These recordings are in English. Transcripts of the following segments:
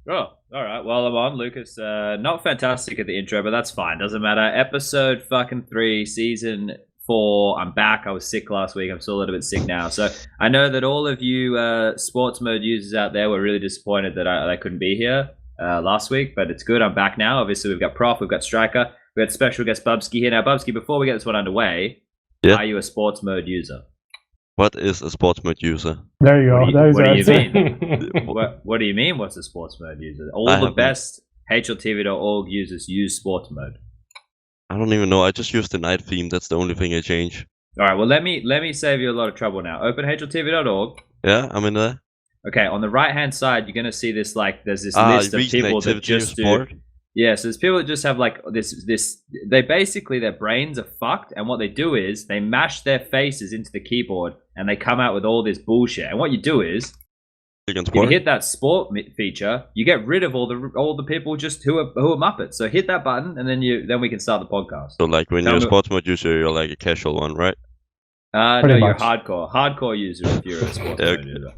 Oh, all right. Well, I'm on, Lucas. Not fantastic at the intro, but that's fine. Doesn't matter. Episode fucking 3, season 4. I'm back. I was sick last week. I'm still a little bit sick now. So I know that all of you sports mode users out there were really disappointed that I couldn't be here last week, but it's good. I'm back now. Obviously, we've got Prof, we've got Striker, we've got special guest Bubzkji here. Now, Bubzkji, before we get this one underway, are you a sports mode user? What is a sports mode user? There you go. What do you mean? What do you mean? What's a sports mode user? All the best HLTV.org users use sports mode. I don't even know. I just use the night theme. That's the only thing I change. All right. Well, let me save you a lot of trouble now. Open HLTV.org. Yeah, I'm in there. Okay. On the right hand side, you're gonna see this there's this list of people that just do. Yeah, so there's people that just have this. They basically, their brains are fucked, and what they do is they mash their faces into the keyboard, and they come out with all this bullshit. And what you do is, if you hit that sport feature, you get rid of all the people just who are Muppets. So hit that button, and then we can start the podcast. So like when you're a sports mode user, you're like a casual one, right? No, you're hardcore user if you're a sports mode user.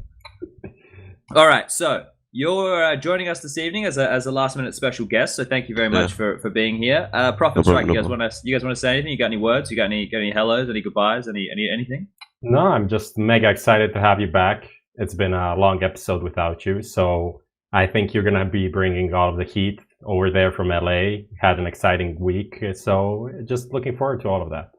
All right, so. You're joining us this evening as a last minute special guest, so thank you very much for being here. Prophet Strike, you guys want to say anything? You got any words? You got any hellos? Any goodbyes? Anything? No, I'm just mega excited to have you back. It's been a long episode without you, so I think you're gonna be bringing all of the heat over there from LA. Had an exciting week, so just looking forward to all of that.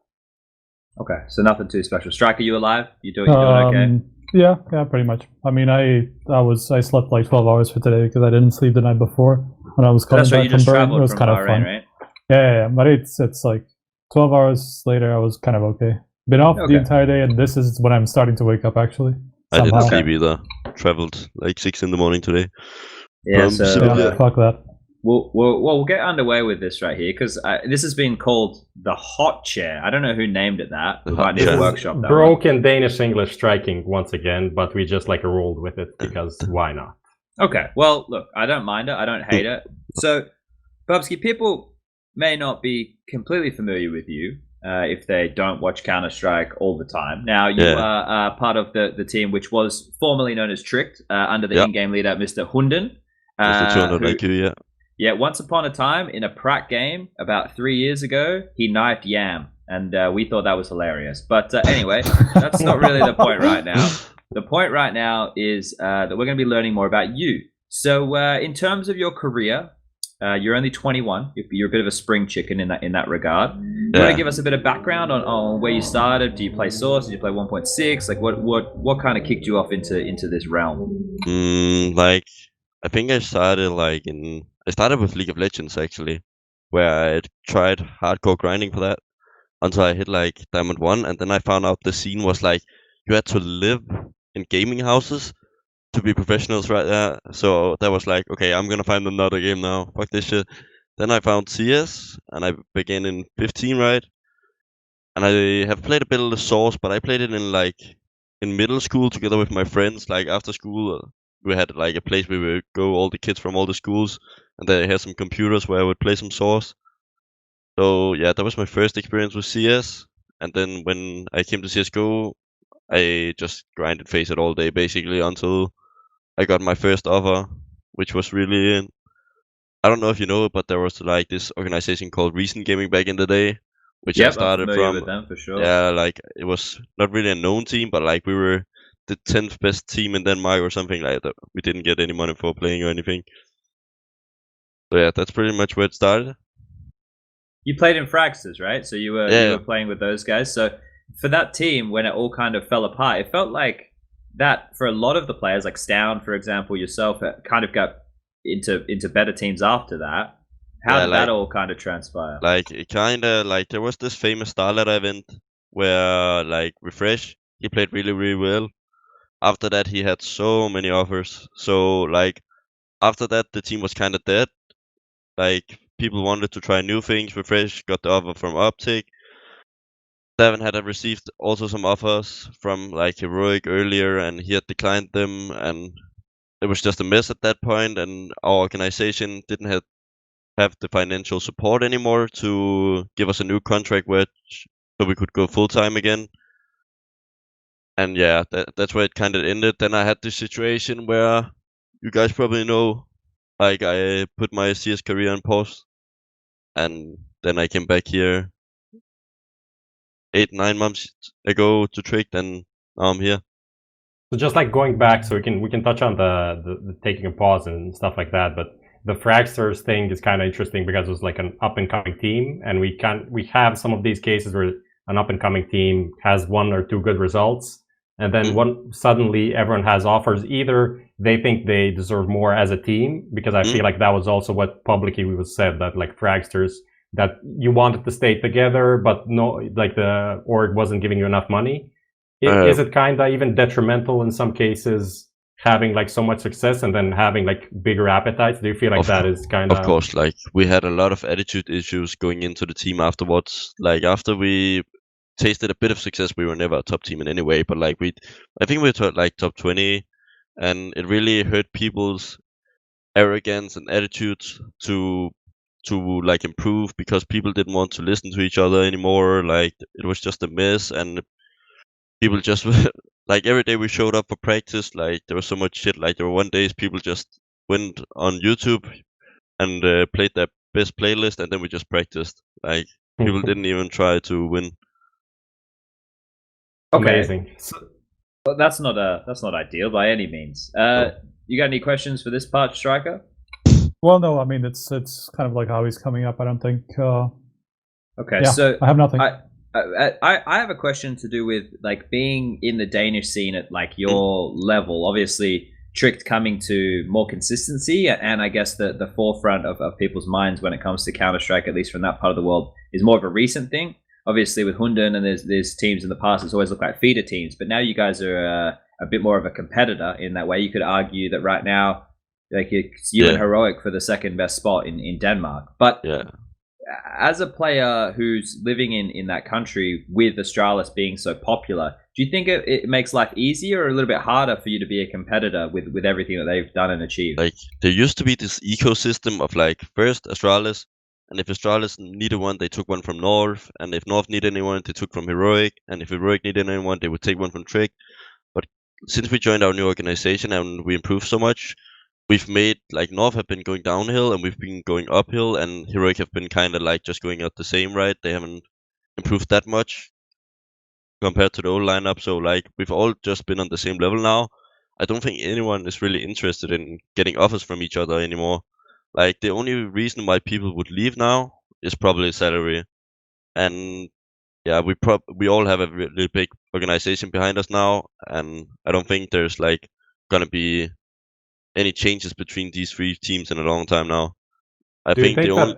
Okay, so nothing too special. Strike, are you alive? You doing okay? Yeah, pretty much. I mean, I slept like 12 hours for today because I didn't sleep the night before when I was coming back from Berlin. It was kind of fun. Right? Yeah, but it's like 12 hours later. I was kind of okay. Been off the entire day, and this is when I'm starting to wake up. Actually, I didn't sleep either. Traveled like 6 in the morning today. Yeah, fuck that. We'll get underway with this right here because this has been called the hot chair. I don't know who named it that. We might need to workshop that. Broken Danish English striking once again, but we just rolled with it because why not? Okay, well, look, I don't mind it. I don't hate it. So, Bubzkji, people may not be completely familiar with you if they don't watch Counter-Strike all the time. Now, you are part of the team which was formerly known as Tricked under the in-game leader, Mr. HUNDEN. Mr. 200 IQ, yeah. Yeah, once upon a time in a Prac game about 3 years ago, he knifed Yam, and we thought that was hilarious. But anyway, that's not really the point right now. The point right now is that we're going to be learning more about you. So in terms of your career, you're only 21. You're a bit of a spring chicken in that regard. Do you want to give us a bit of background on where you started? Do you play Source? Do you play 1.6? Like what kind of kicked you off into this realm? I think I started with League of Legends actually, where I tried hardcore grinding for that until I hit like Diamond 1, and then I found out the scene was like you had to live in gaming houses to be professionals right there. So that was like, okay, I'm gonna find another game now. Fuck this shit. Then I found CS, and I began in 15, right? And I have played a bit of the Source, but I played it in middle school together with my friends. Like after school, we had like a place where we would go, all the kids from all the schools, and they had some computers where I would play some Source. So yeah, that was my first experience with CS. And then when I came to CSGO, I just grinded Face It all day basically until I got my first offer, which was really, I don't know if you know it, but there was like this organization called Recent Gaming back in the day, which I started I'm from. With them for sure. Yeah, like it was not really a known team, but like we were the 10th best team in Denmark or something like that. We didn't get any money for playing or anything. So yeah, that's pretty much where it started. You played in Fragsters, right? So you were playing with those guys. So for that team, when it all kind of fell apart, it felt like that for a lot of the players, like Stound, for example, yourself, kind of got into better teams after that. How did that all kind of transpire? Like it kind of like there was this famous Starlight event where like Refresh, he played really, really well. After that, he had so many offers. So like after that, the team was kind of dead. Like people wanted to try new things. Refresh got the offer from Optic. Seven had received also some offers from like Heroic earlier, and he had declined them, and it was just a mess at that point. And our organization didn't have the financial support anymore to give us a new contract, so we could go full time again. And yeah, that's where it kind of ended. Then I had this situation where you guys probably know Like I put my CS career on pause, and then I came back here 8-9 months ago to Trick, and now I'm here. So just like going back, so we can touch on the taking a pause and stuff like that, but the Fragsters thing is kind of interesting because it was like an up and coming team, and we have some of these cases where an up and coming team has 1 or 2 good results, and then suddenly everyone has offers. Either they think they deserve more as a team, because I feel like that was also what publicly was said, that like Fragsters, that you wanted to stay together, but no, like the org wasn't giving you enough money. Is it kind of even detrimental in some cases, having like so much success and then having like bigger appetites? Do you feel like that is kind of... Of course, like we had a lot of attitude issues going into the team afterwards. Like after we tasted a bit of success, we were never a top team in any way, but like I think we were like top 20, and it really hurt people's arrogance and attitudes to like improve, because people didn't want to listen to each other anymore. Like it was just a mess, and people just like every day we showed up for practice, like there was so much shit. Like there were one days people just went on YouTube and played their best playlist, and then we just practiced. Like people didn't even try to win. Okay. Amazing. Well, that's not ideal by any means. You got any questions for this part, Striker? Well, no. I mean, it's kind of like how he's coming up. I don't think. Okay, yeah, so I have nothing. I have a question to do with like being in the Danish scene at like your level. Obviously, Tricked coming to more consistency, and I guess the forefront of people's minds when it comes to Counter-Strike, at least from that part of the world, is more of a recent thing. Obviously, with HUNDEN and there's teams in the past, it's always looked like feeder teams, but now you guys are a bit more of a competitor in that way. You could argue that right now, like it's you and Heroic for the second best spot in Denmark, but as a player who's living in that country with Astralis being so popular, do you think it makes life easier or a little bit harder for you to be a competitor with everything that they've done and achieved? Like there used to be this ecosystem of like first Astralis, and if Astralis needed one, they took one from North, and if North needed anyone, they took from Heroic, and if Heroic needed anyone, they would take one from Trick. But since we joined our new organization and we improved so much, we've made like North have been going downhill and we've been going uphill, and Heroic have been kind of like just going out the same, right? They haven't improved that much compared to the old lineup. So like we've all just been on the same level now. I don't think anyone is really interested in getting offers from each other anymore. Like the only reason why people would leave now is probably salary. And yeah, we all have a really big organization behind us now, and I don't think there's like gonna be any changes between these 3 teams in a long time now. I think the only...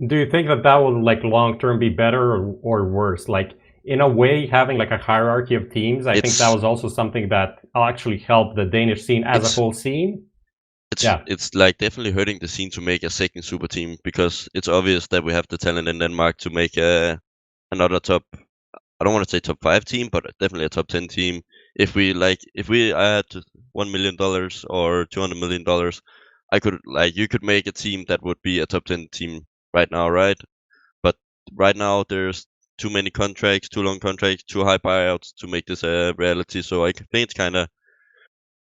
Do you think that will like long term be better or worse? Like in a way, having like a hierarchy of teams, I think that was also something that actually helped the Danish scene as a whole scene. It's like definitely hurting the scene to make a second super team, because it's obvious that we have the talent in Denmark to make another top, I don't want to say top 5 team, but definitely a top 10 team. If we had $1 million or $200 million, you could make a team that would be a top 10 team right now, right? But right now there's too many contracts, too long contracts, too high buyouts to make this a reality. So I think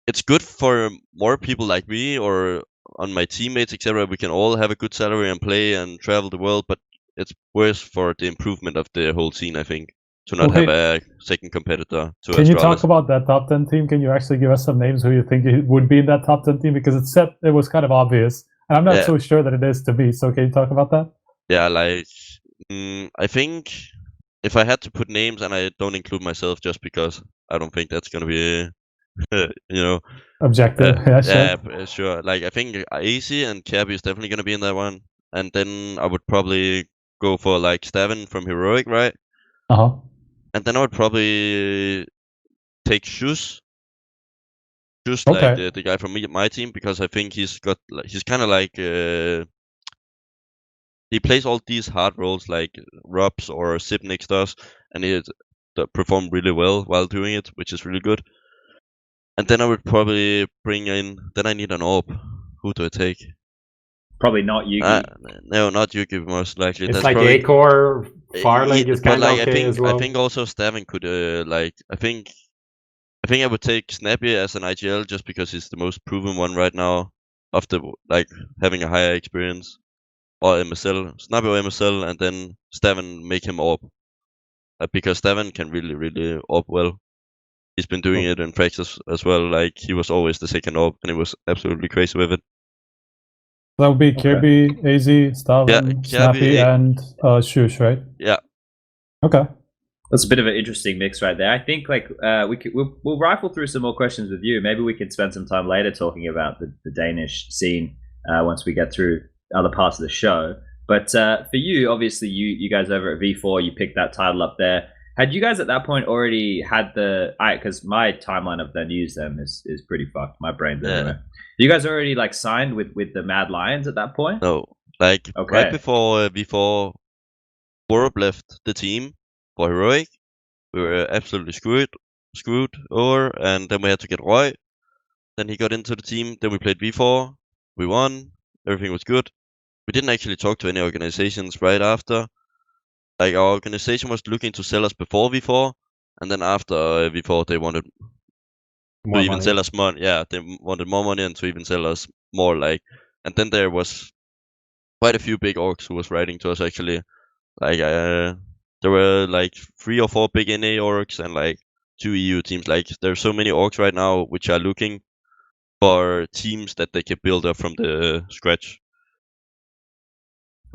it's good for more people like me or on my teammates, etc. We can all have a good salary and play and travel the world, but it's worse for the improvement of the whole scene, I think, to not have a second competitor to Can you talk about that top 10 team? Can you actually give us some names who you think would be in that top 10 team? Because it was kind of obvious, and I'm not so sure that it is to be. So can you talk about that? Yeah, like I think if I had to put names, and I don't include myself just because I don't think that's gonna be objective. Sure. Like I think AC and Kirby is definitely gonna be in that one, and then I would probably go for like Stavin from Heroic, right? And then I would probably take Shus, like the guy from my team, because I think he's kind of like he plays all these hard roles like Robs or Sipnix does, and he performed really well while doing it, which is really good. And then I would probably bring in. Then I need an AWP. Who do I take? Probably not Yugi. No, not Yugi. Most likely. It's that's like Acor, Farlink is kind of okay as well. I think also Stavin could I think I would take Snappy as an IGL just because he's the most proven one right now. of the like having a higher experience or MSL, Snappy or MSL, and then Staven make him up. Because Staven can really up well. He's been doing it in Fragsters as well. Like he was always the second up, and he was absolutely crazy with it. That would be Kirby, AZ, Staven, Snappy, and Shush, right? Yeah. Okay. That's a bit of an interesting mix right there. I think like we'll rifle through some more questions with you. Maybe we could spend some time later talking about the Danish scene once we get through other parts of the show. But for you, obviously, you guys over at V4, you picked that title up there. Had you guys at that point already had because my timeline of the news then is pretty fucked. My brain's anyway. You guys already like signed with the Mad Lions at that point? No, like right before Borup left the team for Heroic, we were absolutely screwed over, and then we had to get Roy. Then he got into the team. Then we played V4. We won. Everything was good. We didn't actually talk to any organizations right after. Like our organization was looking to sell us before V4, and then after V4 they wanted to even sell us more. Yeah, they wanted more money and to even sell us more. Like, and then there was quite a few big orgs who was writing to us actually. Like there were like 3 or 4 big NA orgs and like 2 EU teams. Like there's so many orgs right now which are looking for teams that they can build up from the scratch.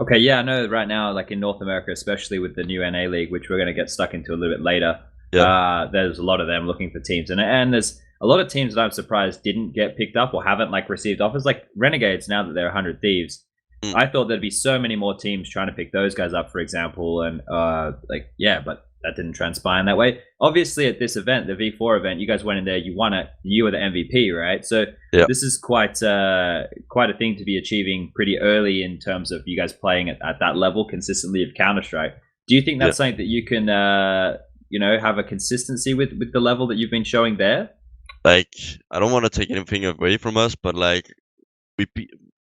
Okay, yeah, I know right now, like in North America, especially with the new NA League, which we're going to get stuck into a little bit later, there's a lot of them looking for teams. And there's a lot of teams that I'm surprised didn't get picked up or haven't like received offers, like Renegades, now that they're 100 Thieves. I thought there'd be so many more teams trying to pick those guys up, for example, and but that didn't transpire in that way. Obviously, at this event, the V4 event, you guys went in there, you won it, you were the MVP, right? So this is quite a thing to be achieving pretty early in terms of you guys playing at that level consistently of Counter-Strike. Do you think that's something that you can, have a consistency with the level that you've been showing there? Like, I don't want to take anything away from us, but like,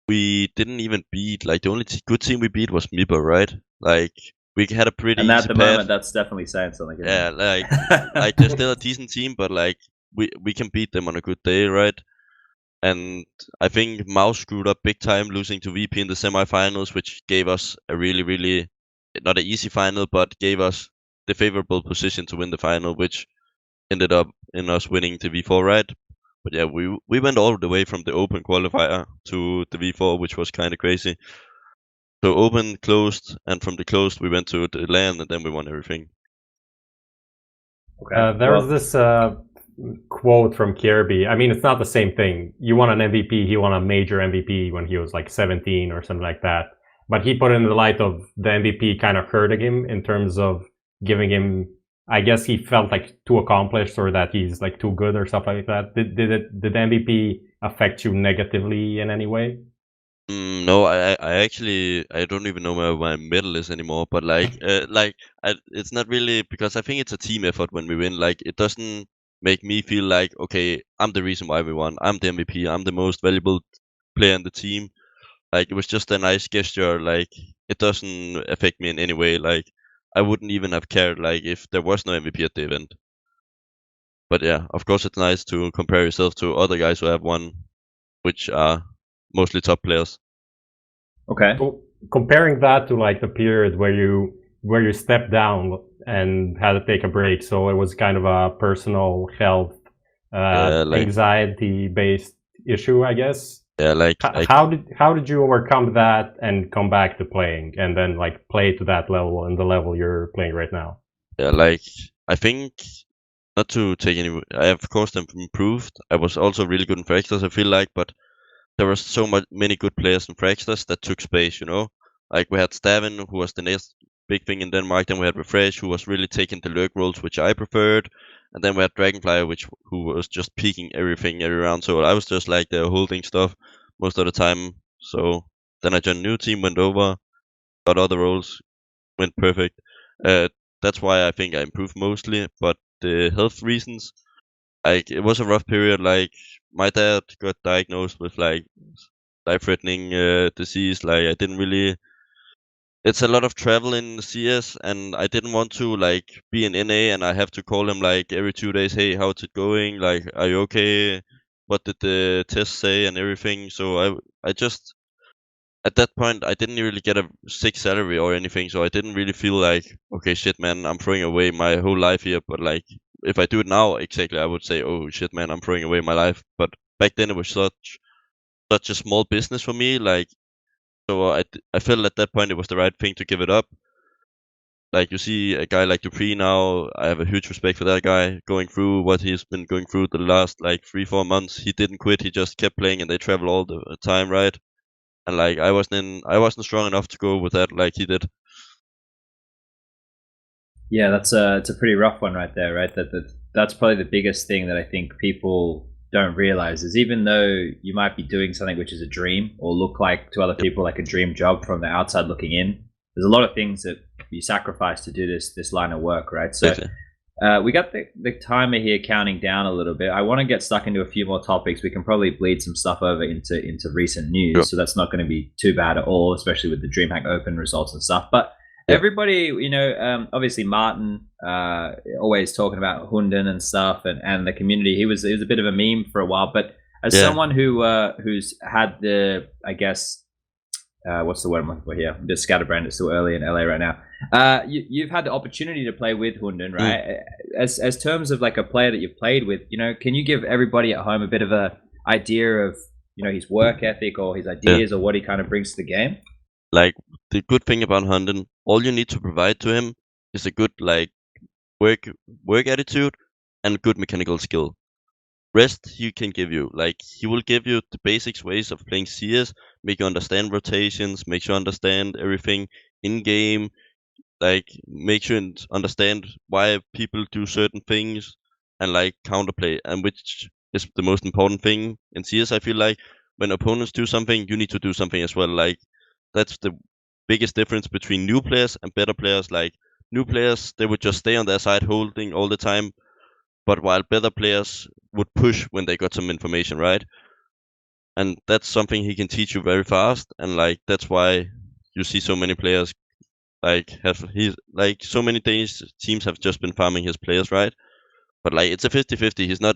we didn't even beat, like the only good team we beat was Miba, right? Like we had a pretty and easy at the path. moment that's definitely saying something. Yeah, like they're still a decent team, but like we can beat them on a good day, right? And I think Mouse screwed up big time losing to VP in the semifinals, which gave us a really not an easy final, but gave us the favorable position to win the final, which ended up in us winning the V4, right? But yeah, we went all the way from the open qualifier to the V4, which was kind of crazy. So open, closed, and from the closed we went to the LAN, and then we won everything. Okay. There was this quote from Kirby. I mean, it's not the same thing. You won an MVP. He won a major MVP when he was like 17 or something like that. But he put it in the light of the MVP kind of hurting him in terms of giving him, I guess he felt like too accomplished or that he's like too good or stuff like that. Did the MVP affect you negatively in any way? No, I actually I don't even know where my medal is anymore. But like it's not really, because I think it's a team effort when we win. Like it doesn't make me feel like, okay, I'm the reason why we won. I'm the MVP. I'm the most valuable player in the team. Like it was just a nice gesture. Like it doesn't affect me in any way. Like I wouldn't even have cared like if there was no MVP at the event. But yeah, of course it's nice to compare yourself to other guys who have won, which are mostly top players. Okay. So comparing that to like the period where you stepped down and had to take a break, so it was kind of a personal health, anxiety-based issue, I guess. Yeah, like how did you overcome that and come back to playing and then like play to that level and the level you're playing right now? Yeah, like I think not to take any. I have of course improved. I was also really good in Fragsters, I feel like, but there were so many good players in Fragsters that took space. You know, like we had Staven, who was the next big thing in Denmark. Then we had Refresh, who was really taking the lurk roles, which I preferred. And then we had Dragonfly, who was just peeking everything every round. So I was just like there holding stuff most of the time. So then I joined a new team, went over, got other roles, went perfect. That's why I think I improved mostly. But the health reasons, like it was a rough period. Like my dad got diagnosed with like life-threatening disease. Like I didn't really. It's a lot of travel in CS, and I didn't want to like be in NA and I have to call him like every 2 days. Hey, how's it going? Like, are you okay? what did the test say and everything. So I just at that point I didn't really get a sick salary or anything, so I didn't really feel like, okay, shit, man, I'm throwing away my whole life here. But like, if I do it now, exactly, I would say, oh shit, man, I'm throwing away my life. But back then it was such a small business for me, like, so I felt at that point it was the right thing to give it up. Like, you see a guy like dupreeh now, I have a huge respect for that guy, going through what he's been going through the last like 3-4 months. He didn't quit, he just kept playing, and they travel all the time, right? And like, I wasn't strong enough to go with that like he did. Yeah, it's a pretty rough one right there, right? That's probably the biggest thing that I think people don't realize is, even though you might be doing something which is a dream or look like to other people like a dream job from the outside looking in, there's a lot of things that you sacrifice to do this line of work, right? So we got the timer here counting down a little bit. I want to get stuck into a few more topics. We can probably bleed some stuff over into recent news, so that's not going to be too bad at all, especially with the DreamHack Open results and stuff. But everybody, obviously Martin, always talking about HUNDEN and stuff, and the community. He was a bit of a meme for a while, but as someone who's had the, I guess, what's the word I'm looking for here? The scatterbrained. It's still early in LA right now. You've had the opportunity to play with HUNDEN, right? As terms of like a player that you've played with, can you give everybody at home a bit of a idea of his work ethic or his ideas or what he kind of brings to the game? Like, the good thing about HUNDEN, all you need to provide to him is a good like work attitude and good mechanical skill. Rest he can give you. Like, he will give you the basics ways of playing CS, make you understand rotations, make you understand everything in game, like make sure and understand why people do certain things, and like counterplay, and which is the most important thing in CS. I feel like when opponents do something, you need to do something as well. Like, that's the biggest difference between new players and better players. Like, new players, they would just stay on their side holding all the time, but while better players would push when they got some information, right? And that's something he can teach you very fast, and like, that's why you see so many players so many Danish teams have just been farming his players, right? But like, it's a 50-50.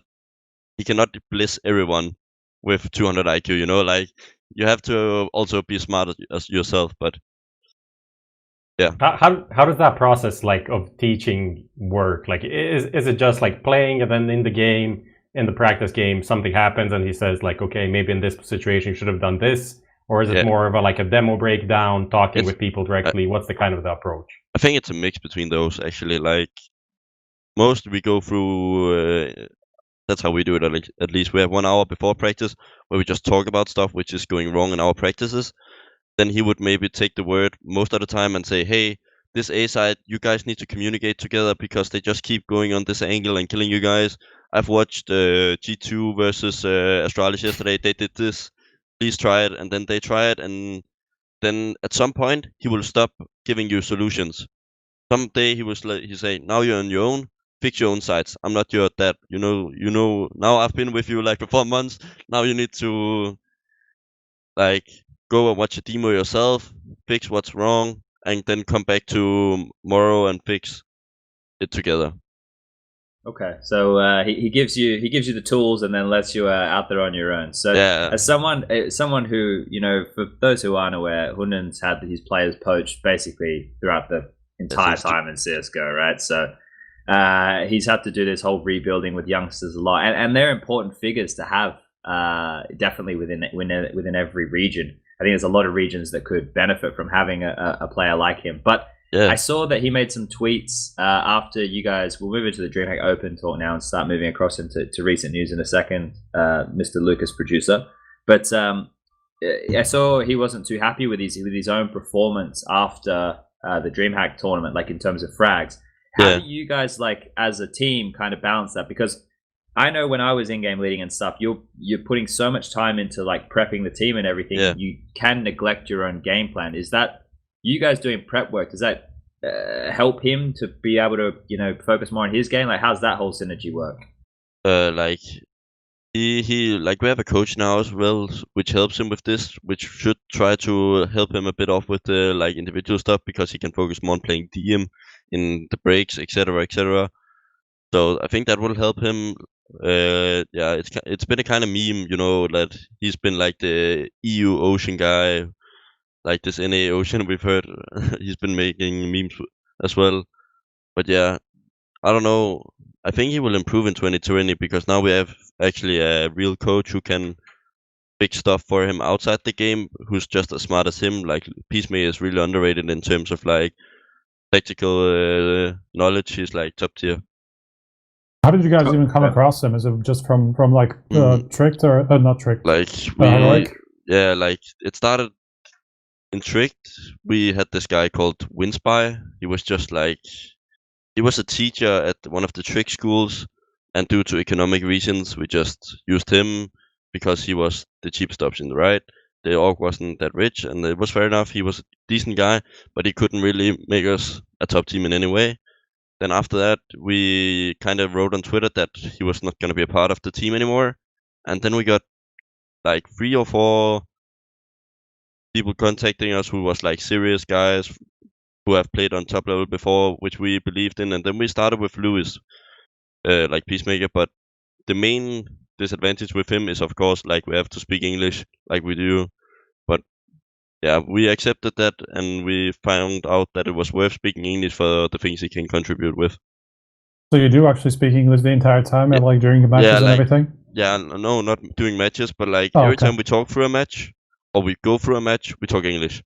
He cannot bliss everyone with 200 IQ, like, you have to also be smart as yourself. But yeah, how does that process like of teaching work? Like, is it just like playing, and then in the game, in the practice game, something happens and he says like, okay, maybe in this situation you should have done this? Or is it more of a demo breakdown, talking with people directly? What's the kind of the approach? I think it's a mix between those, actually. Like, most we go through, that's how we do it, at least. We have 1 hour before practice where we just talk about stuff which is going wrong in our practices. Then he would maybe take the word most of the time and say, hey, this A side, you guys need to communicate together because they just keep going on this angle and killing you guys. I've watched G2 versus Astralis yesterday. They did this. Please try it. And then they try it, and then at some point he will stop giving you solutions. Someday he say, now you're on your own, fix your own sides. I'm not your dad. Now I've been with you like for 4 months. Now you need to like go and watch a demo yourself, fix what's wrong, and then come back tomorrow and fix it together. Okay, so he gives you the tools and then lets you out there on your own. So as someone who, for those who aren't aware, HUNDEN's had his players poached basically throughout the entire time in CS:GO, right? So he's had to do this whole rebuilding with youngsters a lot, and they're important figures to have, definitely within every region. I think there's a lot of regions that could benefit from having a player like him, but. Yeah. I saw that he made some tweets after you guys. We'll move into the DreamHack Open talk now and start moving across into recent news in a second, Mr. Lucas, producer. But I saw he wasn't too happy with his own performance after the DreamHack tournament, like in terms of frags. How do you guys, like as a team, kind of balance that? Because I know when I was in-game leading and stuff, you're putting so much time into like prepping the team and everything. Yeah. You can neglect your own game plan. Is that you guys doing prep work? Does that help him to be able to, focus more on his game? Like, how's that whole synergy work? Like he like, we have a coach now as well, which helps him with this, which should try to help him a bit off with the like individual stuff, because he can focus more on playing DM in the breaks, etc., etc. So I think that will help him. Yeah, it's been a kind of meme, you know, that he's been like the EU Ocean guy, like this NA Ocean we've heard. He's been making memes as well. But yeah, I don't know. I think he will improve in 2020 because now we have actually a real coach who can fix stuff for him outside the game, who's just as smart as him. Like Peacemaker is really underrated in terms of like tactical knowledge. He's like top tier. How did you guys even come across him? Is it just from like Tricked or not Tricked? Like yeah, like it started in Tricked. We had this guy called Winspy. He was just like he was a teacher at one of the Trick schools, and due to economic reasons, we just used him because he was the cheapest option, right? The org wasn't that rich, and it was fair enough. He was a decent guy, but he couldn't really make us a top team in any way. Then after that, we kind of wrote on Twitter that he was not going to be a part of the team anymore. And then we got like 3 or 4 people contacting us who was like serious guys who have played on top level before, which we believed in. And then we started with Lewis, like Peacemaker. But the main disadvantage with him is, of course, like we have to speak English like we do. But yeah, we accepted that, and we found out that it was worth speaking English for the things he can contribute with. So you do actually speak English the entire time, and like during the matches and everything? Yeah, no, not doing matches, but like every time we talk through a match, or we go through a match, we talk English.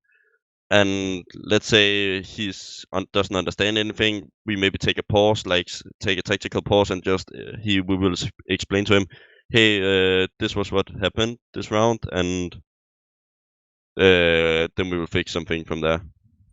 And let's say doesn't understand anything, we maybe take a pause, like take a tactical pause, and just we will explain to him, hey, this was what happened this round, and then we will fix something from there.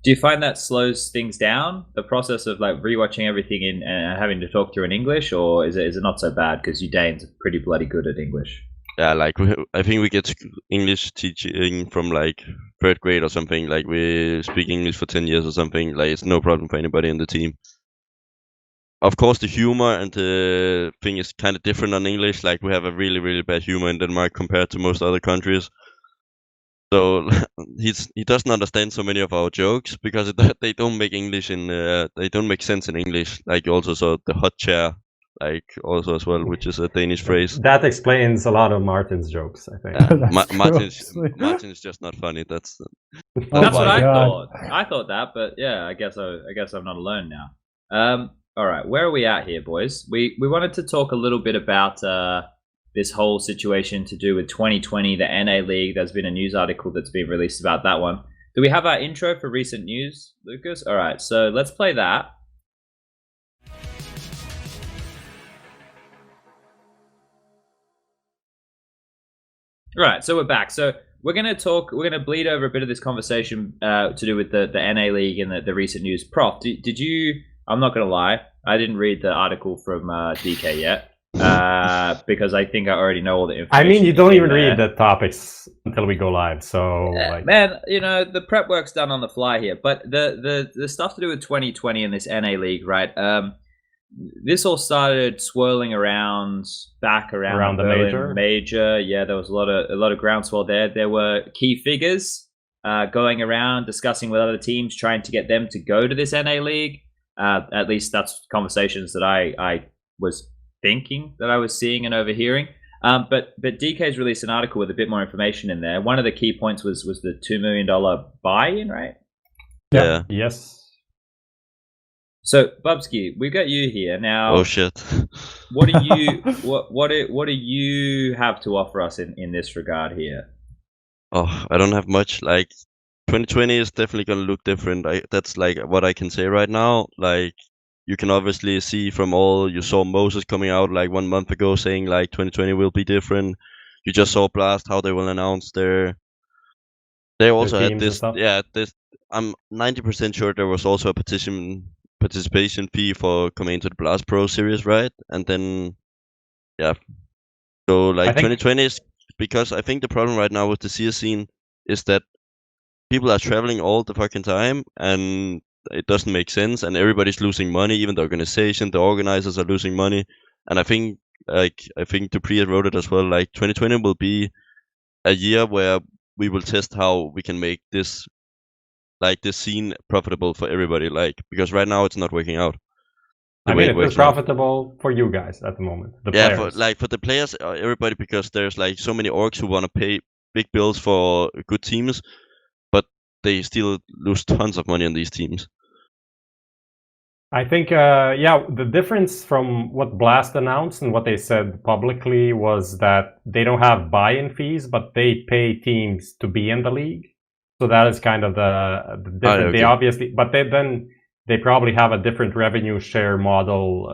Do you find that slows things down, the process of like rewatching everything in and having to talk through in English, or is it not so bad because you Danes are pretty bloody good at English? Yeah, like I think we get English teaching from like 3rd grade or something. Like we speak English for 10 years or something. Like it's no problem for anybody in the team. Of course, the humor and the thing is kind of different on English. Like we have a really, really bad humor in Denmark compared to most other countries. So he doesn't understand so many of our jokes because they don't make English they don't make sense in English. Like you also saw the hot chair, like also as well, which is a Danish phrase. That explains a lot of Martin's jokes, I think. Martin's just not funny. That's what I thought. I thought that, but yeah, I guess I'm not alone now. All right, where are we at here, boys? We wanted to talk a little bit about this whole situation to do with 2020, the NA League. There's been a news article that's been released about that one. Do we have our intro for recent news, Lucas? All right, so let's play that. All right, so we're back. So we're going to bleed over a bit of this conversation to do with the NA League and the recent news. Prof, did you, I'm not going to lie, I didn't read the article from DK yet. Because I think I already know all the information. I mean, you don't even read the topics until we go live, so man, you know, the prep work's done on the fly here. But the stuff to do with 2020 and this NA League, right? This all started swirling around the major. Yeah, there was a lot of groundswell there. There were key figures going around discussing with other teams, trying to get them to go to this NA League. At least that's conversations that I was thinking that I was seeing and overhearing. But DK's released an article with a bit more information in there. One of the key points was the $2 million buy-in, right? Yeah. Yes. So Bubzkji, we've got you here now. Oh shit! What do you what do you have to offer us in this regard here? Oh, I don't have much. Like 2020 is definitely gonna look different. That's like what I can say right now. Like you can obviously see from you saw Moses coming out like 1 month ago saying like 2020 will be different. You just saw Blast how they will announce they also had this. Yeah, I'm 90% sure there was also a participation fee for coming into the Blast Pro series, right? And then yeah, so like 2020 is because I think the problem right now with the CS scene is that people are traveling all the fucking time and it doesn't make sense, and everybody's losing money. Even the organization, the organizers are losing money, and I think dupreeh wrote it as well. Like 2020 will be a year where we will test how we can make this scene profitable for everybody. Like because right now it's not working out. I mean, it's profitable for you guys at the moment. The players. For the players, everybody, because there's like so many orgs who want to pay big bills for good teams, but they still lose tons of money on these teams. I think, the difference from what Blast announced and what they said publicly was that they don't have buy-in fees, but they pay teams to be in the league. So that is kind of the difference. Okay. They obviously, but they probably have a different revenue share model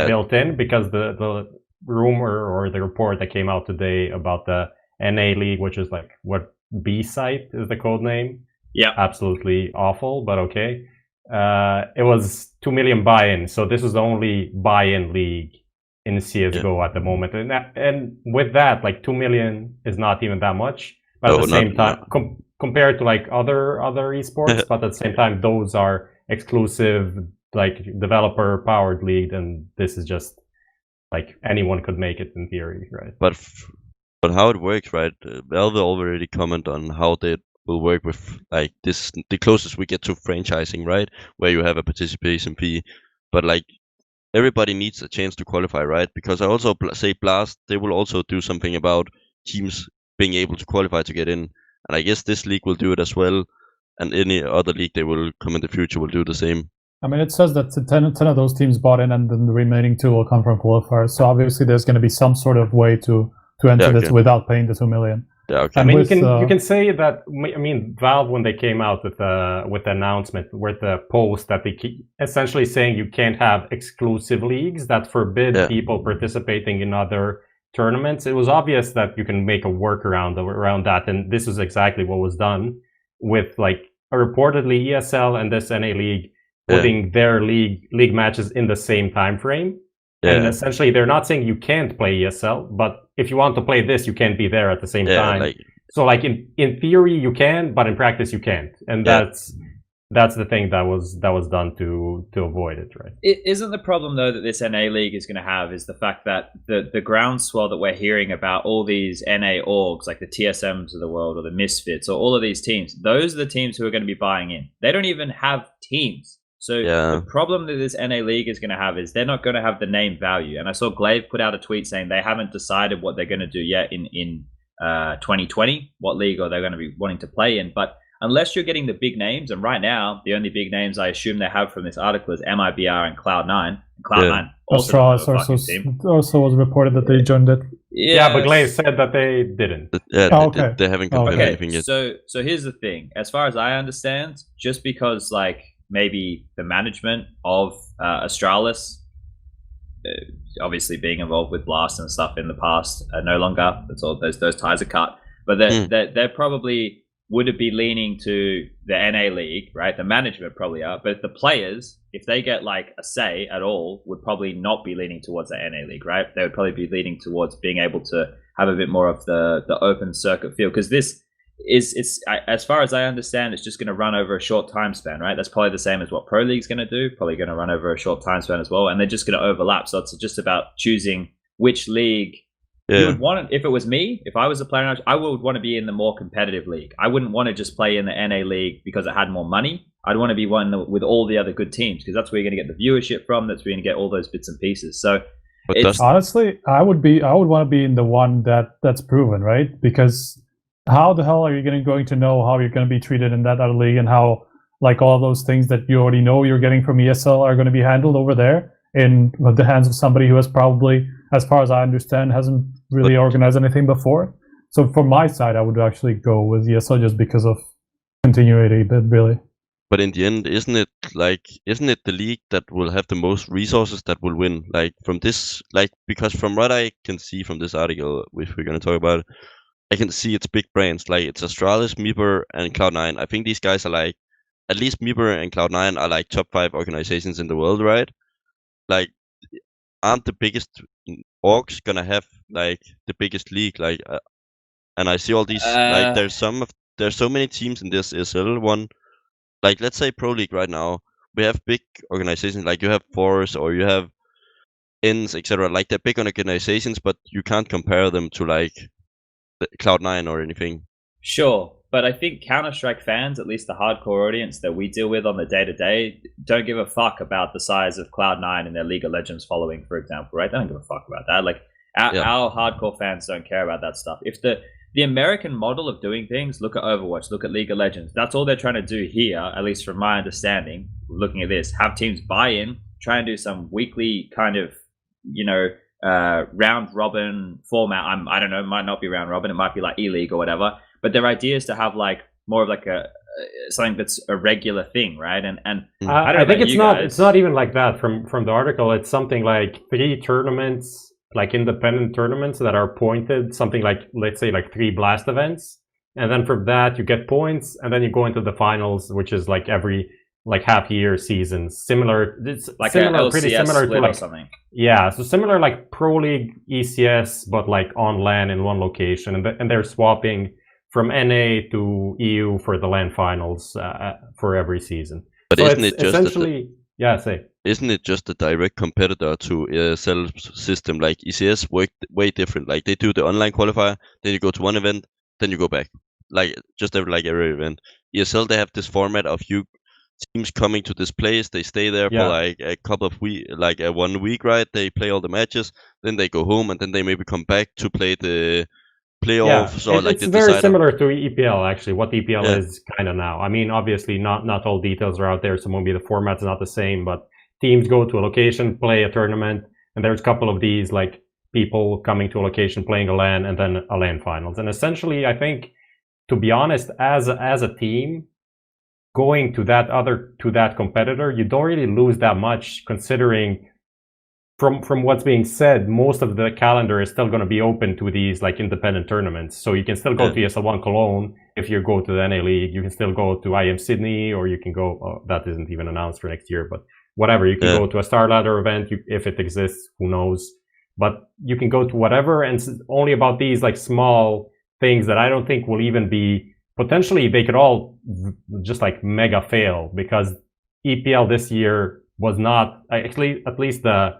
built in, because the rumor or the report that came out today about the NA League, which is like what B-Site is the code name. Yeah, absolutely awful, but okay. It was 2 million buy-in, so this is the only buy-in league in CSGO at the moment, and with that, like 2 million is not even that much. But at the same time, compared to like other esports, but at the same time, those are exclusive, like developer-powered league, and this is just like anyone could make it in theory, right? But how it works, right? Valve already comment on how they will work with like this, the closest we get to franchising, right? Where you have a participation fee, but like everybody needs a chance to qualify, right? Because I also say Blast, they will also do something about teams being able to qualify to get in, and I guess this league will do it as well, and any other league they will come in the future will do the same. I mean, it says that 10 of those teams bought in, and then the remaining 2 will come from qualifiers. So obviously, there's going to be some sort of way to enter this without paying the 2 million. Yeah, okay. I mean, you can say that. I mean, Valve, when they came out with the announcement, with the post that they keep essentially saying you can't have exclusive leagues that forbid people participating in other tournaments, it was obvious that you can make a workaround around that, and this is exactly what was done with like reportedly ESL and this NA League putting their league matches in the same time frame. And essentially, they're not saying you can't play ESL, but if you want to play this, you can't be there at the same time. So, like in theory, you can, but in practice, you can't. And that's the thing that was done to avoid it, right? Isn't the problem though that this NA League is going to have is the fact that the groundswell that we're hearing about all these NA orgs, like the TSMs of the world or the Misfits or all of these teams, those are the teams who are going to be buying in. They don't even have teams. So the problem that this NA League is going to have is they're not going to have the name value. And I saw Glaive put out a tweet saying they haven't decided what they're going to do yet in 2020, what league are they going to be wanting to play in. But unless you're getting the big names, and right now the only big names I assume they have from this article is MIBR and Cloud9. Cloud9 also was reported that they joined it. Yeah, but Glaive said that they didn't. They haven't confirmed anything yet. So here's the thing. As far as I understand, just because like maybe the management of Astralis, obviously being involved with Blast and stuff in the past, no longer. That's all. Those ties are cut. But they're probably would be leaning to the NA League, right? The management probably are, but the players, if they get like a say at all, would probably not be leaning towards the NA League, right? They would probably be leaning towards being able to have a bit more of the open circuit feel, because this is as far as I understand, it's just going to run over a short time span, right? That's probably the same as what Pro League's going to do, probably going to run over a short time span as well, and they're just going to overlap. So it's just about choosing which league you would want. If it was me, if I was a player, I would want to be in the more competitive league. I wouldn't want to just play in the NA League because it had more money. I'd want to be one with all the other good teams, because that's where you're going to get the viewership from. That's where you're going to get all those bits and pieces. So honestly, I would want to be in the one that's proven, right? Because how the hell are you going to know how you're going to be treated in that other league, and how like all those things that you already know you're getting from ESL are going to be handled over there in the hands of somebody who has probably, as far as I understand, hasn't really organized anything before. So from my side, I would actually go with ESL just because of continuity, but really. But in the end, isn't it the league that will have the most resources that will win? Like from this, like, because from what I can see from this article, which we're going to talk about, I can see it's big brands, like it's Astralis, Meeper, and Cloud9. I think these guys are like, at least Meeper and Cloud9 are like top 5 organizations in the world, right? Like, aren't the biggest orgs gonna have like the biggest league? Like, and I see all these like there's so many teams in this ESL one. Like, let's say Pro League right now, we have big organizations like you have Force or you have Ins, etc. Like they're big organizations, but you can't compare them to like Cloud9 or anything. Sure, but I think Counter-Strike fans, at least the hardcore audience that we deal with on the day-to-day, don't give a fuck about the size of Cloud9 and their League of Legends following, for example, right? They don't give a fuck about that. Like our hardcore fans don't care about that stuff. If the American model of doing things, look at Overwatch, look at League of Legends. That's all they're trying to do here, at least from my understanding, looking at this. Have teams buy in, try and do some weekly kind of, round robin format. I don't know, it might not be round robin, it might be like E-League or whatever. But their idea is to have like more of like something that's a regular thing, right? And I think it's not even like that from the article. It's something like 3 tournaments, like independent tournaments that are pointed, something like, let's say, like 3 blast events, and then from that you get points, and then you go into the finals, which is like every like half year seasons. Similar, it's like similar, pretty similar to like something. Yeah, so similar like Pro League ECS, but like on LAN in one location, and they're swapping from NA to EU for the LAN finals for every season. But so isn't it just essentially? Isn't it just a direct competitor to ESL's system? Like ECS work way different. Like they do the online qualifier, then you go to one event, then you go back. Like just every event. ESL, they have this format of teams coming to this place. They stay there for like a couple of weeks, like 1 week, right? They play all the matches, then they go home, and then they maybe come back to play the playoffs or like it's very similar to EPL, actually, what EPL is kind of now. I mean, obviously not all details are out there, so maybe the format's not the same, but teams go to a location, play a tournament, and there's a couple of these like people coming to a location, playing a LAN, and then a LAN finals. And essentially, I think, to be honest, as a team going to that competitor, you don't really lose that much, considering from what's being said, most of the calendar is still going to be open to these like independent tournaments. So you can still go to ESL1 Cologne if you go to the NA League. You can still go to IM Sydney, or you can go. That isn't even announced for next year, but whatever. You can go to a Star Ladder event if it exists. Who knows? But you can go to whatever, and it's only about these like small things that I don't think will even be. Potentially, they could all just like mega fail, because EPL this year was not actually, at least the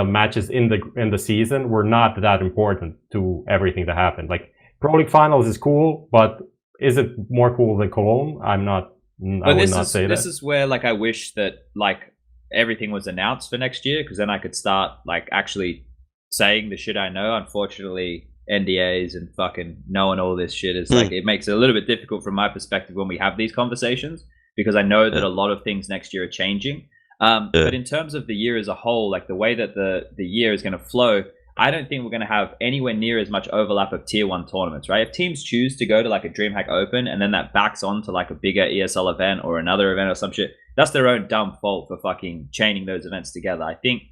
matches in the season were not that important to everything that happened. Like Pro League finals is cool, but is it more cool than Cologne? I would not say that. This is where like I wish that like everything was announced for next year, because then I could start like actually saying the shit I know. Unfortunately, NDAs and fucking knowing all this shit is like, it makes it a little bit difficult from my perspective when we have these conversations, because I know that a lot of things next year are changing. But in terms of the year as a whole, like the way that the year is going to flow, I don't think we're going to have anywhere near as much overlap of tier 1 tournaments, right? If teams choose to go to like a DreamHack Open and then that backs on to like a bigger ESL event or another event or some shit, that's their own dumb fault for fucking chaining those events together. I think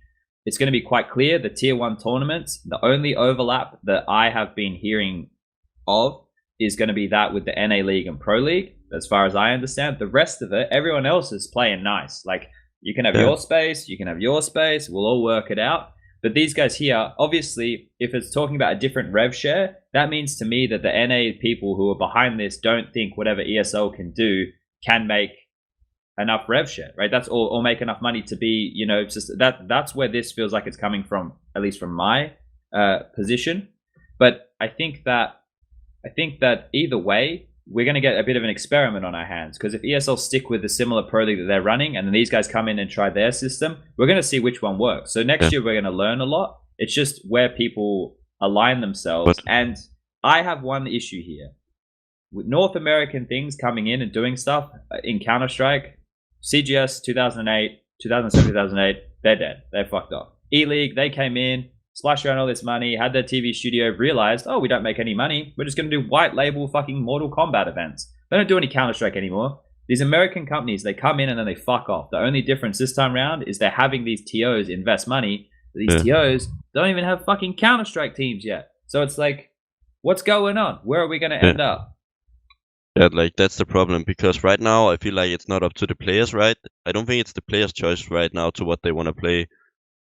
it's going to be quite clear the tier 1 tournaments, the only overlap that I have been hearing of is going to be that with the NA League and Pro League, as far as I understand. The rest of it, everyone else is playing nice. Like, you can have your space, you can have your space, we'll all work it out. But these guys here, obviously, if it's talking about a different rev share, that means to me that the NA people who are behind this don't think whatever ESL can do can make enough rev share, right? That's all, or make enough money to be, just that's where this feels like it's coming from, at least from my position. But I think that either way, we're going to get a bit of an experiment on our hands, because if ESL stick with the similar Pro League that they're running, and then these guys come in and try their system, we're going to see which one works. So next year, we're going to learn a lot. It's just where people align themselves. And I have one issue here. With North American things coming in and doing stuff in Counter-Strike, CGS 2008, 2007, 2008, they're dead. They're fucked up. E-League, they came in, splashed around all this money, had their TV studio, realized, oh, we don't make any money. We're just going to do white label fucking Mortal Kombat events. They don't do any Counter-Strike anymore. These American companies, they come in and then they fuck off. The only difference this time around is they're having these TOs invest money. These TOs don't even have fucking Counter-Strike teams yet. So it's like, what's going on? Where are we going to end up? Yeah, like that's the problem, because right now I feel like it's not up to the players, right? I don't think it's the players' choice right now to what they want to play.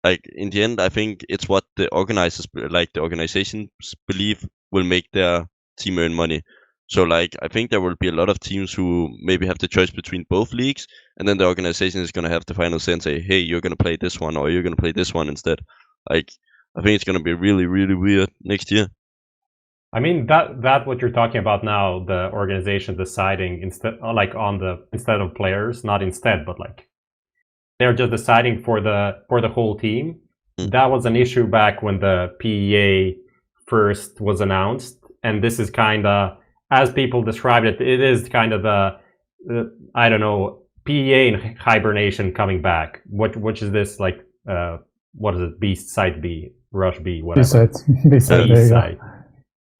Like in the end, I think it's what the organizers, like the organizations, believe will make their team earn money. So like I think there will be a lot of teams who maybe have the choice between both leagues, and then the organization is gonna have the final say and say, hey, you're gonna play this one or you're gonna play this one instead. Like I think it's gonna be really, really weird next year. I mean that what you're talking about now, the organization deciding instead of players, not instead, but like they're just deciding for the whole team. That was an issue back when the PEA first was announced, and this is kind of, as people described it, it is kind of the I don't know, PEA in hibernation coming back. Which is this, like, what is it? Beast side B, Rush B, whatever. Beast side.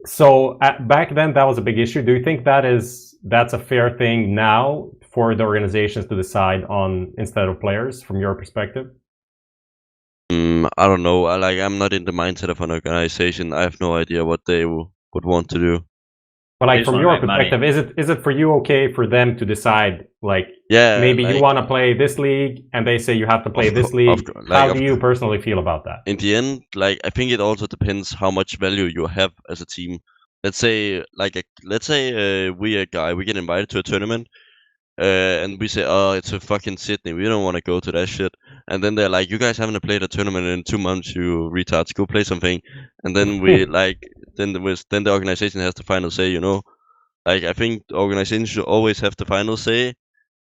So back then that was a big issue. Do you think that's a fair thing now for the organizations to decide on instead of players, from your perspective? I don't know. I'm not in the mindset of an organization. I have no idea what they would want to do. But like, from your perspective, is it for you okay for them to decide, like, maybe you want to play this league and they say you have to play this league? How do you personally feel about that? In the end, like, I think it also depends how much value you have as a team. Let's say we a guy, we get invited to a tournament, and we say, oh, it's a fucking Sydney, we don't want to go to that shit. And then they're like, you guys haven't played a tournament in 2 months, you retards, go play something. And then we then the organization has the final say, you know. Like, I think the organization should always have the final say.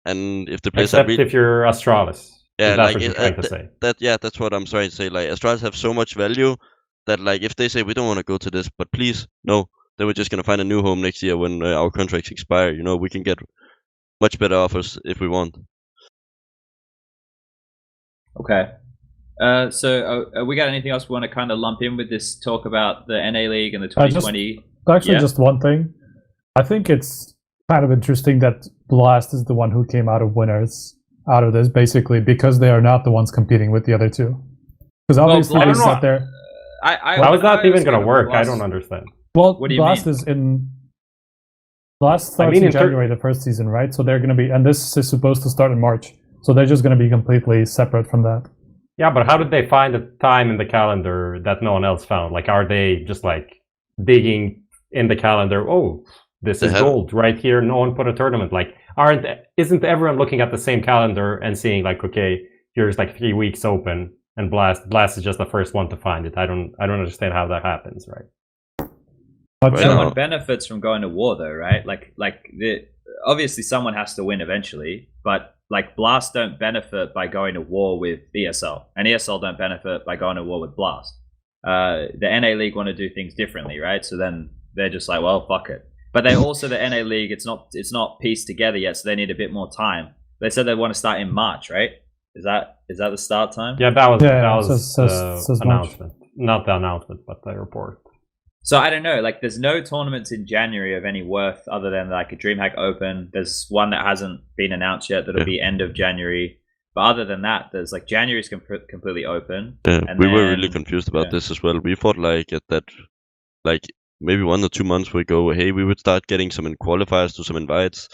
And if the players except if you're Astralis. Yeah, that's what you're trying to say. That's what I'm trying to say. Like, Astralis have so much value that, like, if they say we don't want to go to this, but please, no, then we're just gonna find a new home next year when our contracts expire. You know, we can get much better offers if we want. Okay. So we got anything else we want to kind of lump in with this talk about the NA League and the 2020? Just one thing. I think it's kind of interesting that Blast is the one who came out of winners out of this, basically, because they are not the ones competing with the other two. Because obviously they sat there. How is that even going to work? I don't understand. Well, Blast is in. Blast starts in January, the first season, right? So they're going to be, and this is supposed to start in March. So they're just going to be completely separate from that. Yeah, but how did they find a time in the calendar that no one else found? Like, are they just like digging in the calendar? Oh, this is gold right here. No one put a tournament. Like, isn't everyone looking at the same calendar and seeing, like, okay, here's like 3 weeks open, and Blast is just the first one to find it. I don't understand how that happens, right? Someone benefits from going to war, though, right? Obviously someone has to win eventually, but like Blast don't benefit by going to war with ESL, and ESL don't benefit by going to war with Blast. The NA League want to do things differently, right? So then they're just like, well, fuck it. But they also, the NA League, it's not pieced together yet, so they need a bit more time. They said they want to start in March, right? Is that the start time? Yeah, that was the announcement. Not the announcement, but the report. So I don't know, like, there's no tournaments in January of any worth other than like a DreamHack Open. There's one that hasn't been announced yet that'll be end of January. But other than that, there's like January's completely open. Yeah, and we were really confused about this as well. We thought like maybe 1 or 2 months we go, hey, we would start getting some qualifiers to some invites,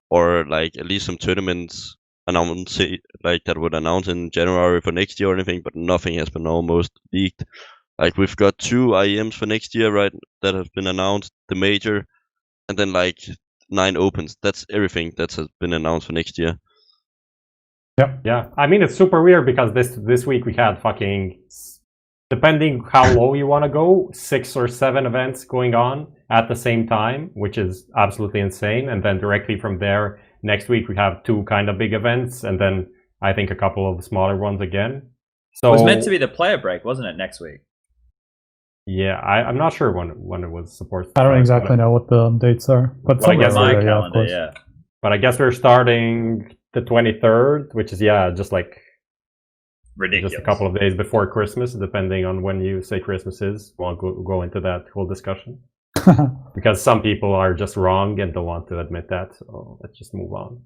or like at least some tournaments announced, like that would announce in January for next year or anything. But nothing has been almost leaked. Like, we've got 2 IEMs for next year, right, that have been announced, the major, and then like 9 opens. That's everything that has been announced for next year. Yeah. I mean, it's super weird because this week we had fucking, depending how low you want to go, 6 or 7 events going on at the same time, which is absolutely insane. And then directly from there, next week we have 2 kind of big events, and then I think a couple of smaller ones again. So it was meant to be the player break, wasn't it, next week? Yeah, I'm not sure when it was supposed to. I don't exactly know what the dates are, but I guess my calendar, yeah. But I guess we're starting the 23rd, which is just like ridiculous. Just a couple of days before Christmas, depending on when you say Christmas is. Won't go into that whole discussion because some people are just wrong and don't want to admit that. So let's just move on.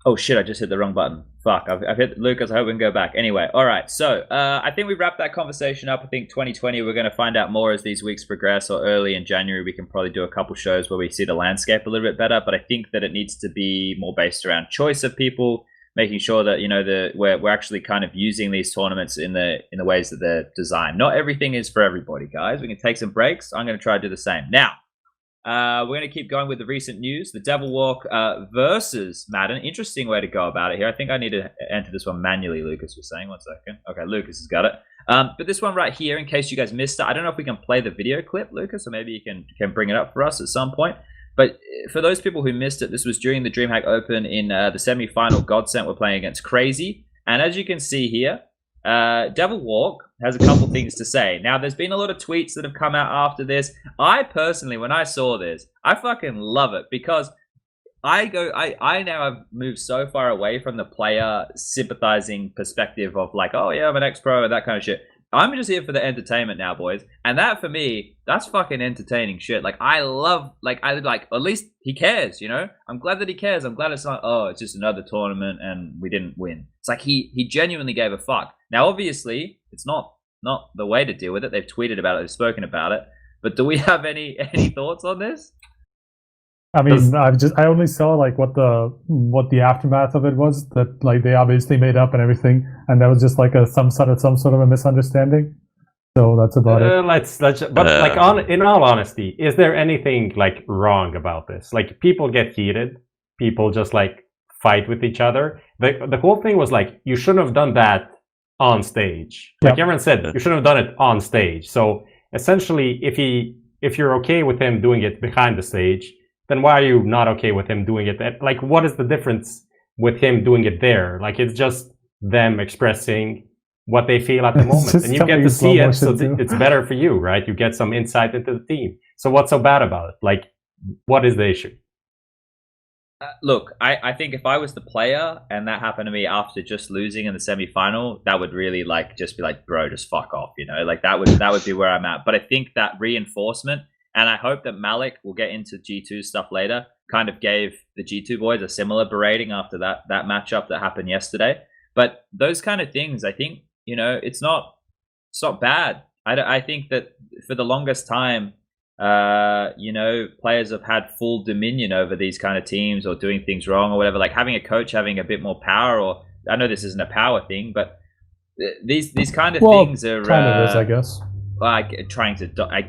Oh shit, I just hit the wrong button. Fuck, I've hit Lucas, I hope we can go back. Anyway, alright, so I think we wrapped that conversation up. I think 2020, we're going to find out more as these weeks progress, or early in January, we can probably do a couple shows where we see the landscape a little bit better, but I think that it needs to be more based around choice of people, making sure that, you know, we're actually kind of using these tournaments in the ways that they're designed. Not everything is for everybody, guys. We can take some breaks. I'm going to try to do the same. Now, we're going to keep going with the recent news. The Devilwalk versus Maden. Interesting way to go about it here. I think I need to enter this one manually, Lucas was saying. 1 second. Okay, Lucas has got it. But this one right here, in case you guys missed it, I don't know if we can play the video clip, Lucas, or maybe you can bring it up for us at some point. But for those people who missed it, this was during the DreamHack Open in the semi-final. Godsent were playing against Crazy. And as you can see here, Devilwalk has a couple things to say. Now, there's been a lot of tweets that have come out after this. I personally, when I saw this, I fucking love it because I now have moved so far away from the player sympathizing perspective of like, oh yeah, I'm an ex-pro and that kind of shit. I'm just here for the entertainment now, boys. And that for me, that's fucking entertaining shit. Like I love, at least he cares, you know? I'm glad that he cares. I'm glad it's not, oh, it's just another tournament and we didn't win. It's like he genuinely gave a fuck. Now, obviously, it's not the way to deal with it. They've tweeted about it, they've spoken about it. But do we have any thoughts on this? I mean, I only saw like what the aftermath of it was, that like they obviously made up and everything, and that was just like some sort of a misunderstanding. So that's about it. But in all honesty, is there anything like wrong about this? Like people get heated, people just like fight with each other. The whole thing was like you shouldn't have done that on stage. Like everyone said, you shouldn't have done it on stage. So essentially, if you're okay with him doing it behind the stage, then why are you not okay with him doing it? Like, what is the difference with him doing it there? Like, it's just them expressing what they feel at the moment. And you get to see it, so it's better for you, right? You get some insight into the team. So what's so bad about it? Like, what is the issue? Look, I think if I was the player and that happened to me after just losing in the semi-final, that would really like just be like, bro, just fuck off, you know? Like that would be where I'm at. But I think that reinforcement, and I hope that Malik, will get into G2 stuff later, kind of gave the G2 boys a similar berating after that matchup that happened yesterday. But those kind of things, I think, you know, it's not bad. I think that for the longest time, you know, players have had full dominion over these kind of teams or doing things wrong or whatever. Like having a coach having a bit more power, or I know this isn't a power thing, but these kind of things are kind of is, I guess. Like trying to,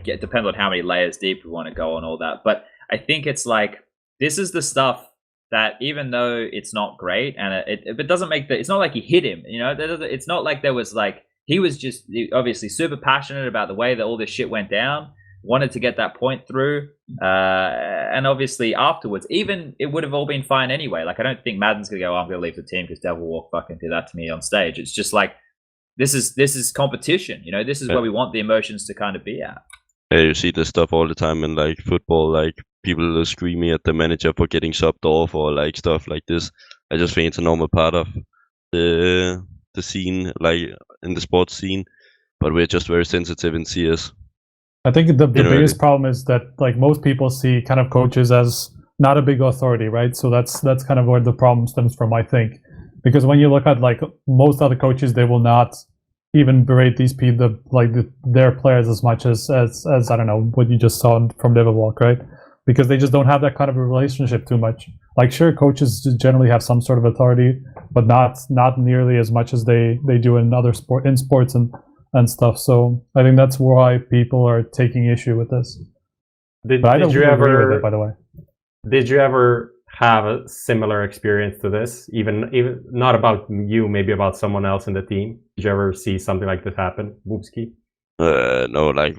it depends on how many layers deep we want to go on all that. But I think it's like, this is the stuff that even though it's not great and it doesn't make it's not like he hit him, you know, it's not like there was like, he was just obviously super passionate about the way that all this shit went down, wanted to get that point through. And obviously afterwards, even it would have all been fine anyway. Like, I don't think Maden's going to go, I'm going to leave the team because Devilwalk fucking did that to me on stage. It's just like, this is competition, you know. This is where we want the emotions to kind of be at. Yeah, you see this stuff all the time in like football, like people screaming at the manager for getting subbed off or like stuff like this. I just think it's a normal part of the scene, like in the sports scene. But we're just very sensitive in CS. I think the biggest problem is that like most people see kind of coaches as not a big authority, right? So that's kind of where the problem stems from, I think. Because when you look at like most other coaches, they will not even berate these people, their players as much as I don't know what you just saw from Devilwalk, right? Because they just don't have that kind of a relationship too much. Like, sure, coaches generally have some sort of authority, but not nearly as much as they do in other sports and stuff. So I think that's why people are taking issue with this. Did you ever, by the way? Did you ever have a similar experience to this, even not about you, maybe about someone else in the team? Did you ever see something like this happen, Bubzkji? No, like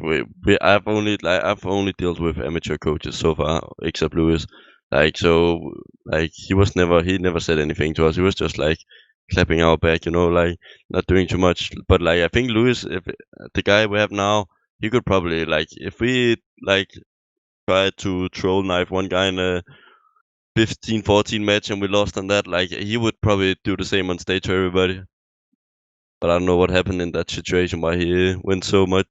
I've only dealt with amateur coaches so far, except Lewis. Like, so like he never said anything to us. He was just like clapping our back, you know, like not doing too much. But like I think Lewis, if the guy we have now, he could probably, like, if we like try to troll knife one guy in a 15-14 match and we lost on that, like he would probably do the same on stage to everybody. But I don't know what happened in that situation, why he went so mad.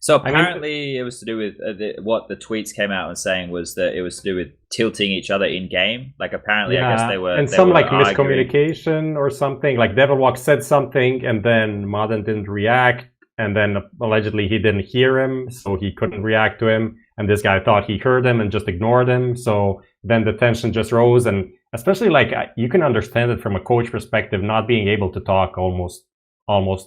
So apparently it was to do with what the tweets came out and saying was that it was to do with tilting each other in game. Like apparently, I guess they were, and some like miscommunication or something. Like Devilwalk said something and then Maden didn't react, and then allegedly he didn't hear him, so he couldn't react to him. And this guy thought he heard him and just ignored him. So then the tension just rose, and especially like you can understand it from a coach perspective, not being able to talk almost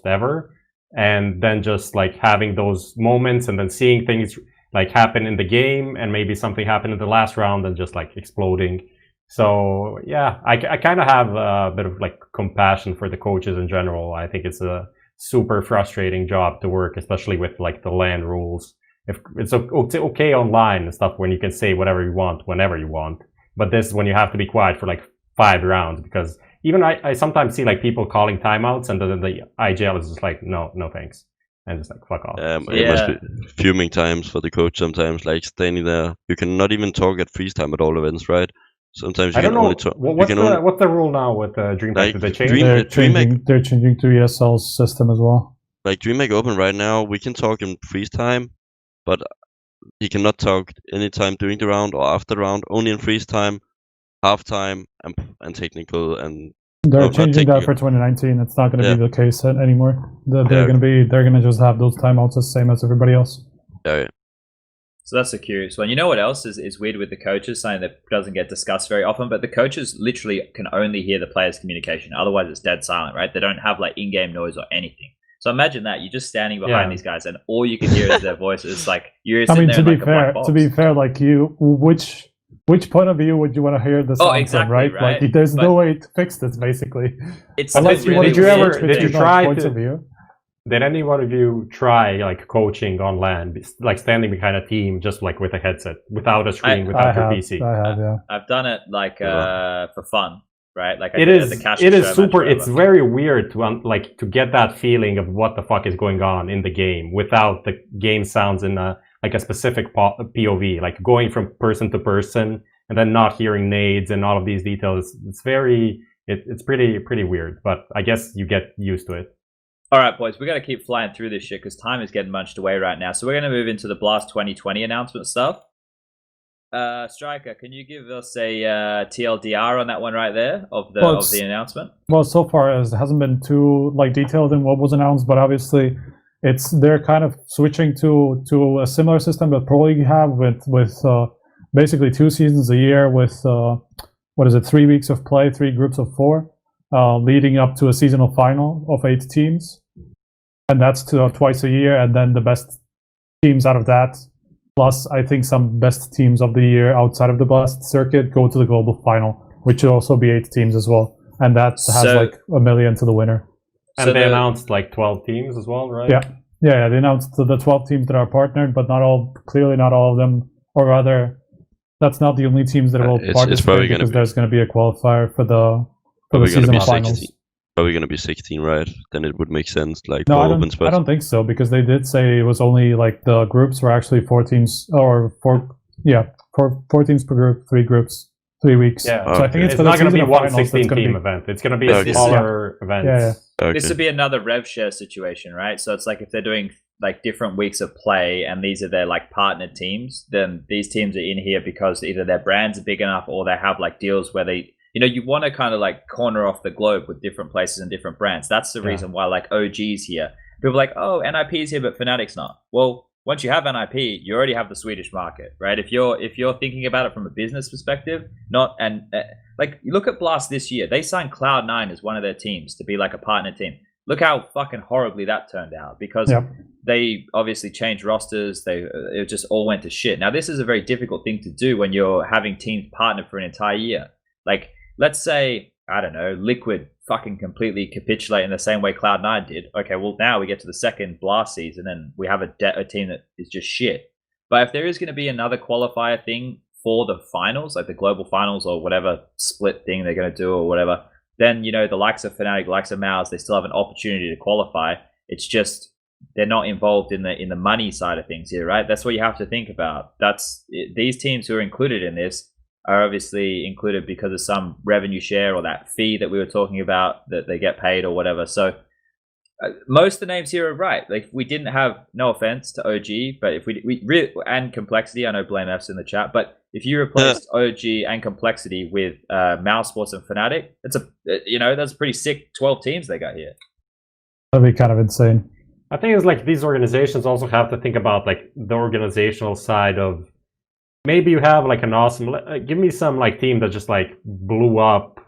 ever. And then just like having those moments and then seeing things like happen in the game and maybe something happened in the last round and just like exploding. So yeah, I kind of have a bit of like compassion for the coaches in general. I think it's a super frustrating job to work, especially with like the LAN rules if it's okay online and stuff when you can say whatever you want whenever you want, but this is when you have to be quiet for like 5 rounds, because even I sometimes see like people calling timeouts and then the IGL is just like no thanks, and just like fuck off. It must be fuming times for the coach sometimes, like standing there. You cannot even talk at freeze time at all events, right? Sometimes you can only talk. What's the rule now with DreamHack? Like, Did they change? They're changing to ESL's system as well. Like DreamHack Open right now, we can talk in freeze time, but he cannot talk anytime during the round or after the round. Only in freeze time, half time, and technical. And they're changing that for 2019. It's not going to be the case anymore. They're going to just have those timeouts the same as everybody else. Yeah. So that's a curious one. You know what else is weird with the coaches? Something that doesn't get discussed very often, but the coaches literally can only hear the players' communication. Otherwise, it's dead silent, right? They don't have like in-game noise or anything. So imagine that you're just standing behind these guys, and all you can hear is their voices. It's like you're sitting there in like a black box. To be fair, like which point of view would you want to hear the sound from, right? Like there's no way to fix this basically. It's unless you did you try points of view? Did any one of you try like coaching on LAN, like standing behind a team just like with a headset, without a screen, without your PC? I have, yeah. I've done it like for fun, right? Like it is super. It's very weird to get that feeling of what the fuck is going on in the game without the game sounds in a specific POV, like going from person to person and then not hearing nades and all of these details. It's pretty weird, but I guess you get used to it. All right, boys, we got to keep flying through this shit because time is getting munched away right now. So we're going to move into the Blast 2020 announcement stuff. STYKO, can you give us a TLDR on that one right there of the announcement? Well, so far it hasn't been too detailed in what was announced, but obviously they're kind of switching to a similar system that Pro League have with basically 2 seasons a year with 3 weeks of play, 3 groups of 4, leading up to a seasonal final of 8 teams. And that's twice a year, and then the best teams out of that, plus I think some best teams of the year outside of the Blast circuit, go to the global final, which will also be 8 teams as well. And that has like $1 million to the winner. And they announced like 12 teams as well, right? Yeah. They announced the 12 teams that are partnered, but clearly not all of them, or rather, that's not the only teams that will participate, because there's going to be a qualifier for the season finals. Probably going to be 16, right? Then it would make sense. Like no, I don't think so, because they did say it was only like the groups were actually 4 teams, or 4 teams per group, 3 groups, 3 weeks. Yeah, so I think it's not going to be one 16-team event. It's going to be a smaller event. Yeah. Okay. This would be another rev share situation, right? So it's like if they're doing like different weeks of play and these are their like partner teams, then these teams are in here because either their brands are big enough or they have like deals where they, you want to kind of like corner off the globe with different places and different brands. That's the reason why like OG's here. People are like, oh, NIP's here, but Fnatic's not. Well, once you have NIP, you already have the Swedish market, right? If you're thinking about it from a business perspective, like you look at Blast this year, they signed Cloud9 as one of their teams to be like a partner team. Look how fucking horribly that turned out, because they obviously changed rosters. It just all went to shit. Now this is a very difficult thing to do when you're having teams partnered for an entire year. Like let's say, I don't know, Liquid fucking completely capitulate in the same way Cloud9 did. Okay, well now we get to the second Blast season and we have a team that is just shit. But if there is going to be another qualifier thing for the finals, like the global finals or whatever split thing they're going to do or whatever, then the likes of Fnatic, the likes of Mouse, they still have an opportunity to qualify. It's just they're not involved in the money side of things here, right? That's what you have to think about. These teams who are included in this are obviously included because of some revenue share or that fee that we were talking about that they get paid or whatever. So most of the names here are right. Like we didn't have, no offense to OG, but if we and Complexity, I know Blame F's in the chat, but if you replaced OG and Complexity with Mouse Sports and Fnatic, that's a pretty sick 12 teams they got here. That'd be kind of insane. I think it's like these organizations also have to think about like the organizational side of, maybe you have like an awesome, give me some like team that just like blew up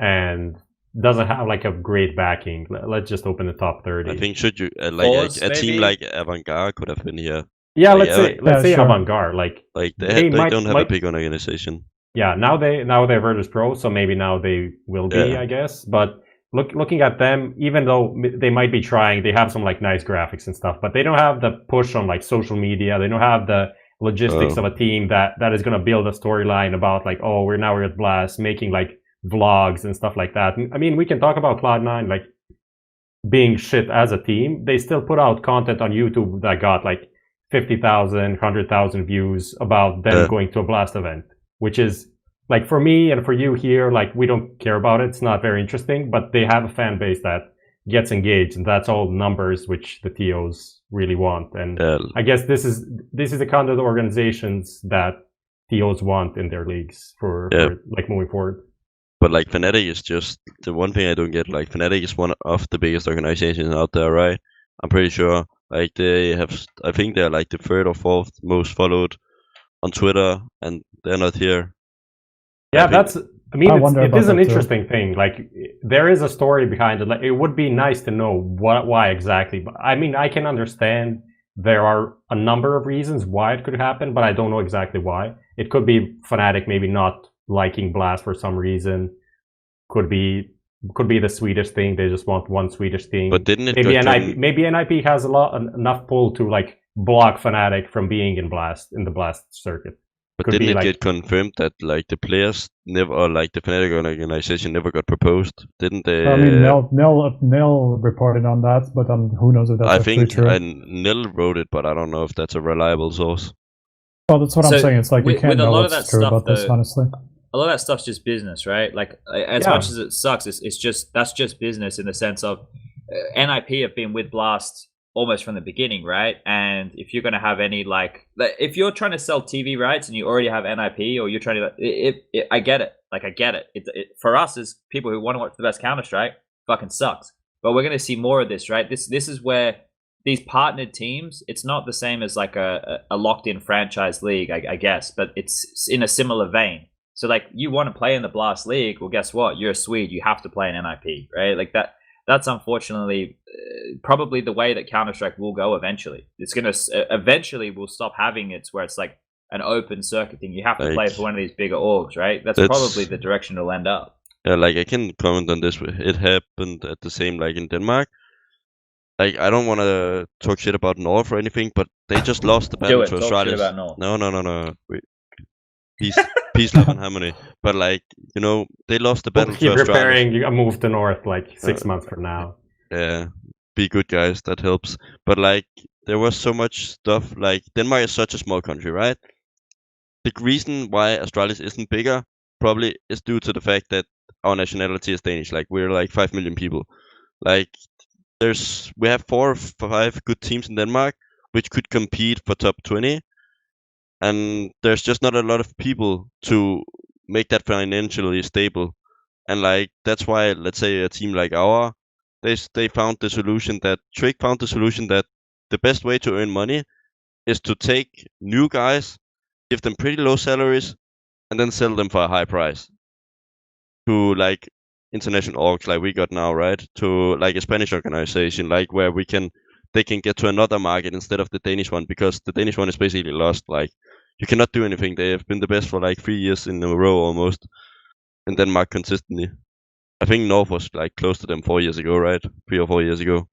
and doesn't have like a great backing. Let's just open the top 30. I think should you like a team like Avantgarde could have been here. Yeah, let's say Avantgarde. Like they don't have a big organization. Yeah, now they're Virtus Pro, so maybe now they will be, I guess. But looking at them, even though they might be trying, they have some like nice graphics and stuff, but they don't have the push on like social media. They don't have the logistics of a team that is going to build a storyline about like, oh, we're at Blast, making like vlogs and stuff like that. I mean, we can talk about Cloud9 like being shit as a team. They still put out content on YouTube that got like 50,000, 100,000 views about them going to a Blast event, which is like for me and for you here, like we don't care about it. It's not very interesting, but they have a fan base that gets engaged, and that's all numbers which the TOs really want. And I guess this is the kind of organizations that TOs want in their leagues for like moving forward. But like Fnatic is just the one thing I don't get. Like Fnatic is one of the biggest organizations out there, right? I'm pretty sure. Like they have, I think they're like the 3rd or 4th most followed on Twitter, and they're not here. Yeah, it is an interesting thing. Like there is a story behind it. Like it would be nice to know why exactly. But I mean, I can understand there are a number of reasons why it could happen, but I don't know exactly why. It could be Fnatic maybe not liking Blast for some reason. Could be the Swedish thing. They just want one Swedish thing. But didn't it maybe NIP has enough pull to like block Fnatic from being in the Blast circuit. But didn't it get confirmed that like the players never, or like the Fnatic organization never got proposed? Didn't they? I mean, Nil reported on that, but who knows if that's actually true. I think Nil wrote it, but I don't know if that's a reliable source. Well, that's what I'm saying. It's like you can't know what's true about this, honestly. A lot of that stuff's just business, right? Like as much as it sucks, that's just business in the sense of NIP have been with Blast almost from the beginning, right? And if you're going to have any like if you're trying to sell TV rights and you already have NIP, or you're trying to, I get it. Like I get it. It for us as people who want to watch the best Counter-Strike, fucking sucks. But we're going to see more of this, right? This is where these partnered teams, it's not the same as like a locked-in franchise league, I guess, but it's in a similar vein. So like you want to play in the Blast League, well, guess what? You're a Swede, you have to play in NIP, right? Like that's unfortunately probably the way that Counter-Strike will go eventually. It's going to eventually we'll stop having it where it's like an open circuit thing. You have to play for one of these bigger orgs, right? That's probably the direction it'll end up. Yeah, like I can comment on this. It happened at the same like in Denmark. Like I don't want to talk shit about North or anything, but they just lost the battle to Australia. No. Peace, love, and harmony. But like they lost the battle to Australia. Keep preparing a move to North like 6 months from now. Yeah, be good guys. That helps. But like there was so much stuff. Like Denmark is such a small country, right? The reason why Australia isn't bigger probably is due to the fact that our nationality is Danish. Like we're like 5 million people. Like we have 4 or 5 good teams in Denmark which could compete for top 20. And there's just not a lot of people to make that financially stable. And like that's why, let's say a team like they found the solution that Trick found the solution that the best way to earn money is to take new guys, give them pretty low salaries, and then sell them for a high price to like international orgs like we got now, right? To like a Spanish organization, like where they can get to another market instead of the Danish one, because the Danish one is basically lost. Like you cannot do anything. They have been the best for like 3 years in a row almost in Denmark consistently. I think North was like close to them 4 years ago, right? 3 or 4 years ago.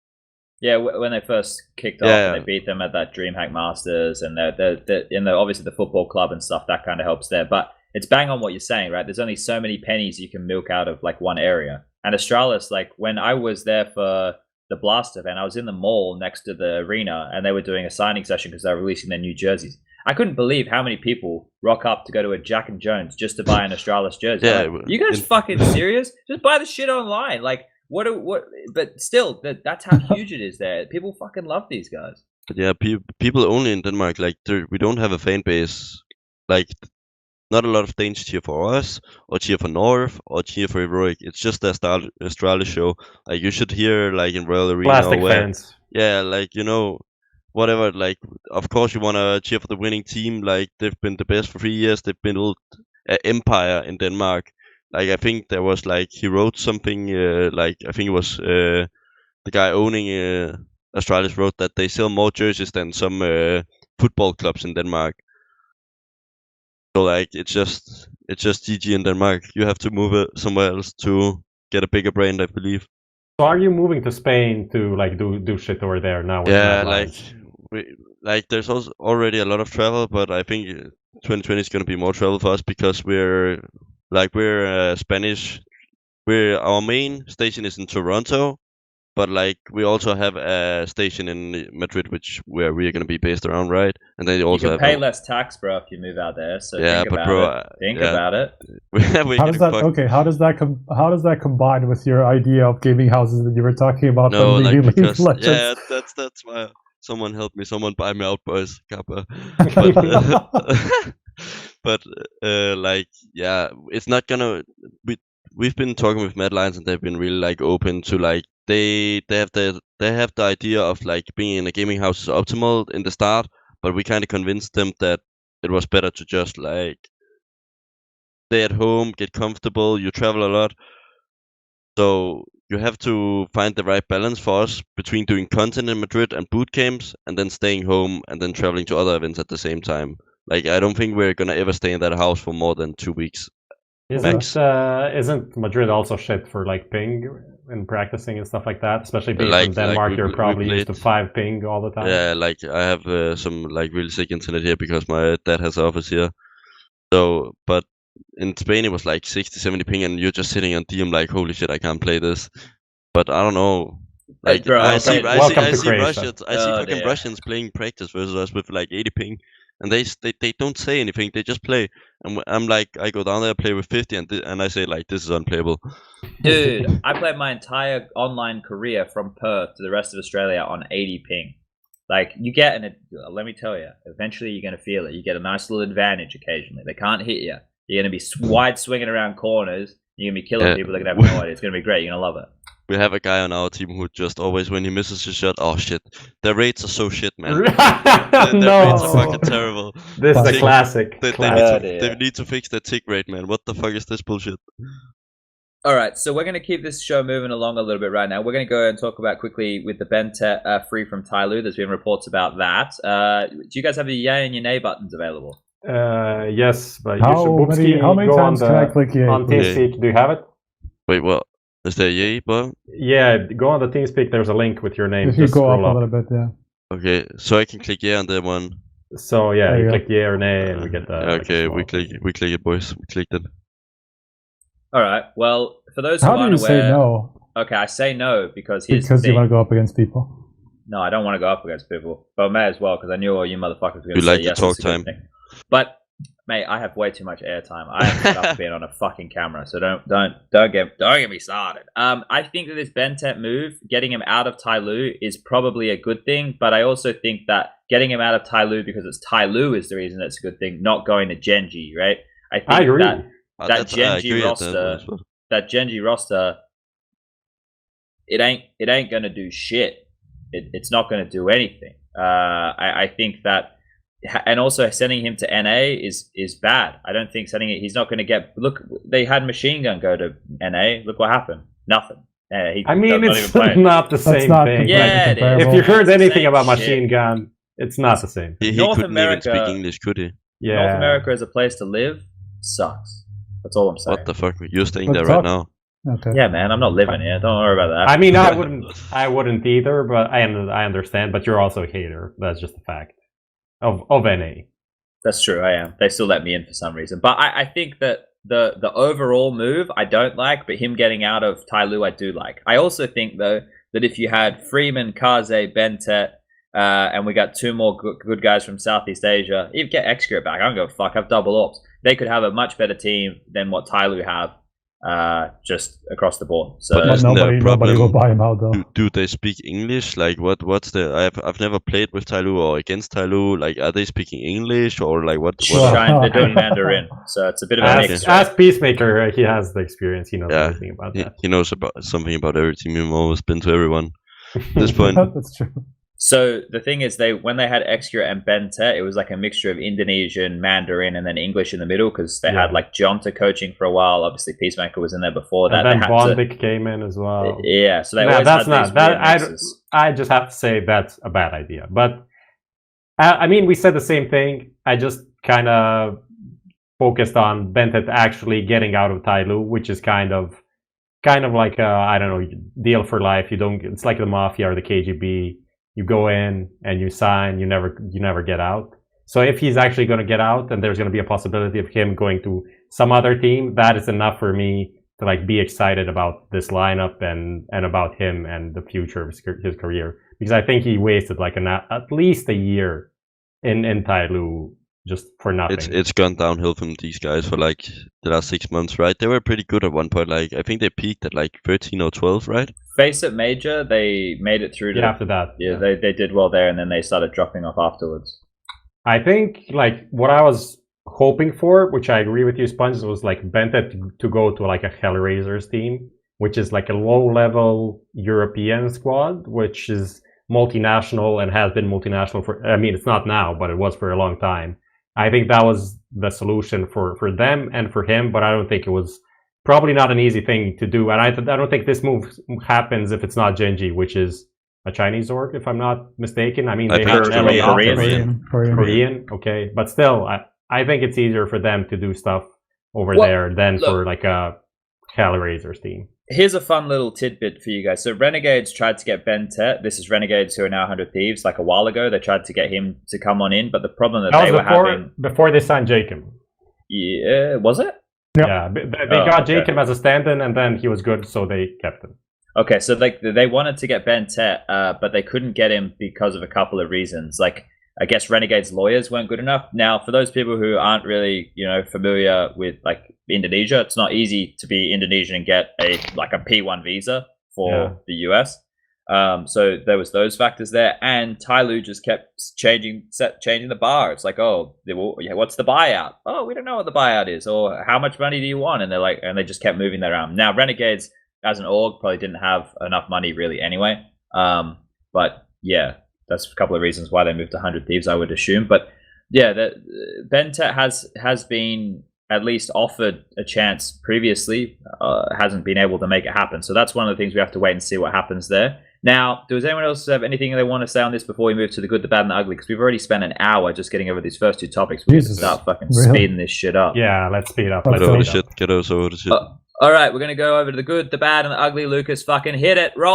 Yeah, when they first kicked off, and they beat them at that DreamHack Masters, and they're obviously the football club and stuff, that kind of helps there. But it's bang on what you're saying, right? There's only so many pennies you can milk out of like one area. And Astralis, like when I was there for the Blast event, I was in the mall next to the arena, and they were doing a signing session because they were releasing their new jerseys. I couldn't believe how many people rock up to go to a Jack and Jones just to buy an Astralis jersey. Yeah, like, you guys fucking serious? Just buy the shit online. Like what? But still, that's how huge it is there. People fucking love these guys. But yeah, people only in Denmark, like we don't have a fan base. Like not a lot of Danes cheer for us, or cheer for North, or cheer for Heroic. It's just the Astralis show. Like you should hear like in Royal Arena. Plastic fans. Yeah, like whatever. Like of course you want to cheer for the winning team. Like they've been the best for 3 years. They've been an empire in Denmark. Like I think there was like he wrote something like I think it was the guy owning Astralis wrote that they sell more jerseys than some football clubs in Denmark. So like it's just GG in Denmark. You have to move it somewhere else to get a bigger brand, I believe. So are you moving to Spain to like do shit over there now? With there's also already a lot of travel, but I think 2020 is going to be more travel for us because we're Spanish. Our main station is in Toronto, but like we also have a station in Madrid, where we are going to be based around, right? And then you can pay less tax, bro, if you move out there. So think about it. How does that? Okay, how does that combine with your idea of gaming houses that you were talking about? No, that's why. Someone help me! Someone buy me out, boys. Kappa. But it's not gonna. We've been talking with Mad Lions, and they've been really like open to like they have the idea of like being in a gaming house is optimal in the start, but we kind of convinced them that it was better to just like stay at home, get comfortable. You travel a lot, so you have to find the right balance for us between doing content in Madrid and boot camps, and then staying home and then traveling to other events at the same time. Like I don't think we're gonna ever stay in that house for more than 2 weeks. Isn't Madrid also shit for like ping and practicing and stuff like that? Especially being from Denmark, you're probably used to 5 ping all the time. Yeah, like I have some like really sick internet here because my dad has office here. So, but in Spain it was like 60, 70 ping, and you're just sitting on DM like, holy shit, I can't play this. But I don't know. Like bro, I see Russians. I see fucking Russians playing practice versus us with like 80 ping. And they don't say anything. They just play. And I'm like, I go down there, play with 50, and I say like, this is unplayable. Dude, I played my entire online career from Perth to the rest of Australia on 80 ping. Like you get let me tell you, eventually you're gonna feel it. You get a nice little advantage occasionally. They can't hit you. You're gonna be wide swinging around corners. You're gonna be killing people. They're gonna have no idea. It's gonna be great. You're gonna love it. We have a guy on our team who just always, when he misses his shot, oh shit, their rates are so shit, man. Their rates are fucking terrible. This is a classic. They need to fix their tick rate, man. What the fuck is this bullshit? All right, so we're going to keep this show moving along a little bit right now. We're going to go and talk about quickly with the BnTeT free from Tyloo. There's been reports about that. Do you guys have the yay and your nay buttons available? Yes, but how many times can I click yay? On TeamSpeak, do you have it? Wait, what? Is there a yay button? Yeah, go on the TeamSpeak. There's a link with your name. If you go up a little bit, yeah. Okay, so I can click yeah on that one. So yeah, you click yeah or nay, and we get the. Okay, we click it, boys. We clicked it. All right. Well, for those who aren't aware, say no? Okay, I say no because you want to go up against people. No, I don't want to go up against people, but I may as well because I knew all you motherfuckers were going to say like yes. Talk time. But mate, I have way too much airtime. I have set up being on a fucking camera, so don't get me started. I think that this BnTeT move, getting him out of Tyloo, is probably a good thing, but I also think that getting him out of Tyloo because it's Tyloo is the reason it's a good thing, not going to Gen.G, right? I agree. That Gen.G roster, it ain't gonna do shit. It's not gonna do anything. I think that. And also sending him to NA is bad. I don't think he's not going to get. Look, they had Machine Gun go to NA. Look what happened. Nothing. It's not the same thing. Yeah, it is. If you heard anything about Machine Gun, it's not the same. He couldn't even speak English, could he? Yeah. North America as a place to live sucks. That's all I'm saying. What the fuck? You're staying there right now. Okay. Yeah, man, I'm not living here. Don't worry about that. I mean, I wouldn't either, but I understand. But you're also a hater. That's just a fact. Of NA. That's true, I am. They still let me in for some reason. But I think that the overall move I don't like, but him getting out of Tyloo I do like. I also think, though, that if you had Freeman, Kaze, BnTeT, and we got 2 more good guys from Southeast Asia, even get Excure back, I don't give a fuck, have double ops. They could have a much better team than what Tyloo have. Just across the board. So but nobody will buy him out though. Do they speak English? Like what's the? I've never played with Tyloo or against Tyloo. Like, are they speaking English or like what? They're doing Mandarin, so it's a bit of a mix. Ask Peacemaker. He has the experience. He knows everything about that. He knows something about every team. He's always been to everyone. At this point, that's true. So the thing is, when they had Excure and BnTeT, it was like a mixture of Indonesian, Mandarin, and then English in the middle because they had like Jonta coaching for a while. Obviously, Peacemaker was in there before that. And then Bondic came in as well. Yeah, so they always had these weird mixes. I just have to say that's a bad idea. But I mean, we said the same thing. I just kind of focused on BnTeT actually getting out of Tyloo, which is kind of kind of like I don't know, deal for life. You don't. It's like the mafia or the KGB. You go in and you sign. You never get out. So if he's actually going to get out, and there's going to be a possibility of him going to some other team, that is enough for me to like be excited about this lineup and about him and the future of his career. Because I think he wasted like at least a year in Tyloo just for nothing. It's gone downhill from these guys for like the last 6 months, right? They were pretty good at one point. Like I think they peaked at like 13 or 12, right? Face it, Major, they made it through. After that, yeah. They did well there, and then they started dropping off afterwards. I think like what I was hoping for, which I agree with you, SPUNJ, was like BnTeT to go to like a Hellraisers team, which is like a low-level European squad, which is multinational and has been multinational for, I mean, it's not now, but it was for a long time. I think that was the solution for them and for him, but I don't think it was probably not an easy thing to do. And I don't think this move happens if it's not Gen.G, which is a Chinese org, if I'm not mistaken. I mean, they are Korean. Okay, but still, I think it's easier for them to do stuff over there than for like a Hellraisers team. Here's a fun little tidbit for you guys. So Renegades tried to get BnTeT. This is Renegades who are now 100 Thieves. Like a while ago, they tried to get him to come on in, but the problem that they were having before they signed Jacob. Yeah, was it? Yeah, they got Jacob as a stand-in, and then he was good, so they kept him. Okay, so they wanted to get BnTeT, but they couldn't get him because of a couple of reasons. Like, I guess Renegades lawyers weren't good enough. Now, for those people who aren't really, familiar with like Indonesia, it's not easy to be Indonesian and get a P1 visa for the US. So there was those factors there, and Tyloo just kept changing the bar. It's like, what's the buyout? Oh, we don't know what the buyout is, or how much money do you want? And they just kept moving that around. Now, Renegades as an org probably didn't have enough money really anyway. But yeah, that's a couple of reasons why they moved to 100 Thieves, I would assume. But yeah, BnTeT has been at least offered a chance previously, hasn't been able to make it happen. So that's one of the things we have to wait and see what happens there. Now, does anyone else have anything they want to say on this before we move to the good, the bad, and the ugly? Because we've already spent an hour just getting over these first two topics. We need to start fucking speeding this shit up. Yeah, let's speed up. Get over the shit. All right, we're going to go over to the good, the bad, and the ugly. Lucas, fucking hit it. Roll.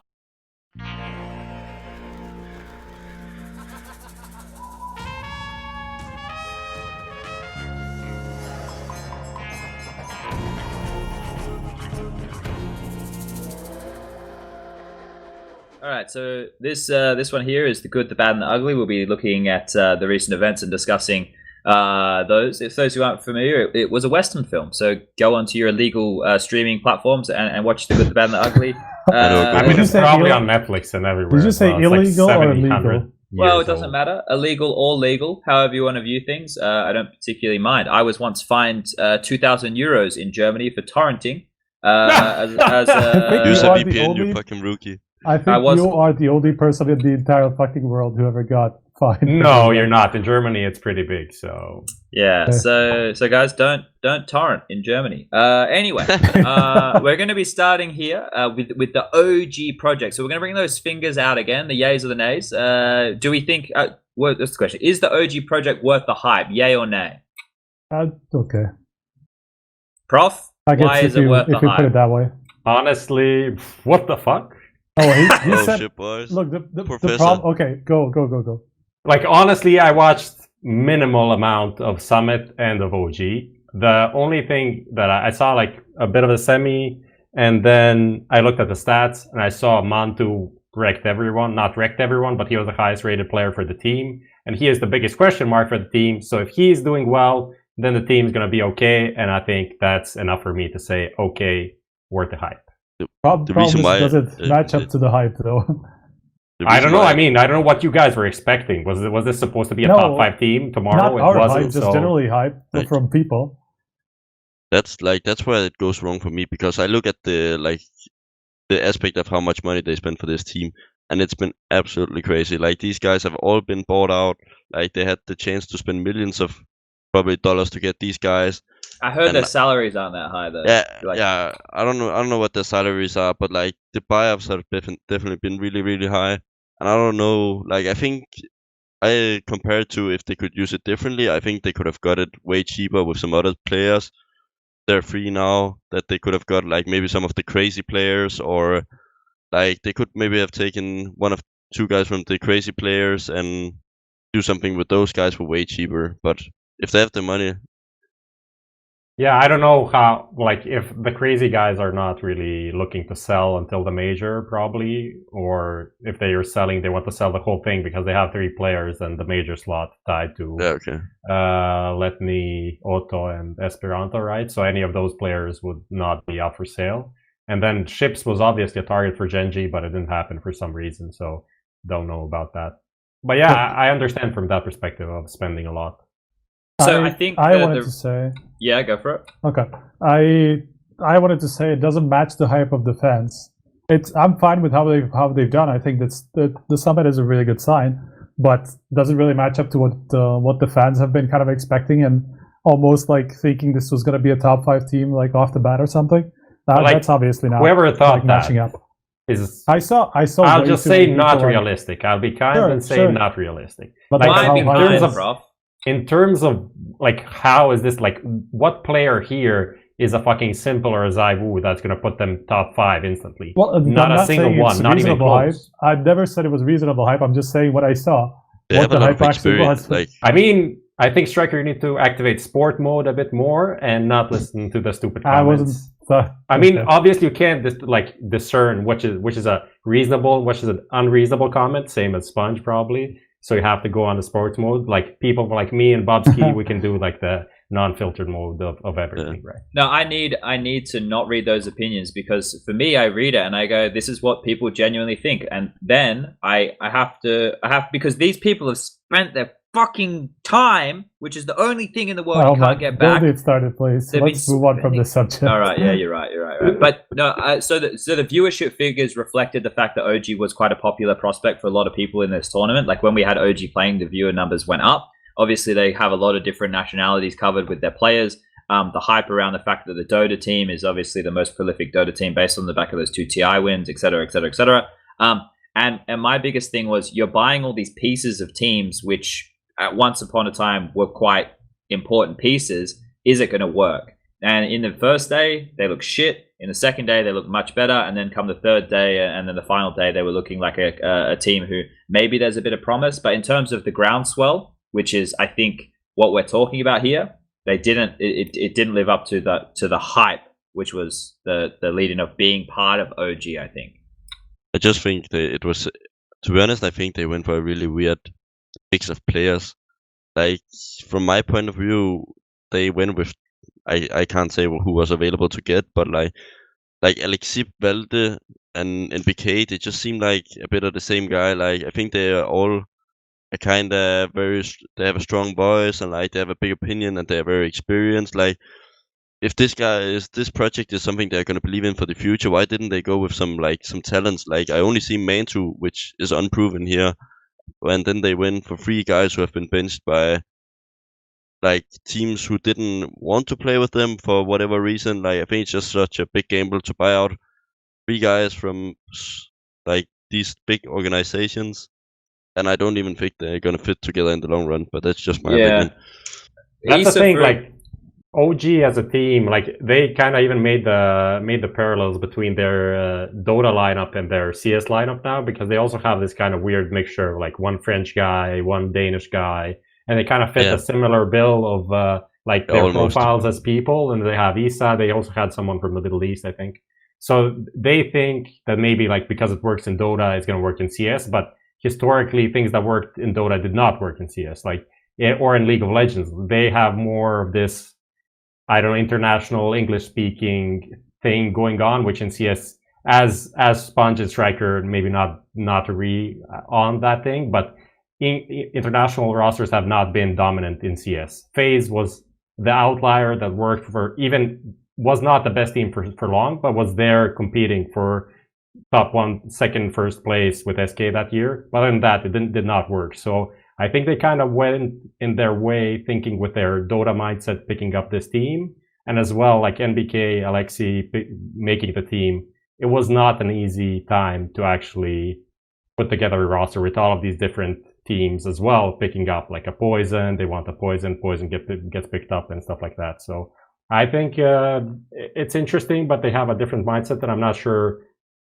All right, so this one here is the good, the bad, and the ugly. We'll be looking at the recent events and discussing those. If those who aren't familiar, it was a Western film. So go onto your illegal streaming platforms and watch the good, the bad, and the ugly. I mean, it's probably on Netflix and everywhere. Did you say illegal or legal? Well, it doesn't matter. Illegal or legal, however you want to view things. I don't particularly mind. I was once fined 2,000 euros in Germany for torrenting. Use a VPN, you fucking rookie. I think you are the only person in the entire fucking world who ever got fined. No, you're not. In Germany, it's pretty big. So yeah. So guys, don't torrent in Germany. Anyway, we're going to be starting here with the OG project. So we're going to bring those fingers out again, the yays or the nays. Do we think? Well, that's the question. Is the OG project worth the hype? Yay or nay? Okay. Prof, why is it worth the hype? If you put it that way. Honestly, what the fuck? Oh, he said, shit, boys. Look, the problem... Okay, go. Like, honestly, I watched minimal amount of Summit and of OG. The only thing that I saw, like, a bit of a semi, and then I looked at the stats, and I saw Mantu wrecked everyone. Not wrecked everyone, but he was the highest rated player for the team, and he is the biggest question mark for the team. So if he's doing well, then the team's going to be okay, and I think that's enough for me to say, okay, worth the hype. The reason why doesn't match up to the hype, though. I don't know. I mean, I don't know what you guys were expecting. Was this supposed to be a top 5 team tomorrow? Not our hype, just generally hype from people. That's where it goes wrong for me, because I look at the aspect of how much money they spend for this team, and it's been absolutely crazy. Like, these guys have all been bought out. Like, they had the chance to spend millions of probably dollars to get these guys. I heard their salaries aren't that high though. Yeah. I don't know what their salaries are, but like the buyups have definitely been really, really high. And I don't know. Like, I think I compare it to if they could use it differently. I think they could have got it way cheaper with some other players. they're free now, that they could have got like maybe some of the crazy players, or like they could maybe have taken 1 or 2 guys from the crazy players and do something with those guys for way cheaper. But if they have the money. Yeah, I don't know how, like, if the crazy guys are not really looking to sell until the major, probably, or if they are selling, they want to sell the whole thing because they have 3 players and the major slot tied to Letni, Otto, and Esperanto, right? So any of those players would not be up for sale. And then Ships was obviously a target for Gen.G, but it didn't happen for some reason, so don't know about that. But yeah, I understand from that perspective of spending a lot. So I think I wanted to say. Yeah, go for it. Okay, I wanted to say it doesn't match the hype of the fans. I'm fine with how they've done. I think the summit is a really good sign, but doesn't really match up to what the fans have been kind of expecting and almost like thinking this was going to be a top 5 team like off the bat or something. That's obviously not. Whoever thought that matching up. I saw. I'll just say not realistic. I'll be kind and say not realistic. But like, in terms of like, how is this, like, what player here is a fucking simpler Zaiwu that's going to put them top 5 instantly? Well, not a single one, not even close. Hype. I've never said it was reasonable hype. I'm just saying what I saw. They have a lot of experience. Like, I mean, I think Striker, you need to activate sport mode a bit more and not listen to the stupid comments. I mean, obviously you can't discern which is a reasonable, which is an unreasonable comment. Same as SPUNJ probably. So you have to go on the sports mode. Like people like me and Bubzkji, we can do like the non-filtered mode of everything, right? No, I need to not read those opinions, because for me, I read it and I go, this is what people genuinely think, and then I have because these people have spent their fucking time, which is the only thing in the world you can't get back. Don't get started, please. Let's move on from this subject. All right, yeah, you're right. But no, so the viewership figures reflected the fact that OG was quite a popular prospect for a lot of people in this tournament. Like when we had OG playing, the viewer numbers went up. Obviously, they have a lot of different nationalities covered with their players. The hype around the fact that the Dota team is obviously the most prolific Dota team based on the back of those 2 TI wins, etc., etc., etc. And my biggest thing was you're buying all these pieces of teams which at once upon a time were quite important pieces. Is it going to work? And in the first day, they look shit. In the second day, they look much better. And then come the third day and then the final day, they were looking like a team who maybe there's a bit of promise. But in terms of the groundswell, which is, I think, what we're talking about here, they didn't. It didn't live up to the hype, which was the leading of being part of OG, I think. I just think it was, to be honest, I think they went for a really weird mix of players. Like, from my point of view, they went with, I can't say who was available to get, but like Alexip, Valde, and BK, they just seem like a bit of the same guy. Like, I think they are all a kind of they have a strong voice, and like they have a big opinion, and they are very experienced. Like, if this project is something they're going to believe in for the future, why didn't they go with some talents? Like, I only see Mantu, which is unproven here, and then they went for 3 guys who have been benched by like teams who didn't want to play with them for whatever reason. Like, I think it's just such a big gamble to buy out 3 guys from like these big organizations, and I don't even think they're gonna fit together in the long run. But that's just my opinion. That's the thing. Like, OG as a team, like they kind of even made the parallels between their Dota lineup and their CS lineup now, because they also have this kind of weird mixture of like 1 French guy, 1 Danish guy, and they kind of fit a similar bill of like their profiles as people. And they have Isa. They also had someone from the Middle East, I think. So they think that maybe like because it works in Dota, it's going to work in CS. But historically, things that worked in Dota did not work in CS, like or in League of Legends. They have more of this, I don't know, international English-speaking thing going on, which in CS, as SPUNJ and Striker, maybe not on that thing, but international rosters have not been dominant in CS. FaZe was the outlier that worked for, even was not the best team for long, but was there competing for top 1, second, first place with SK that year. But other than that, it did not work. So I think they kind of went in their way, thinking with their Dota mindset, picking up this team. And as well, like NBK, Alexi making the team, it was not an easy time to actually put together a roster with all of these different teams as well, picking up like a Poison. They want a Poison gets picked up and stuff like that. So I think it's interesting, but they have a different mindset that I'm not sure.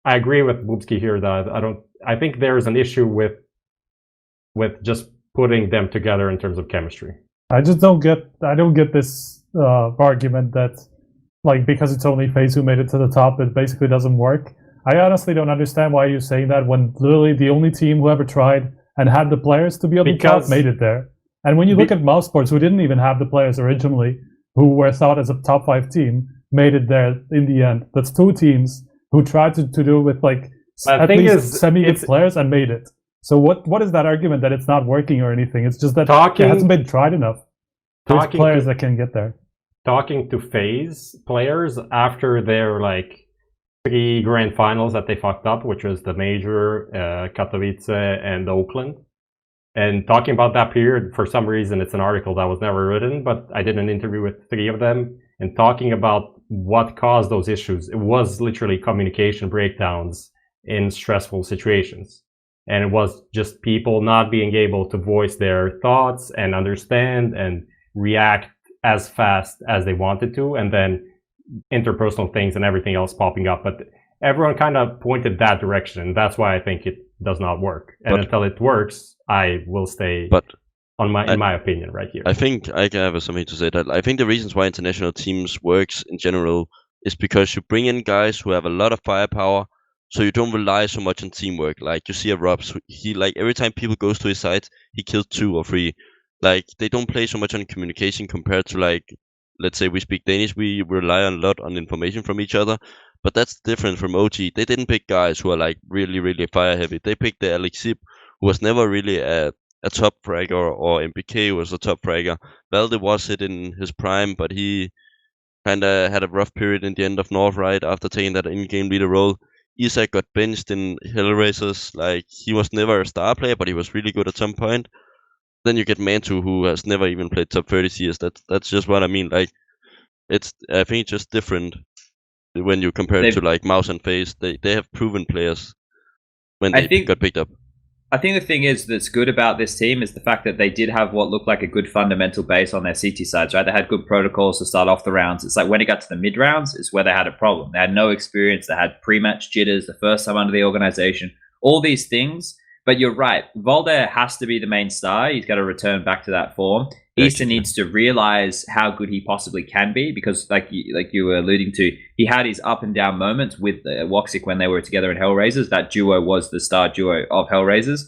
I agree with Bubzkji here that I think there is an issue with just putting them together in terms of chemistry. I don't get this argument that, like, because it's only FaZe who made it to the top, it basically doesn't work. I honestly don't understand why you're saying that when literally the only team who ever tried and had the players to be on the top made it there. And when you look at Mousesports, who didn't even have the players originally, who were thought as a top 5 team, made it there in the end. That's 2 teams who tried to do with like at least semi-good players and made it. So what is that argument that it's not working or anything? It's just that it hasn't been tried enough. There's players that can get there. Talking to FaZe players after their like 3 grand finals that they fucked up, which was the Major, Katowice, and Oakland. And talking about that period, for some reason, it's an article that was never written, but I did an interview with 3 of them, and talking about what caused those issues. It was literally communication breakdowns in stressful situations. And it was just people not being able to voice their thoughts and understand and react as fast as they wanted to, and then interpersonal things and everything else popping up. But everyone kind of pointed that direction, and that's why I think it does not work. And until it works, I will stay in my opinion right here. I think I have something to say that I think the reasons why international teams works in general is because you bring in guys who have a lot of firepower, so you don't rely so much on teamwork. Like you see a Robs, he like every time people goes to his side, he kills 2 or 3. Like they don't play so much on communication compared to, like, let's say we speak Danish, we rely a lot on information from each other. But that's different from OG. They didn't pick guys who are like really fire heavy. They picked the Alexip, who was never really a top fragger, or MPK, who was a top fragger. Valde was it in his prime, but he kind of had a rough period in the end of North, right, after taking that in-game leader role. Isaac got benched in Hellraisers. Like, he was never a star player, but he was really good at some point. Then you get Mantu, who has never even played top 30 CS. That's just what I mean. Like, I think it's just different when you compare it to like Mouse and FaZe. They have proven players when they got picked up. I think the thing is that's good about this team is the fact that they did have what looked like a good fundamental base on their CT sides, right? They had good protocols to start off the rounds. It's like when it got to the mid rounds is where they had a problem. They had no experience. They had pre-match jitters, the first time under the organization, all these things. But you're right. Valde has to be the main star. He's got to return back to that form. Easton needs to realize how good he possibly can be, because like you were alluding to, he had his up and down moments with Woxic when they were together in Hellraisers. That duo was the star duo of Hellraisers.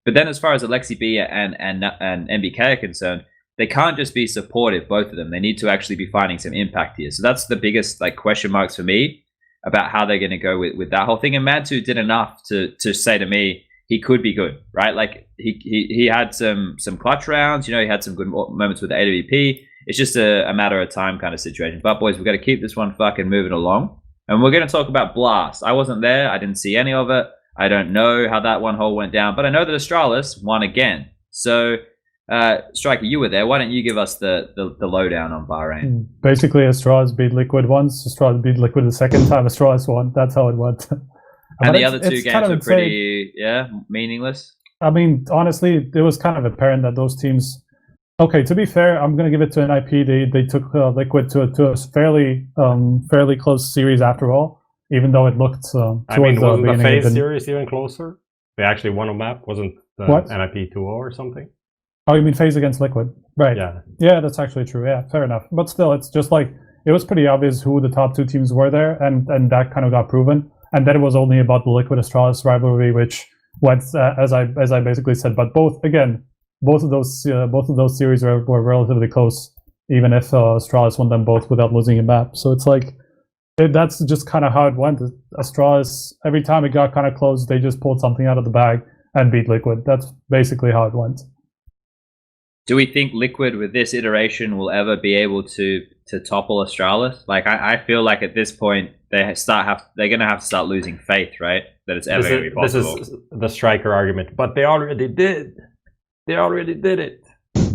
But then as far as Alexi B and MBK are concerned, they can't just be supportive, both of them. They need to actually be finding some impact here. So that's the biggest like question marks for me about how they're going to go with that whole thing. And Mantu did enough to say to me, he could be good, right? Like he had some clutch rounds, you know, he had some good moments with the AWP. It's just a matter of time kind of situation. But boys, we've got to keep this one fucking moving along. And we're going to talk about Blast. I wasn't there. I didn't see any of it. I don't know how that one hole went down, but I know that Astralis won again. So, STYKO, you were there. Why don't you give us the lowdown on Bahrain? Basically, Astralis beat Liquid once. Astralis beat Liquid the second time. Astralis won. That's how it went. And the other 2 games kind of were pretty, meaningless. I mean, honestly, it was kind of apparent that those teams. Okay, to be fair, I'm going to give it to NIP. They took Liquid to a fairly close series after all, even though it looked. I mean, wasn't the FaZe series even closer? They actually won a map. Wasn't NIP 2-0 or something? Oh, you mean FaZe against Liquid? Right. Yeah, that's actually true. Yeah, fair enough. But still, it's just like it was pretty obvious who the top 2 teams were there, and that kind of got proven. And then it was only about the Liquid Astralis rivalry, which went as I basically said. But both of those series were relatively close, even if Astralis won them both without losing a map. So it's like that's just kind of how it went. Astralis, every time it got kind of close, they just pulled something out of the bag and beat Liquid. That's basically how it went. Do we think Liquid with this iteration will ever be able to topple Astralis? Like I feel like at this point they're going to have to start losing faith, right? That it's ever going to be possible. This is the striker argument, but they already did. They already did it.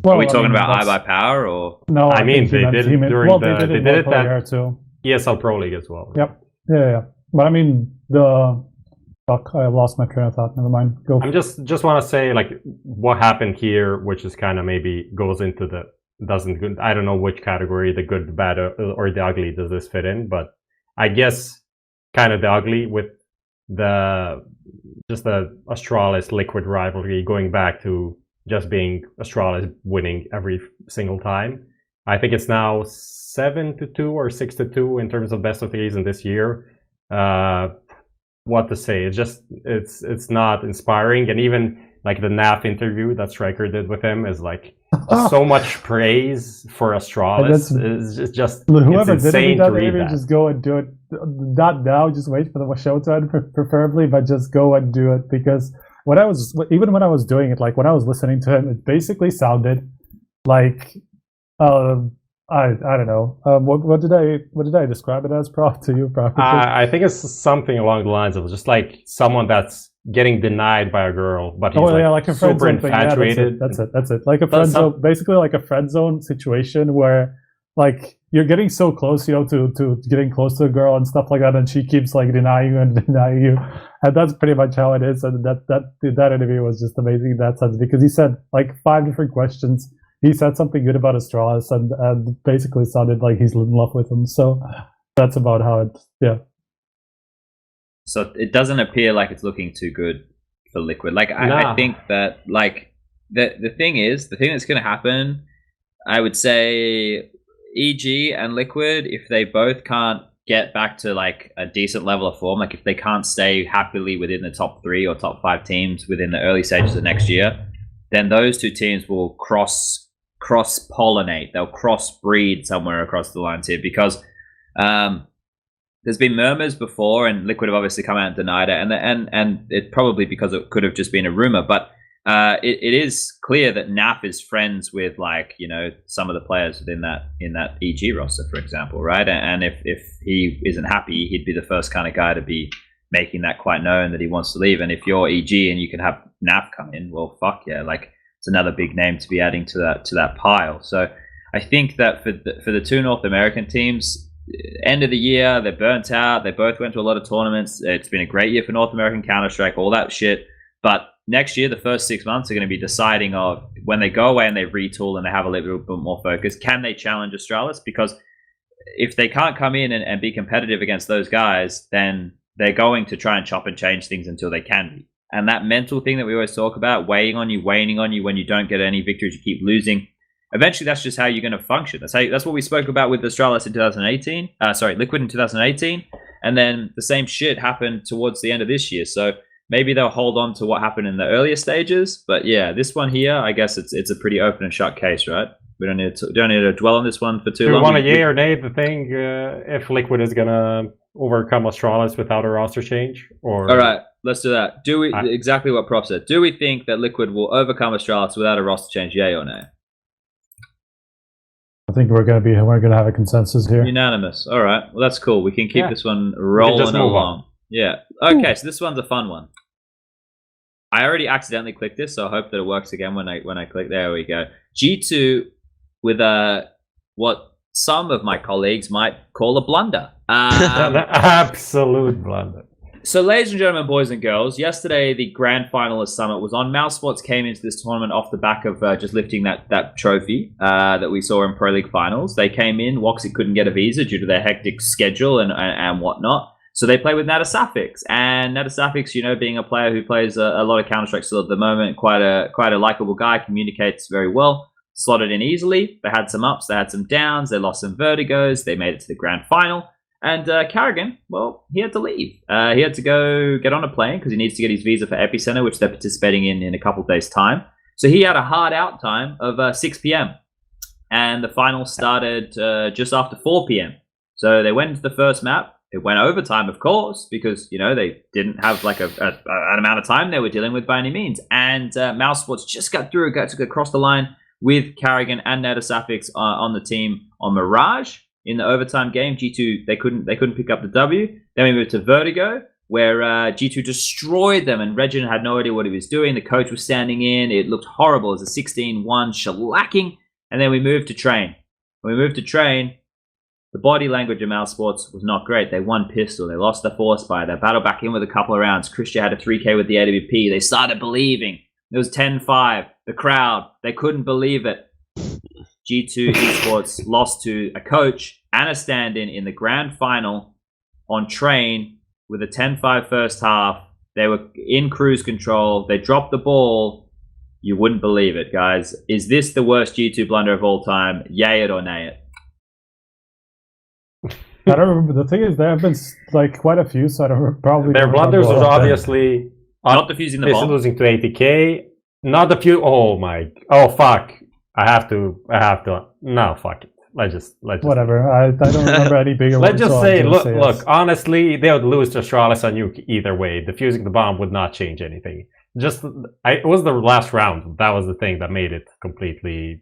Well, are we talking about iBuyPower or? No, I mean they did it during they did it that too. ESL Pro League as well. Yep. Yeah. But I mean I lost my train of thought. Never mind. Go. I'm just want to say like what happened here, which is kind of maybe goes into the doesn't. I don't know which category, the good, the bad, or the ugly, does this fit in? But I guess kind of the ugly with the Astralis Liquid rivalry going back to just being Astralis winning every single time. I think it's now 7-2 or 6-2 in terms of best of threes in this year. What to say? It's not inspiring, and even like the NAF interview that Striker did with him is like so much praise for Astralis. It's just whoever it's did insane that to read interview, that. just go and do it. Not now, just wait for the show to end, preferably, but just go and do it, because when I was doing it, like when I was listening to him, it basically sounded like I don't know. What did I describe it as? To you, probably. I think it's something along the lines of just like someone that's getting denied by a girl, but he's like a friend super zone thing. infatuated. Yeah, that's it. Like a friend zone, basically like a friend zone situation where like you're getting so close, to getting close to a girl and stuff like that, and she keeps like denying you and denying you, and that's pretty much how it is. And that interview was just amazing in that sense, because he said like 5 different questions. He said something good about Astralis and basically sounded like he's in love with him. So that's about how it, yeah. So it doesn't appear like it's looking too good for Liquid. Like, I think that, like, the thing that's going to happen, I would say EG and Liquid, if they both can't get back to, like, a decent level of form, like if they can't stay happily within the top 3 or top 5 teams within the early stages of next year, then those two teams will cross-pollinate. They'll cross-breed somewhere across the lines here, because there's been murmurs before, and Liquid have obviously come out and denied it, and it probably because it could have just been a rumor, but it is clear that NAF is friends with, like, some of the players within in that EG roster, for example, right? And if he isn't happy, he'd be the first kind of guy to be making that quite known that he wants to leave. And if you're EG and you can have NAF come in, well, fuck yeah, like it's another big name to be adding to that pile. So I think that for the two North American teams, end of the year, they're burnt out. They both went to a lot of tournaments. It's been a great year for North American Counter-Strike, all that shit. But next year, the first 6 months are going to be deciding of when they go away and they retool and they have a little bit more focus, can they challenge Astralis? Because if they can't come in and be competitive against those guys, then they're going to try and chop and change things until they can be. And that mental thing that we always talk about, waning on you when you don't get any victories, you keep losing. Eventually, that's just how you're going to function. That's what we spoke about with Astralis in 2018. Liquid in 2018. And then the same shit happened towards the end of this year. So maybe they'll hold on to what happened in the earlier stages. But yeah, this one here, I guess it's a pretty open and shut case, right? We don't need to dwell on this one for too long. Do you want a yay or nay the thing if Liquid is going to overcome Astralis without a roster change? Or all right, let's do that. Do we exactly what Prof said? Do we think that Liquid will overcome Astralis without a roster change? Yay or nay? I think we're gonna have a consensus here. Unanimous. All right. Well, that's cool. We can keep this one rolling along. Yeah. Okay. So this one's a fun one. I already accidentally clicked this, so I hope that it works again when I click. There we go. G2 with what some of my colleagues might call a blunder. An absolute blunder. So, ladies and gentlemen, boys and girls, yesterday the Grand Finalist Summit was on. Mousesports came into this tournament off the back of just lifting that trophy that we saw in Pro League Finals. They came in, Woxy couldn't get a visa due to their hectic schedule and whatnot. So they played with Natasafix. And Natasafix, being a player who plays a lot of Counter-Strike still at the moment, quite a likable guy, communicates very well, slotted in easily. They had some ups, they had some downs, they lost some vertigos, they made it to the Grand Final. And Carrigan, well, he had to leave. He had to go get on a plane because he needs to get his visa for Epicenter, which they're participating in a couple of days' time. So he had a hard out time of 6 p.m. And the final started just after 4 p.m. So they went into the first map. It went overtime, of course, because, they didn't have like an amount of time they were dealing with by any means. And Mousesports just got to cross the line with Carrigan and Natasafix on the team on Mirage. In the overtime game, G2 they couldn't pick up the W. Then we moved to Vertigo, where G2 destroyed them, and Regin had no idea what he was doing. The coach was standing in. It looked horrible. It was a 16-1 shellacking. And then we moved to Train. When we moved to Train, the body language of Mousesports was not great. They won pistol. They lost the Force Fire. They battled back in with a couple of rounds. Christian had a 3K with the AWP. They started believing. It was 10-5. The crowd, they couldn't believe it. G2 esports lost to a coach and a stand-in the grand final on train with a 10-5 first half. They were in cruise control. They dropped the ball. You wouldn't believe it, guys. Is this the worst G2 blunder of all time? Yay it or nay it? I don't remember. The thing is, there have been like quite a few, so I don't probably. Their blunders was obviously not defusing the bomb, losing to ATK. Not the few. Oh fuck! I have to. No, fuck it. Let's whatever. I don't remember any bigger. Let's just say, look. Honestly, they would lose to Astralis and Nuke either way. Defusing the bomb would not change anything. It was the last round. That was the thing that made it completely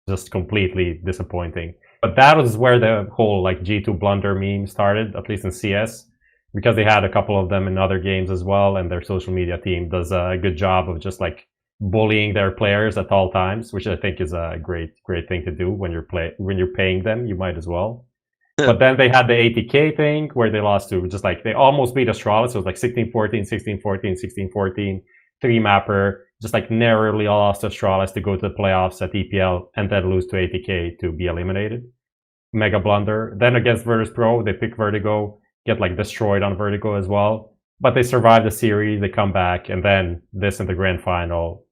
disappointing. But that was where the whole like G2 blunder meme started, at least in CS, because they had a couple of them in other games as well, and their social media team does a good job of just like bullying their players at all times, which I think is a great thing to do when you're paying them. You might as well. But then they had the ATK thing where they lost to just like they almost beat Astralis. So it was like 16-14, 16-14, 16-14, 3-mapper. Just like narrowly lost to Astralis to go to the playoffs at EPL and then lose to ATK to be eliminated. Mega blunder. Then against Virtus Pro, they pick Vertigo, get like destroyed on Vertigo as well. But they survive the series, they come back, and then this in the grand final.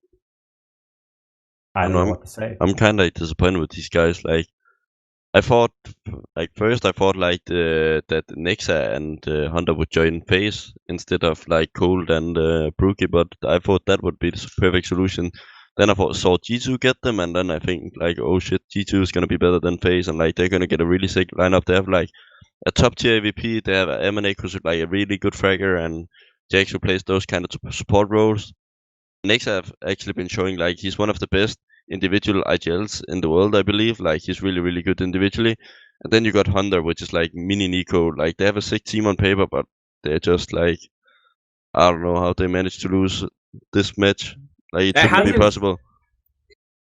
I don't know what to say. I'm kind of disappointed with these guys. Like, I thought that Nexa and Hunter would join FaZe instead of like Cold and Brookie, but I thought that would be the perfect solution. Then I saw G2 get them, and then I think like, oh shit, G2 is gonna be better than FaZe, and like they're gonna get a really sick lineup. They have like a top tier AVP. They have Maniac who's like a really good fragger, and Jax who plays those kind of support roles. Nexa have actually been showing like he's one of the best individual IGLs in the world, I believe. Like he's really good individually. And then you got Hunter, which is like mini Nico. Like they have a sick team on paper, but they're just like, I don't know how they managed to lose this match. Like it shouldn't be possible.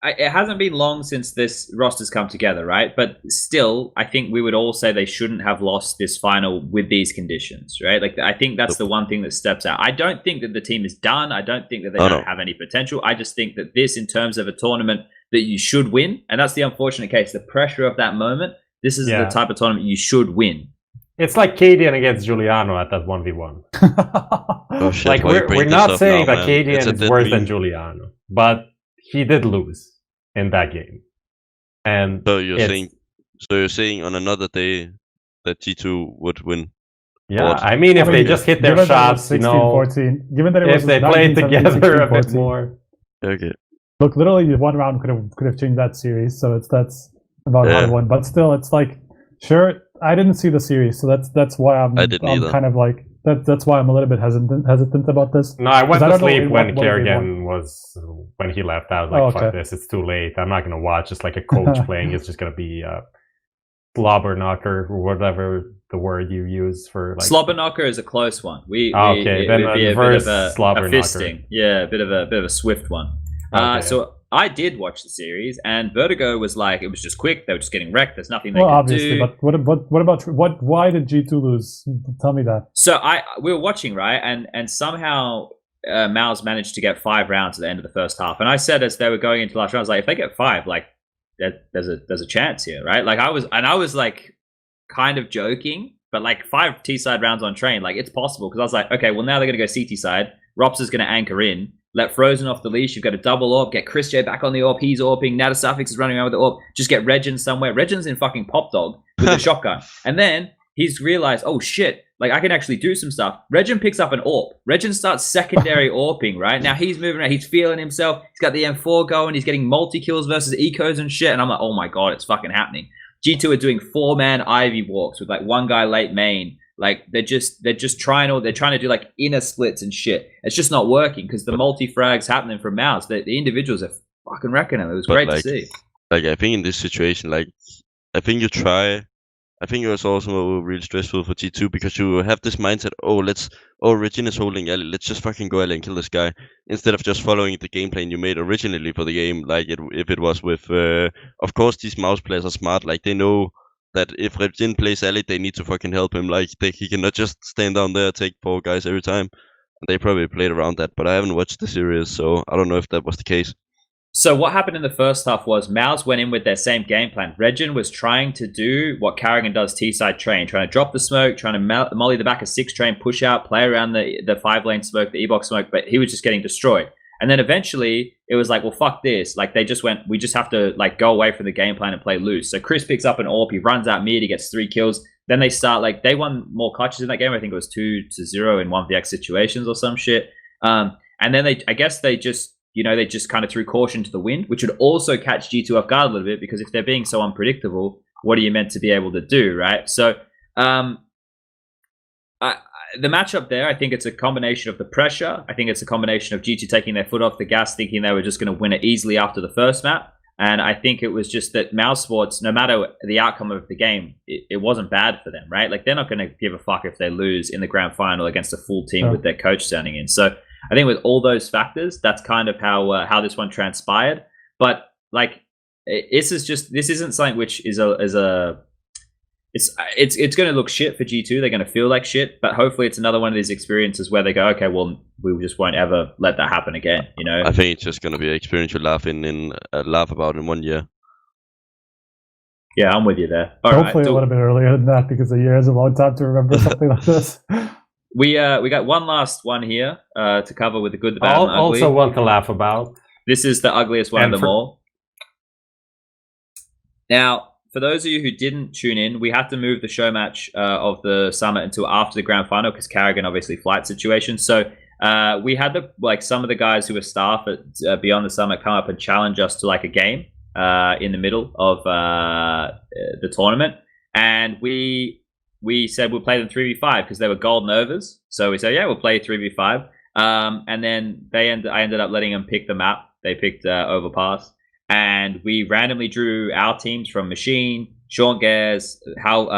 It hasn't been long since this roster's come together, right? But still, I think we would all say they shouldn't have lost this final with these conditions, right? Like I think that's the one thing that steps out. I don't think that the team is done. I don't think that they don't have any potential. I just think that this, in terms of a tournament that you should win, and that's the unfortunate case, the pressure of that moment, this is the type of tournament you should win. It's like Cadian against Giuliano at that 1v1. Oh, shit, like we're not saying that Cadian is worse than Giuliano, but he did lose in that game. And so you're saying on another day that G2 would win? Yeah, I mean if they just hit their shots, 16, 14. Given that it was if they played together a bit more. Okay. Look, literally one round could have changed that series, so that's about how it won. But still, it's like, sure, I didn't see the series, so that's why I'm kind of like that's why I'm a little bit hesitant about this. No, I went to sleep when Kerrigan when he left. I was like, fuck this, it's too late. I'm not gonna watch. It's like a coach playing. It's just gonna be slobber knocker or whatever the word you use for like. Slobber knocker is a close one. Then it would be a bit of a fisting. Yeah, a bit of a swift one. So I did watch the series, and Vertigo was like, it was just quick. They were just getting wrecked. There's nothing they could obviously, do. But why did G2 lose? Tell me that. So we were watching, right, and somehow Mouse managed to get 5 rounds at the end of the first half. And I said as they were going into the last round, I was like, if they get 5, like there's a chance here, right? Like I was like kind of joking, but like 5 T-side rounds on train, like it's possible, because I was like, okay, well now they're gonna go CT side. Rops is gonna anchor in. Let Frozen off the leash. You've got a double AWP. Get Chris J back on the AWP. He's AWPing. Natasafix is running around with the AWP. Just get Regin somewhere. Regin's in fucking Pop Dog with a shotgun. And then he's realized, oh shit, like I can actually do some stuff. Regin picks up an AWP. Regin starts secondary AWPing, right? Now he's moving around. He's feeling himself. He's got the M4 going. He's getting multi-kills versus ecos and shit. And I'm like, oh my God, it's fucking happening. G2 are doing 4-man Ivy walks with like one guy late main. Like they're just trying to do like inner splits and shit. It's just not working because the multi-frags happening from Mouse. The individuals are fucking wrecking them. It was great to see. Like I think in this situation, like I think it was also really stressful for G2 because you have this mindset, Regina's holding Ellie, let's just fucking go Ellie and kill this guy, instead of just following the game plan you made originally for the game. Like if it was with of course these Mouse players are smart, like they know that if Regin plays Ellie, they need to fucking help him. Like he cannot just stand down there and take 4 guys every time. And they probably played around that, but I haven't watched the series, so I don't know if that was the case. So what happened in the first half was Mouse went in with their same game plan. Regen was trying to do what Karrigan does T-side train, trying to drop the smoke, trying to molly the back of 6 train, push out, play around the 5-lane smoke, the E-box smoke, but he was just getting destroyed. And then eventually it was like, well, fuck this. Like they just went, we just have to like go away from the game plan and play loose. So Chris picks up an AWP, he runs out mid, he gets 3 kills. Then they start like, they won more clutches in that game. I think it was 2-0 in 1vx situations or some shit. And then I guess they just, you know, they just kind of threw caution to the wind, which would also catch G2 off guard a little bit, because if they're being so unpredictable, what are you meant to be able to do, right? So the matchup there, I think it's a combination of the pressure. I think it's a combination of G2 taking their foot off the gas, thinking they were just going to win it easily after the first map. And I think it was just that Mouse Sports, no matter the outcome of the game, it wasn't bad for them, right? Like they're not going to give a fuck if they lose in the grand final against a full team with their coach standing in. So I think with all those factors, that's kind of how this one transpired. But like, this isn't something which is it's going to look shit for G2. They're going to feel like shit, but hopefully it's another one of these experiences where they go, okay, well, we just won't ever let that happen again. You know, I think it's just going to be an experience you laugh about in 1 year. Yeah, I'm with you there. Hopefully a little bit earlier than that, because a year is a long time to remember something like this. We got one last one here to cover with the good, the bad, and the ugly. Also one to laugh about. This is the ugliest one of them all. Now, for those of you who didn't tune in, we had to move the show match of the summit until after the grand final because Karrigan obviously flight situation. So we had some of the guys who were staff at Beyond the Summit come up and challenge us to like a game in the middle of the tournament, and we said we'll play them 3v5 because they were golden overs. So we said, yeah, we'll play 3v5. And then I ended up letting them pick the map. They picked Overpass. And we randomly drew our teams from Machine, Sean Gares,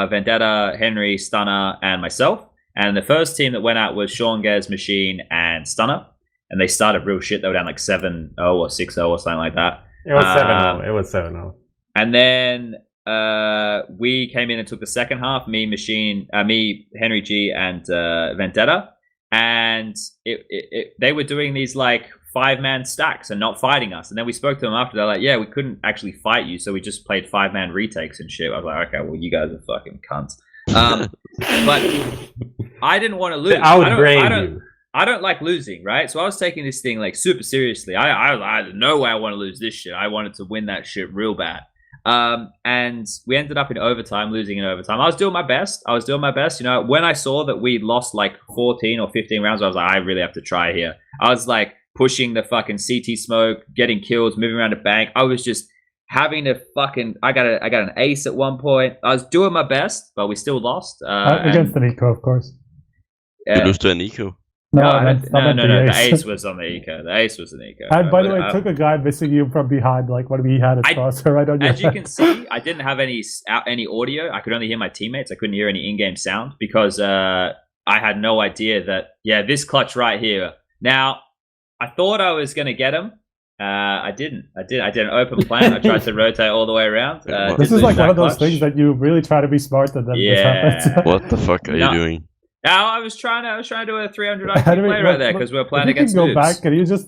Vendetta, Henry, Stunner, and myself. And the first team that went out was Sean Gares, Machine, and Stunner. And they started real shit. They were down like 7-0 or 6-0 or something like that. It was 7-0. It was 7-0. And then we came in and took the second half. Me, Machine, me, Henry G, and Vendetta. And they were doing these like 5-man stacks and not fighting us. And then we spoke to them after. They're like, yeah, we couldn't actually fight you, so we just played 5-man retakes and shit. I was like, okay, well, you guys are fucking cunts. But I didn't want to lose. I don't like losing, right? So I was taking this thing like super seriously. I no way I want to lose this shit. I wanted to win that shit real bad. And we ended up in overtime, losing in overtime. I was doing my best. You know, when I saw that we lost like 14 or 15 rounds, I was like, I really have to try here. I was like pushing the fucking CT smoke, getting kills, moving around the bank. I was just having to fucking. I got an ace at one point. I was doing my best, but we still lost. Against an eco, of course. You lose to an eco. No. The ace was on the eco. The ace was an eco. And by the way, it took a guy missing you from behind, like when we had a crosshair right on your As you can see, I didn't have any audio. I could only hear my teammates. I couldn't hear any in-game sound because I had no idea that, this clutch right here. Now, I thought I was going to get him. I didn't. I did an open plan. I tried to rotate all the way around. This is like one of those things that you really try to be smart and then this happens. What the fuck are you doing? No, I was trying to do a 300 IQ play right there because we were playing against go back. Can you just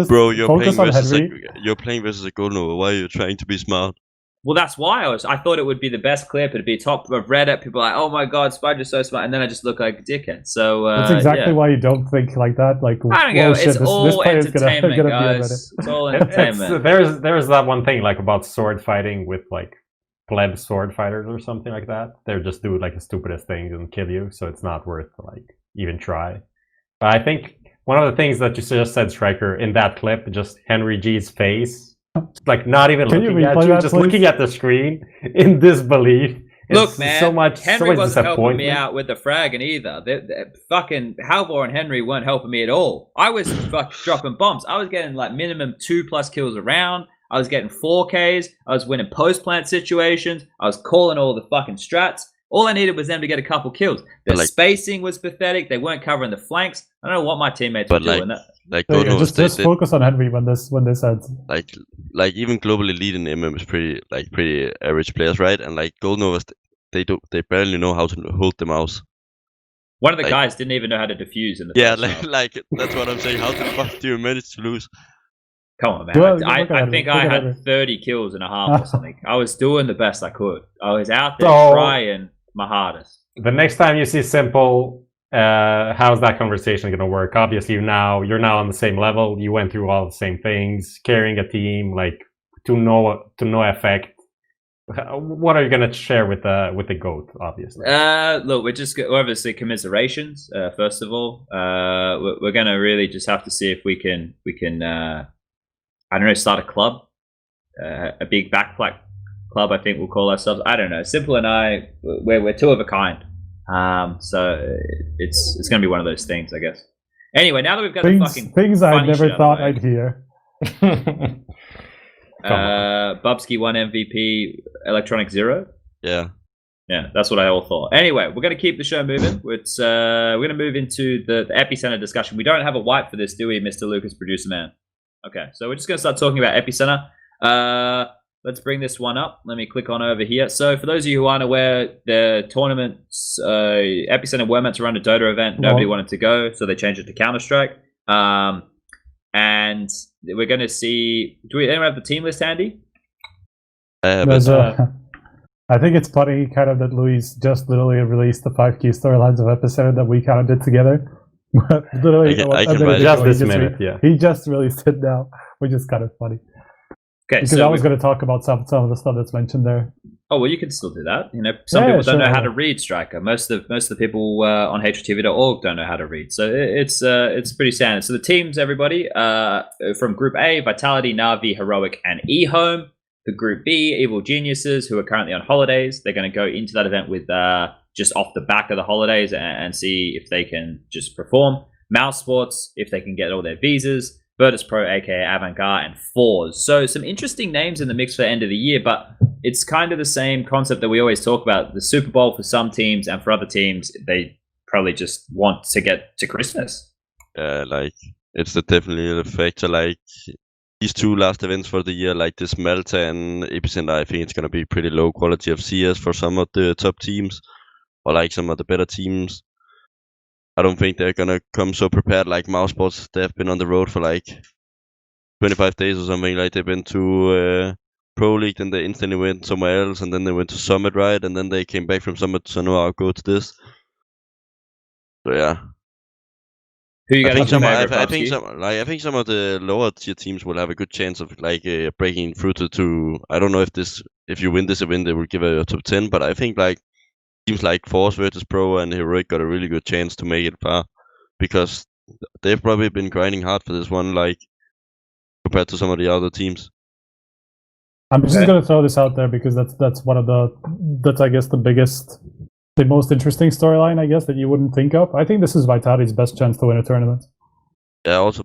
Bro, you're focus playing on Henry? You're playing versus a golden over. Why are you trying to be smart? Well, that's why I thought it would be the best clip. It'd be top of Reddit. People are like, oh my god, SPUNJ is so smart, and then I just look like a dickhead. So that's exactly why you don't think like that. Like, I don't know. It's all entertainment, guys. It's all entertainment. There's that one thing like about sword fighting with like pleb sword fighters or something like that. They just do like the stupidest things and kill you, so it's not worth like even try. But I think one of the things that you just said, Striker, in that clip, just Henry G's face. Like not even looking at you, just looking at the screen in disbelief. Look, man, Henry wasn't helping me disappointment. out with the fragging either. The fucking Halvor and Henry weren't helping me at all. I was fucking dropping bombs. I was getting like minimum 2+ kills a round. I was getting 4Ks. I was winning post-plant situations. I was calling all the fucking strats. All I needed was them to get a couple kills. The spacing was pathetic. They weren't covering the flanks. I don't know what my teammates were doing. Just focus on Henry when this ends. Like even globally leading MM is pretty average players, right? And like Golden Overs, they barely know how to hold the mouse. One of the guys didn't even know how to defuse in the first round. Like that's what I'm saying. How the fuck do you manage to lose? Come on, man. Well, I think I had 30 kills and a half or something. I was doing the best I could. I was out there trying my hardest. The next time you see Simple, how's that conversation going to work? Obviously, you're now on the same level. You went through all the same things, carrying a team, like to no effect. What are you going to share with the GOAT, obviously? Look, we're obviously commiserations, first of all. We're going to really just have to see if we can I don't know, start a club, a big backflak club, I think we'll call ourselves. I don't know. Simple and I, we're two of a kind. So it's going to be one of those things, I guess. Anyway, now that we've got things I never thought I'd hear. Bubzkji 1 MVP, Electronic 0. Yeah, that's what I all thought. Anyway, we're going to keep the show moving. We're going to move into the epicenter discussion. We don't have a wipe for this, do we, Mr. Lucas, producer man? Okay, so we're just going to start talking about epicenter. Let's bring this one up. Let me click on over here. So for those of you who aren't aware, the tournaments, epicenter were meant to run a Dota event. Nobody wanted to go, so they changed it to Counter-Strike. And we're going to see... Do we anyone have the team list handy? I think it's funny kind of that Luis just literally released the 5 key storylines of epicenter that we kind of did together. Literally, just this minute, he just released it now, which is kind of funny. Okay, because I was going to talk about some of the stuff that's mentioned there. Oh well, you can still do that. You know, some people don't know how to read Striker. Most of the people on HLTV.org don't know how to read. So it's pretty standard. So the teams, everybody, from Group A, Vitality, Na'Vi, Heroic, and eHome. For Group B, Evil Geniuses, who are currently on holidays. They're going to go into that event with just off the back of the holidays and see if they can just perform. Mouse Sports, if they can get all their visas. Virtus Pro, aka Avantgarde, and Fours. So some interesting names in the mix for the end of the year, but it's kind of the same concept that we always talk about. The Super Bowl for some teams, and for other teams, they probably just want to get to Christmas. Like it's definitely the factor. Like these 2 last events for the year, like this Malta and Epicenter, I think it's gonna be pretty low quality of CS for some of the top teams, or like some of the better teams. I don't think they're gonna come so prepared like Mousesports. They've been on the road for like 25 days or something. Like they've been to Pro League, then they instantly went somewhere else, and then they went to Summit, right? And then they came back from Summit, so now I'll go to this. So yeah. Who you got? I think some of the lower tier teams will have a good chance of like breaking through to. I don't know if you win this event, they will give a top 10. But I think like teams like Force, Virtus Pro, and Heroic got a really good chance to make it far, because they've probably been grinding hard for this one, like compared to some of the other teams. I'm just going to throw this out there because that's one of that's I guess the most interesting storyline, I guess, that you wouldn't think of. I think this is Vitality's best chance to win a tournament. Yeah, also.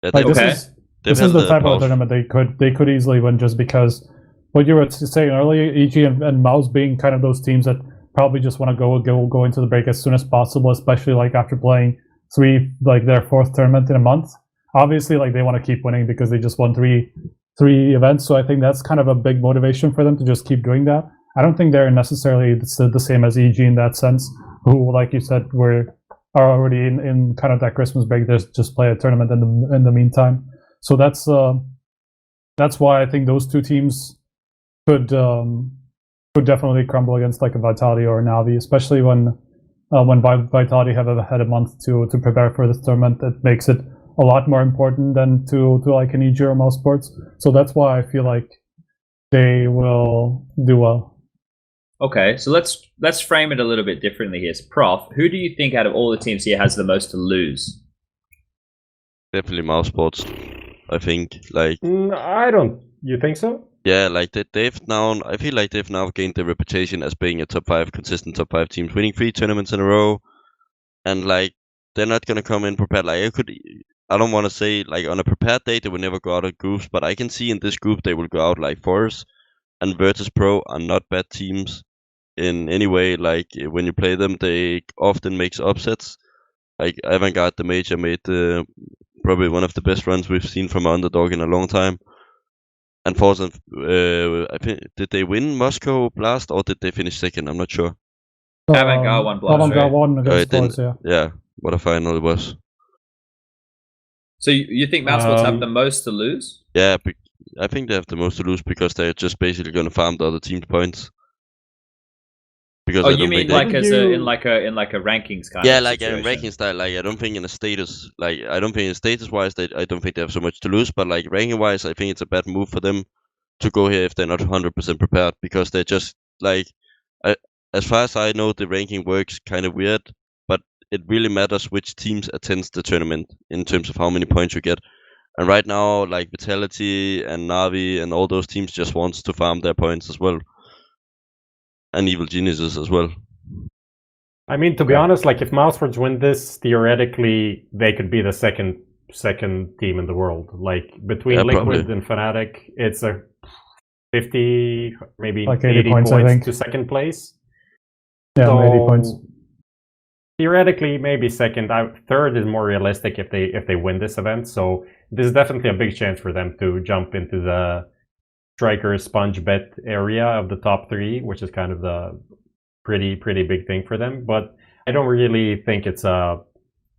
Yeah, like, this is the type of tournament they could easily win, just because what you were saying earlier, EG and Mouse being kind of those teams that probably just want to go into the break as soon as possible, especially like after playing their 4th tournament in a month. Obviously, like they want to keep winning because they just won three events. So I think that's kind of a big motivation for them to just keep doing that. I don't think they're necessarily the same as EG in that sense, who, like you said, are already in kind of that Christmas break. There's just play a tournament in the meantime. So that's why I think those 2 teams could definitely crumble against like a Vitality or a Na'Vi, especially when Vitality have had a month to prepare for this tournament. That makes it a lot more important than to like an EG or Mousesports. So that's why I feel like they will do well. Okay, so let's frame it a little bit differently here. So, Prof, who do you think out of all the teams here has the most to lose? Definitely Mousesports, I think. Like I don't. You think so? Yeah, like they've now. I feel like they've now gained the reputation as being a consistent top 5 teams, winning 3 tournaments in a row, and like they're not gonna come in prepared. Like I don't want to say like on a prepared day they will never go out of groups, but I can see in this group they will go out like Force and Virtus Pro are not bad teams in any way. Like when you play them, they often make upsets. Like Avantgarde, the Major, made probably one of the best runs we've seen from an underdog in a long time. And Force, I think, did they win Moscow Blast or did they finish 2nd? I'm not sure. Avantgarde won Blast. Avantgarde won against Force, yeah, what a final it was. So you think Mousesports have the most to lose? Yeah, I think they have the most to lose because they're just basically going to farm the other team's points. Because you mean like in like a rankings kind of yeah, like in ranking style. Like I don't think in a status, like I don't think in status wise I don't think they have so much to lose. But like ranking wise, I think it's a bad move for them to go here if they're not 100% prepared, because they're just like, as far as I know, the ranking works kind of weird, but it really matters which teams attends the tournament in terms of how many points you get. And right now, like Vitality and Na'Vi and all those teams just wants to farm their points as well, and Evil Geniuses as well. I mean, to be honest, like if Mousesports win this, theoretically they could be the second team in the world. Like between Liquid and Fnatic, it's a 50, maybe like 80 points to second place. Yeah, so 80 points. Theoretically, maybe second. Third is more realistic if they win this event. So this is definitely a big chance for them to jump into the Striker SPUNJ bet area of the top 3, which is kind of the pretty big thing for them. But I don't really think it's I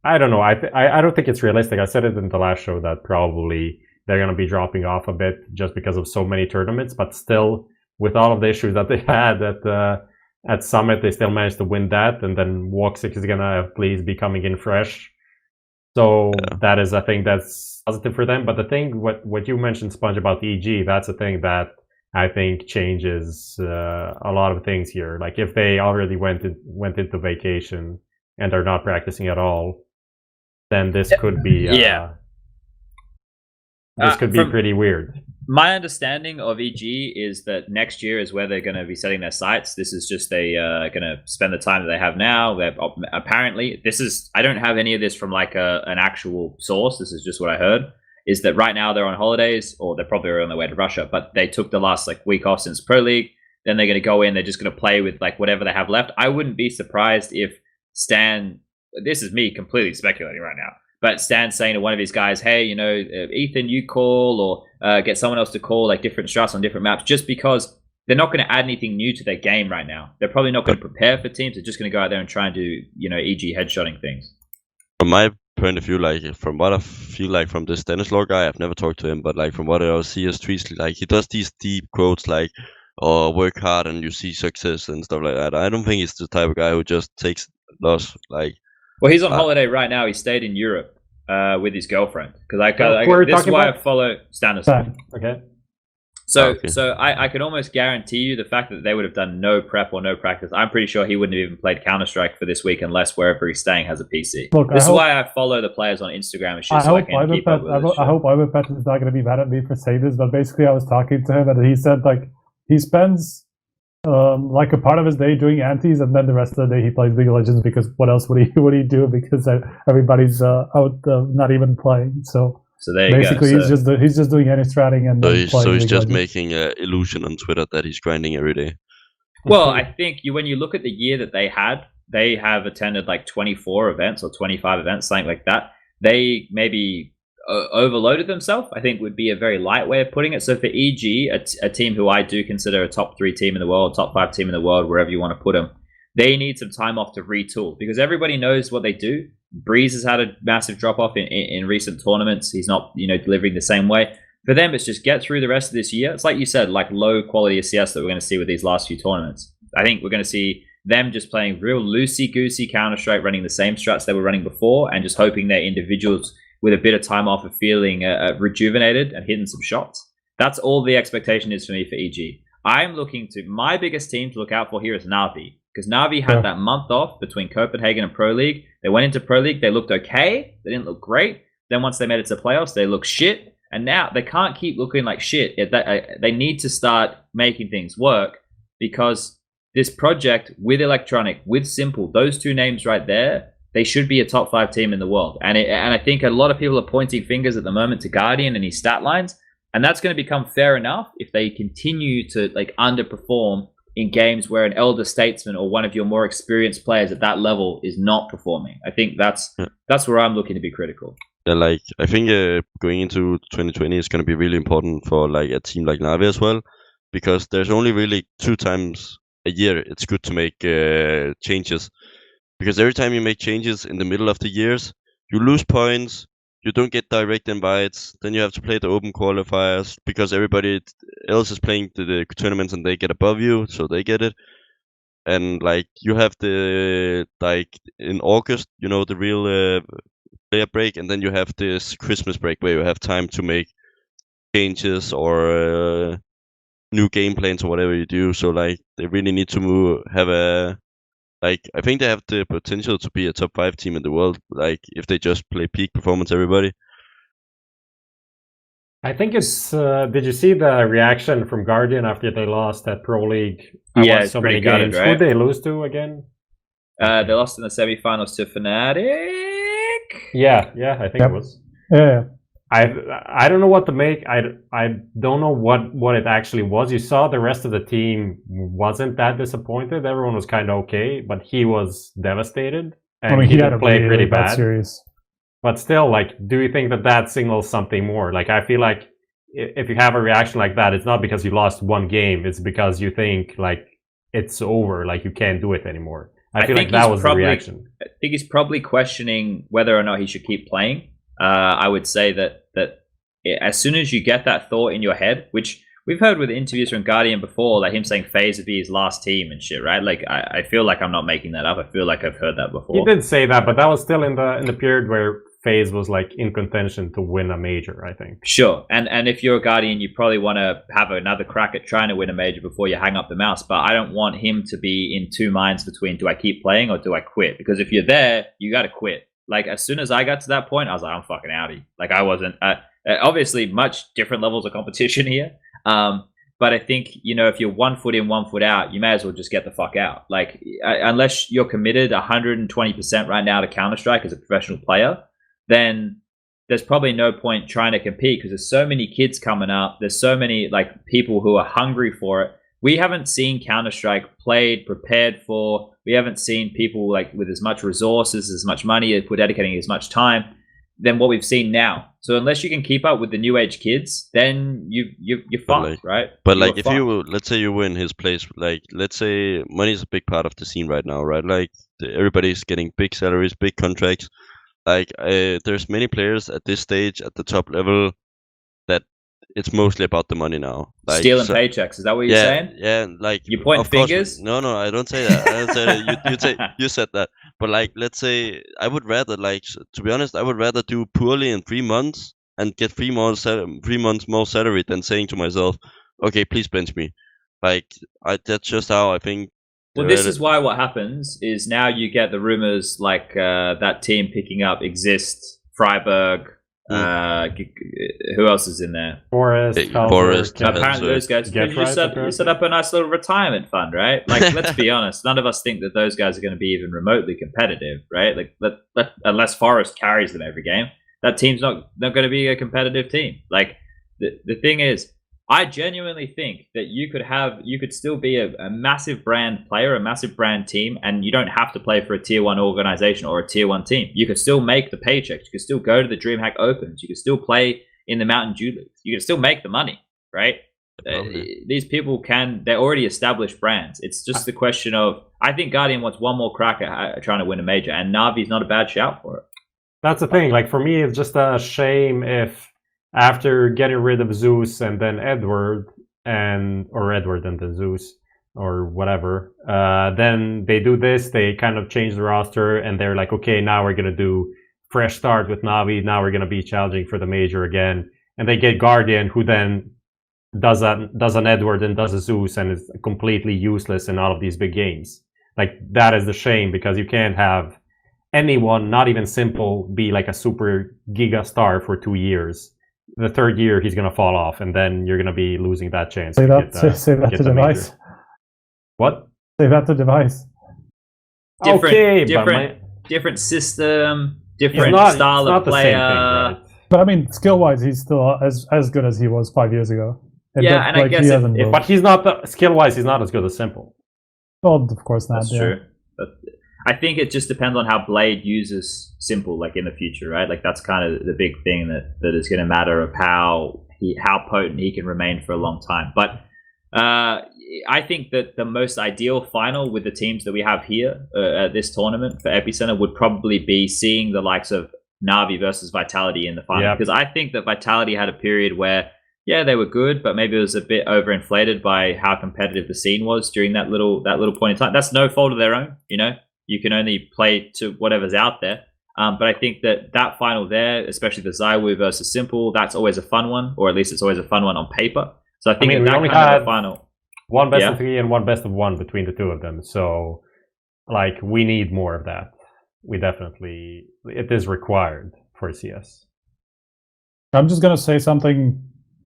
don't know. I don't think it's realistic. I said it in the last show that probably they're going to be dropping off a bit just because of so many tournaments. But still, with all of the issues that they had at Summit, they still managed to win that. And then Walk 6 is going to at least be coming in fresh. So that is a thing that's positive for them. But the thing, what you mentioned, SPUNJ, about EG, that's a thing that I think changes a lot of things here. Like if they already went into vacation and are not practicing at all, then this could be this could be pretty weird. My understanding of EG is that next year is where they're going to be setting their sights. This is just they going to spend the time that they have now. They're apparently, this is, I don't have any of this from like an actual source. This is just what I heard. Is that right now they're on holidays, or they're probably on their way to Russia, but they took the last like week off since Pro League. Then they're going to go in. They're just going to play with like whatever they have left. I wouldn't be surprised if Stan. This is me completely speculating right now. But Stan's saying to one of his guys, hey, you know, Ethan, you call, or get someone else to call, like different strats on different maps, just because they're not going to add anything new to their game right now. They're probably not going to prepare for teams. They're just going to go out there and try and do, you know, EG headshotting things. From my point of view, like from what I feel like from this Danish law guy, I've never talked to him, but like from what I see as tweets, like he does these deep quotes like, oh, work hard and you see success and stuff like that. I don't think he's the type of guy who just takes loss. Like, well, he's on holiday right now. He stayed in Europe with his girlfriend, because this is why I follow Stannis. Okay. So I could almost guarantee you the fact that they would have done no prep or no practice. I'm pretty sure he wouldn't have even played Counter-Strike for this week unless wherever he's staying has a PC. Look, this is why I follow the players on Instagram and shit, so I can keep up with this shit. I hope BnTeT is not going to be mad at me for saying this, but basically I was talking to him and he said like he spends like a part of his day doing antis, and then the rest of the day he plays League of Legends, because what else would he do, because everybody's out not even playing. So there you basically go. he's just doing anti-stratting and so he's just making an illusion on Twitter that he's grinding every day. Well, I think when you look at the year that they have attended like 24 events or 25 events, something like that. They maybe overloaded themselves, I think would be a very light way of putting it. So for EG, a team who I do consider a top 3 team in the world, top 5 team in the world, wherever you want to put them, they need some time off to retool, because everybody knows what they do. Breeze has had a massive drop off in recent tournaments. He's not, delivering the same way. For them, it's just get through the rest of this year. It's like you said, like low quality CS that we're going to see with these last few tournaments. I think we're going to see them just playing real loosey-goosey Counter-Strike, running the same strats they were running before, and just hoping their individuals with a bit of time off are feeling rejuvenated and hitting some shots. That's all the expectation is for me for EG. I'm looking to, my biggest team to look out for here is Na'Vi, because Na'Vi had that month off between Copenhagen and Pro League. They went into Pro League, they looked okay, they didn't look great. Then once they made it to playoffs, they looked shit. And now they can't keep looking like shit. They need to start making things work, because this project with Electronic, with Simple, those 2 names right there, they should be a top 5 team in the world. And I think a lot of people are pointing fingers at the moment to Guardian and his stat lines. And that's going to become fair enough if they continue to underperform in games where an elder statesman or one of your more experienced players at that level is not performing. I think that's where I'm looking to be critical. Yeah, I think going into 2020 is going to be really important for a team like Na'Vi as well, because there's only really 2 times a year it's good to make changes. Because every time you make changes in the middle of the years, you lose points, you don't get direct invites. Then you have to play the open qualifiers because everybody else is playing the tournaments and they get above you, so they get it. And like you have the like in August, you know, the real player break, and then you have this Christmas break where you have time to make changes or new game plans or whatever you do. So like they really need to have a like I think they have the potential to be a top 5 team in the world. Like if they just play peak performance, everybody. I think it's. Did you see the reaction from Guardian after they lost at Pro League? Yeah, so many games. Right? Who did they lose to again? They lost in the semifinals to fnatic. Yeah, I think it was. Yeah. I don't know what to make. I don't know what it actually was. You saw the rest of the team wasn't that disappointed. Everyone was kind of okay, but he was devastated, and he had played really bad. Series. But still, like, do you think that signals something more? Like, I feel like if you have a reaction like that, it's not because you lost one game. It's because you think like it's over, like you can't do it anymore. I feel like that was the reaction. I think he's probably questioning whether or not he should keep playing. I would say that as soon as you get that thought in your head, which we've heard with interviews from Guardian before, like him saying FaZe would be his last team and shit, right? Like I feel like I'm not making that up. I feel like I've heard that before. He did say that, but that was still in the period where FaZe was like in contention to win a major, I think. Sure, and if you're a Guardian, you probably want to have another crack at trying to win a major before you hang up the mouse. But I don't want him to be in two minds between do I keep playing or do I quit? Because if you're there, you got to quit. Like as soon as I got to that point, I was like, I'm fucking outie. Like I wasn't. Obviously, much different levels of competition here. But I think, you know, if you're 1 foot in, 1 foot out, you may as well just get the fuck out. Like unless you're committed 120% right now to Counter-Strike as a professional player, then there's probably no point trying to compete because there's so many kids coming up. There's so many like people who are hungry for it. We haven't seen Counter-Strike played, prepared for. We haven't seen people like with as much resources, as much money, dedicating as much time than what we've seen now. So unless you can keep up with the new age kids, then you're fucked, right? But like if you let's say you were in his place, like let's say money is a big part of the scene right now, right? Like everybody's getting big salaries, big contracts. Like there's many players at this stage at the top level that it's mostly about the money now. Like, stealing paychecks, is that what you're saying? Yeah, like you point fingers? No, I don't say that. I don't say that. You said that. But like, let's say I would rather, like, to be honest, I would rather do poorly in 3 months and get 3 months more salary than saying to myself, okay, please bench me. Like, that's just how I think. Well, this is why what happens is now you get the rumors like that team picking up Exist, Freiburg. Who else is in there? Forest. Apparently those guys. You set up a nice little retirement fund, right? Like, let's be honest. None of us think that those guys are going to be even remotely competitive, right? Like, unless Forest carries them every game, that team's not going to be a competitive team. Like, the thing is, I genuinely think that you could still be a massive brand player, a massive brand team, and you don't have to play for a tier 1 organization or a tier 1 team. You could still make the paychecks. You could still go to the DreamHack Opens. You could still play in the Mountain Dew Leagues. You could still make the money, right? These people they're already established brands. It's just the question of, I think Guardian wants one more crack at trying to win a major, and Navi's not a bad shout for it. That's the thing. Like, for me, it's just a shame if after getting rid of Zeus and then Edward and then Zeus or whatever, then they do this, they kind of change the roster and they're like, okay, now we're going to do fresh start with Navi, now we're going to be challenging for the major again. And they get Guardian, who then does an Edward and does a Zeus and is completely useless in all of these big games. Like, that is the shame, because you can't have anyone, not even Simple, be like a super giga star for 2 years. The third year he's gonna fall off, and then you're gonna be losing that chance. Say that to Device. What? Say that to Device. Different system, different style of player. Thing, right? But I mean, skill-wise, he's still as good as he was 5 years ago. I guess but he's not skill-wise. He's not as good as Simple. Well, of course not. That's true. But I think it just depends on how Blade uses Simple, like in the future, right? Like that's kind of the big thing that is going to matter of how potent he can remain for a long time. But I think that the most ideal final with the teams that we have here at this tournament for Epicenter would probably be seeing the likes of Na'Vi versus Vitality in the final, because I think that Vitality had a period where, yeah, they were good, but maybe it was a bit overinflated by how competitive the scene was during that little point in time. That's no fault of their own, you know. You can only play to whatever's out there. But I think that final there, especially the ZywOo versus Simple, that's always a fun one, or at least it's always a fun one on paper. So I think we that only kind had of the final. One best of 3 and one best of 1 between the two of them. So, like, we need more of that. It is required for CS. I'm just going to say something.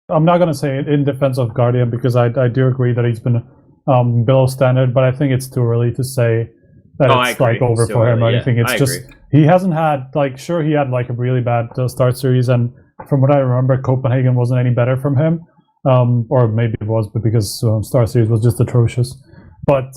I'm not going to say it in defense of Guardian, because I do agree that he's been below standard, but I think it's too early to say that it's like over for him or anything. It's just, he hasn't had, like, sure, he had like a really bad start series, and from what I remember, Copenhagen wasn't any better from him. Or maybe it was, but because Star Series was just atrocious. But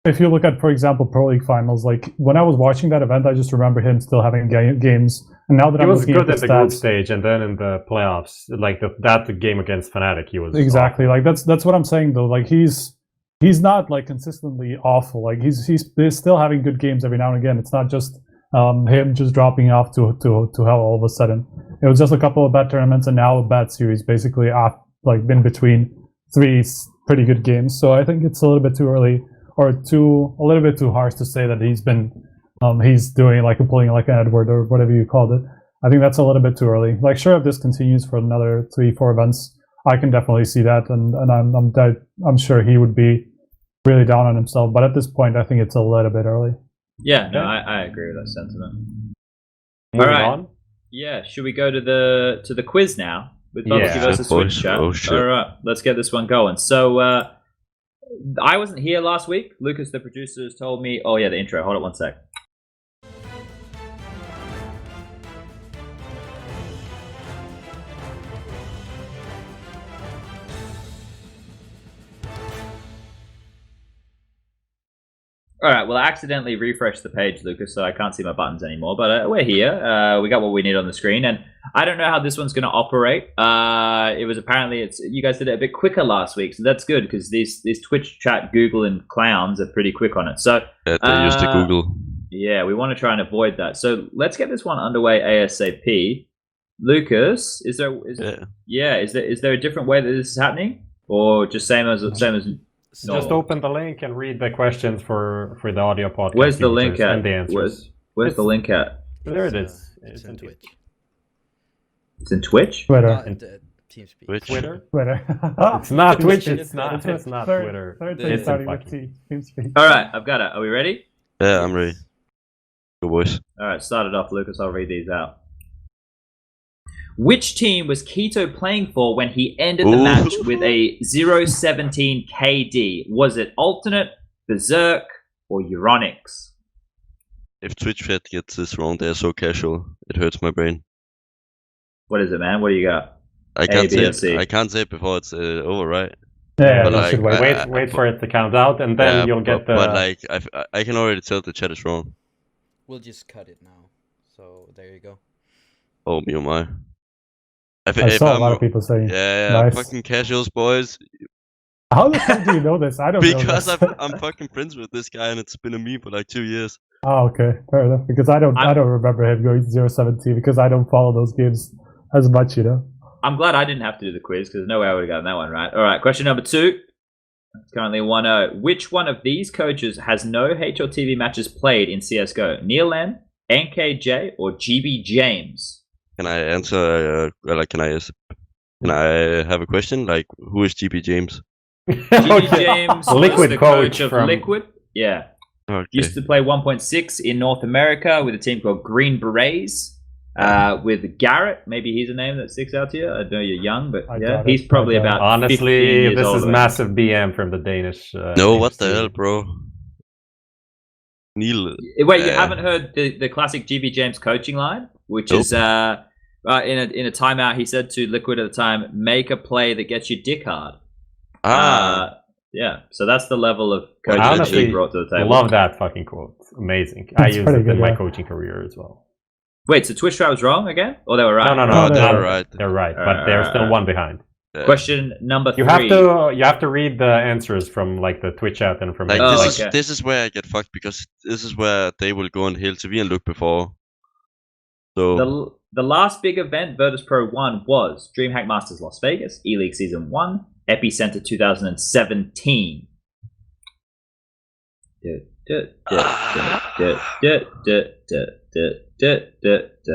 if you look at, for example, Pro League finals, like when I was watching that event, I just remember him still having games. And now that I'm looking at the stats, group stage, and then in the playoffs, like that game against Fnatic, he was exactly awful. Like that's what I'm saying though. Like he's not like consistently awful. Like he's still having good games every now and again. It's not just him just dropping off to hell all of a sudden. It was just a couple of bad tournaments and now a bad series, basically like in between 3 pretty good games. So I think it's a little bit too early, or a little bit too harsh to say that he's been he's doing like pulling like an Edward or whatever you called it. I think that's a little bit too early. Like sure, if this continues for another 3-4 events, I can definitely see that, and I'm sure he would be really down on himself. But at this point, I think it's a little bit early. Yeah, no, I agree with that sentiment. Moving on. Yeah, should we go to the quiz now? With Bubzkji versus Switch Chat. Oh, shit. All right, let's get this one going. So, I wasn't here last week. Lucas, the producer, has told me... Oh, yeah, the intro. Hold on one sec. All right, well, I accidentally refreshed the page, Lucas, so I can't see my buttons anymore. But we're here. We got what we need on the screen, and I don't know how this one's going to operate. It was apparently you guys did it a bit quicker last week, so that's good because these Twitch chat, Google, and clowns are pretty quick on it. So yeah, they used to Google. Yeah, we want to try and avoid that. So let's get this one underway ASAP. Lucas, is there a different way that this is happening, or just same as? Just open the link and read the questions for the audio podcast. Where's the link at? And the answers. Where's the link at? There it is. It's in Twitch. It's in Twitch? Twitter. TeamSpeak. Twitter? It's not Twitch. It's not Twitter. Third starting with TeamSpeak. All right, I've got it. Are we ready? Yeah, I'm ready. Go boys. All right, start it off, Lucas. I'll read these out. Which team was Keto playing for when he ended the match with a 0-17 KD? Was it Alternate, Berserk, or Euronics? If Twitch chat gets this wrong, they're so casual. It hurts my brain. What is it, man? What do you got? I can't say it before it's over, right? Yeah, but like, wait for it to count out, and then you'll get the... But like, I can already tell the chat is wrong. We'll just cut it now. So, there you go. Oh, me oh my. I saw a lot of people saying, yeah, nice. Fucking casuals, boys. How the fuck do you know this? I don't know because this. I'm fucking friends with this guy, and it's been a meme for like 2 years. Oh, okay, fair enough. Because I don't remember him going 0-17 because I don't follow those games as much, you know. I'm glad I didn't have to do the quiz because no way I would have gotten that one right. All right, question number 2. It's currently 1-0. Which one of these coaches has no HLTV matches played in CS:GO? Neil N, NKJ, or GB James? Can I answer? Can I have a question? Like, who is GB James? GB James, Liquid the coach of from Liquid. Yeah, Okay. used to play 1.6 in North America with a team called Green Berets. With Garrett, maybe he's a name that sticks out to you. I know you're young, but yeah, he's probably about. Honestly, this is old, massive BM from the Danish. No, what the hell, bro? Neil. Wait, you haven't heard the classic GB James coaching line, which is in a timeout he said to Liquid at the time, "Make a play that gets you dick hard." Yeah, so that's the level of coaching that he brought to the table. Love that fucking quote. Amazing. I used it in my coaching career as well. Wait, so Twitch Chat was wrong again, or they were right? No, they're right. They're right, but they're still one behind. Yeah. Question number 3. You have to read the answers from like the Twitch chat and from. Like okay. This is where I get fucked because this is where they will go on HLTV and look before. So the last big event Virtus.pro won was DreamHack Masters Las Vegas, E-League Season 1, Epicenter 2017.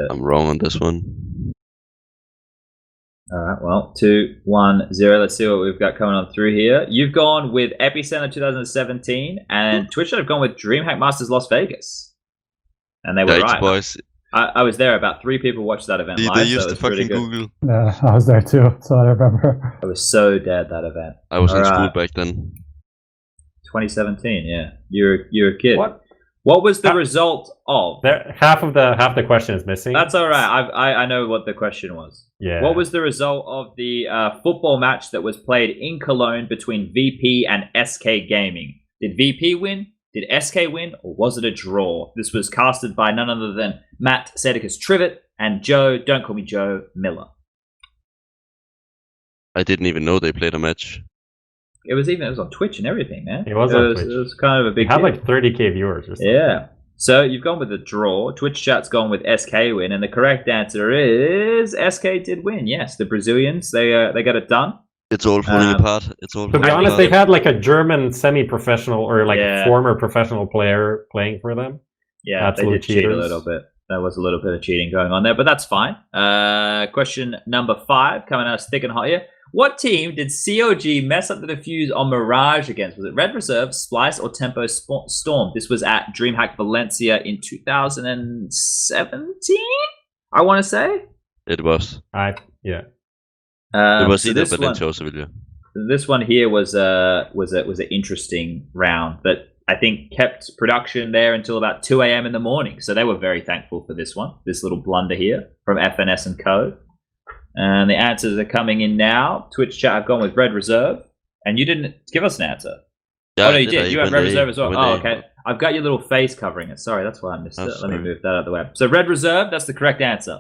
I'm wrong on this one. All right, well, 2, 1, 0. Let's see what we've got coming on through here. You've gone with Epicenter 2017, and Twitch have gone with DreamHack Masters Las Vegas. And they were Yikes, right. boys. I was there. About 3 people watched that event live. They used so to fucking Google. Yeah, I was there too, so I remember. I was so dead that event. I was All in school right. back then. 2017, yeah. You're a kid. What was the result of? Half the question is missing. That's all right. I know what the question was. Yeah. What was the result of the football match that was played in Cologne between VP and SK Gaming? Did VP win? Did SK win? Or was it a draw? This was casted by none other than Matt Sedicus Trivet and Joe, don't call me Joe, Miller. I didn't even know they played a match. It was on Twitch and everything, man. It was on Twitch. It was kind of a big It had deal. like 30k viewers or something. Yeah. So you've gone with a draw. Twitch chat's gone with SK win, and the correct answer is SK did win. Yes, the Brazilians they got it done. It's all falling apart. It's all To falling be honest, apart. they had like a German semi-professional or like Yeah. former professional player playing for them. Yeah, Absolute they did cheat a cheaters. little bit. There was a little bit of cheating going on there, but that's fine. Question number 5 coming out thick and hot here. What team did COG mess up the defuse on Mirage against? Was it Red Reserve, Splice, or Tempo Storm? This was at DreamHack Valencia in 2017, I want to say. It was. Yeah. It was So either this Valencia one, or Sevilla. this one here was an interesting round that I think kept production there until about 2 a.m. in the morning. So they were very thankful for this one, this little blunder here from FNS and Co. And the answers are coming in now. Twitch chat, I've gone with Red Reserve. And you didn't give us an answer. Yeah, Oh, no, you did. You had Red Reserve as well. Oh, okay. okay. I've got your little face covering it. Sorry, that's why I missed Oh, it. Let me sorry. move that out of the way. So Red Reserve, that's the correct answer.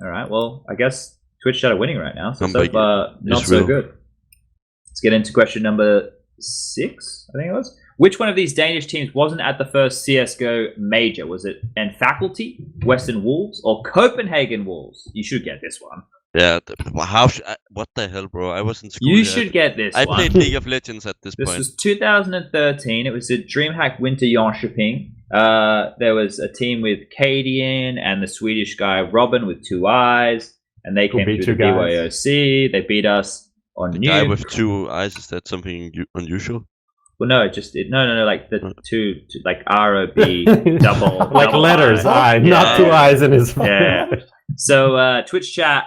All right, well, I guess Twitch chat are winning right now. So far, not so real. good. Let's get into question number 6, I think it was. Which one of these Danish teams wasn't at the first CSGO major? Was it Faculty, Western Wolves, or Copenhagen Wolves? You should get this one. Yeah. What the hell, bro? I was in school. You yet. should get this I one. played League of Legends at this This point. was 2013. It was at DreamHack Winter Jönköping. There was a team with Cadian and the Swedish guy Robin with 2 eyes, and they came beat through the you guys? BYOC. They beat us on The guy Nuke. with 2 eyes, is that something unusual? Well, no, no, like the two like ROB double, Like double letters, I. not 2 eyes in his phone. Yeah. So Twitch chat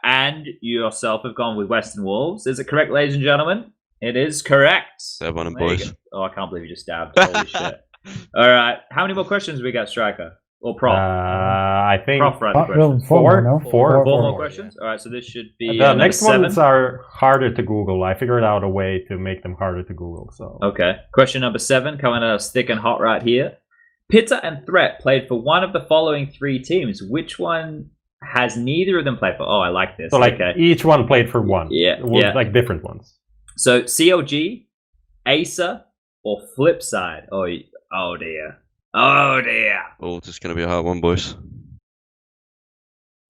and yourself have gone with Western Wolves. Is it correct, ladies and gentlemen? It is correct. That one, There you boys. go. Oh, I can't believe you just stabbed. Holy shit. All right. How many more questions we got, Striker? Or Prof? I think Prof, right? The question. four Four more more, questions? All right, so this should be the number next 7. ones are harder to Google. I figured out a way to make them harder to Google. So Okay. Question number 7 coming out thick and hot right here. Pitta and Threat played for one of the following 3 teams. Which one has neither of them played for? Oh, I like this. So like okay. each one played for one. Yeah, With, yeah. like different ones. So COG, Acer, or Flipside? Oh dear. Oh dear. Oh, this is gonna be a hard one, boys.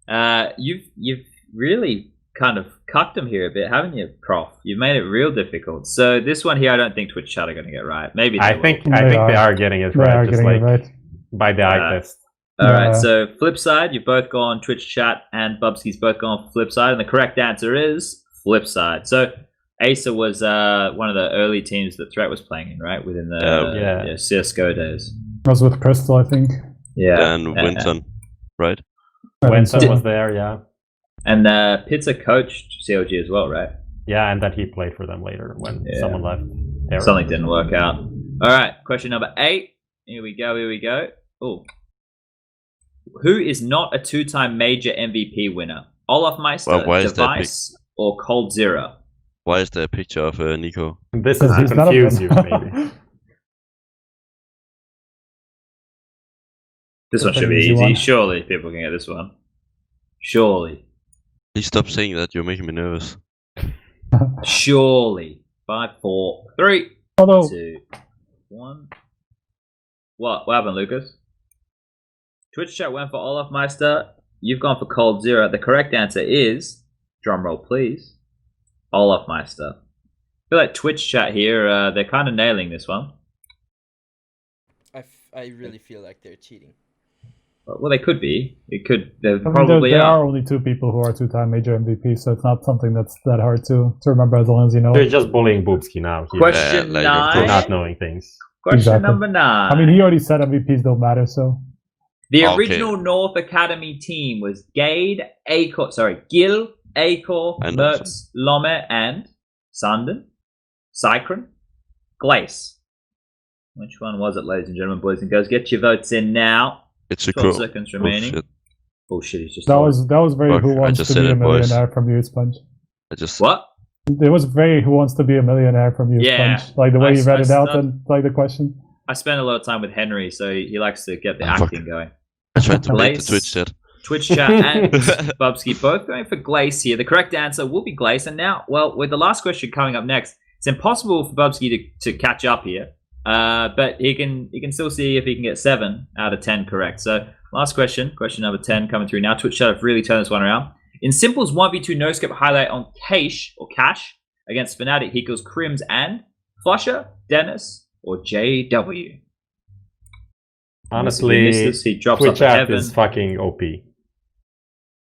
You've really kind of cucked them here a bit, haven't you, Prof? You've made it real difficult. So this one here, I don't think Twitch chat are going to get right. Maybe they I will. think They they are. are getting it They right. are Just getting like it right. by the eye test. All right. Yeah. So Flipside, you've both gone Twitch chat, and Bubzkji's both gone Flipside, and the correct answer is Flipside. So Acer was one of the early teams that Threat was playing in, right? Within the Yeah. CSGO days. I was with Crystal, I think. Yeah. And Winton, right? Wenson was there, yeah. And Pizza coached COG as well, right? Yeah, and that he played for them later when Yeah. someone left. There. Something didn't work out. All right, question number 8. Here we go. Oh. Who is not a 2-time major MVP winner? Olaf Meister, Well, why is that Device, or Cold Zero? Why is there a picture of Nico? This is to He's none of confuse them. you, maybe. This one That's should an be easy easy. one. Surely people can get this one. Surely. Please stop saying that. You're making me nervous. Surely. 5, 4, 3, Although, 2, 1. What happened, Lucas? Twitch chat went for Olafmeister. You've gone for Cold Zero. The correct answer is, drumroll please, Olafmeister. I feel like Twitch chat here, they're kind of nailing this one. I really feel like they're cheating. Well, they could be. It could. They I mean, probably there are only 2 people who are 2-time major MVPs, so it's not something that's that hard to remember as long as you know. They're just bullying Bubzkji now. Here. Question like, 9. For not knowing things. Question Exactly. number 9. I mean, he already said MVPs don't matter, so. The Okay. original North Academy team was Gil, Acor, And Mertz, Lome, and Sanden, Cycron, Glace. Which one was it, ladies and gentlemen, boys and girls? Get your votes in now. It's a 12 crow. seconds remaining. Bullshit. Oh shit, he's just That was very Fuck, Who I Wants just to said Be a it, boys. Millionaire from you, Sponge. I just what? It was very Who Wants to Be a Millionaire from you, Yeah. Sponge. Like the way you read it out I- and like the question. I spent a lot of time with Henry, so he likes to get the Oh, fuck. acting going. I tried to make the Glaze. Twitch chat. Twitch chat and Bubzkji both going for Glace here. The correct answer will be Glace. And now, well, with the last question coming up next, it's impossible for Bubzkji to catch up here. But he can still see if he can get 7 out of 10 correct. So last question number 10 coming through now. Twitch chat have really turned this one around. In Simple's 1v2 no-scope highlight on Cash against fnatic, he goes Crims and Flusher, Dennis, or JW. Honestly, he drops Twitch up to chat heaven. is fucking OP.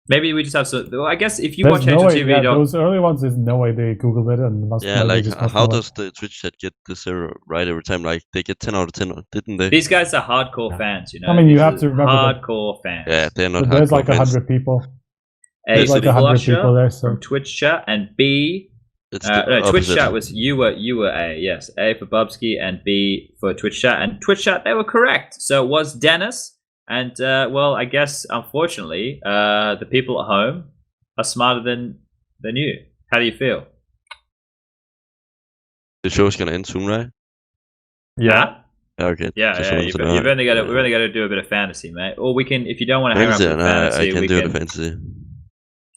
Maybe we just have some. Well, I guess if you There's watch no way, HLTV, yeah, those early ones, there's no way they Googled it and must Yeah, they like just must how know it. does the Twitch chat get this right every time? Like they get 10 out of 10, didn't they? these guys are hardcore fans, you know. I mean, you These have are to remember that hardcore fans. Yeah, they're not. there's hardcore like fans. 100 people. A There's like for 100 people Flusher there, so from Twitch chat, and B. It's No, the Twitch opposite. chat was you were A. Yes, A for Bubzkji and B for Twitch chat, and Twitch chat they were correct. So it was Dennis, and well, I guess unfortunately, the people at home are smarter than you. How do you feel? The show's gonna end soon, right? Yeah. Okay. Yeah, just yeah. wanted You've, to know. you've only got to. We've only got to do a bit of fantasy, mate. Or we can, if you don't want to hang around Fantasy, with no, fantasy, I can we do can. the fantasy.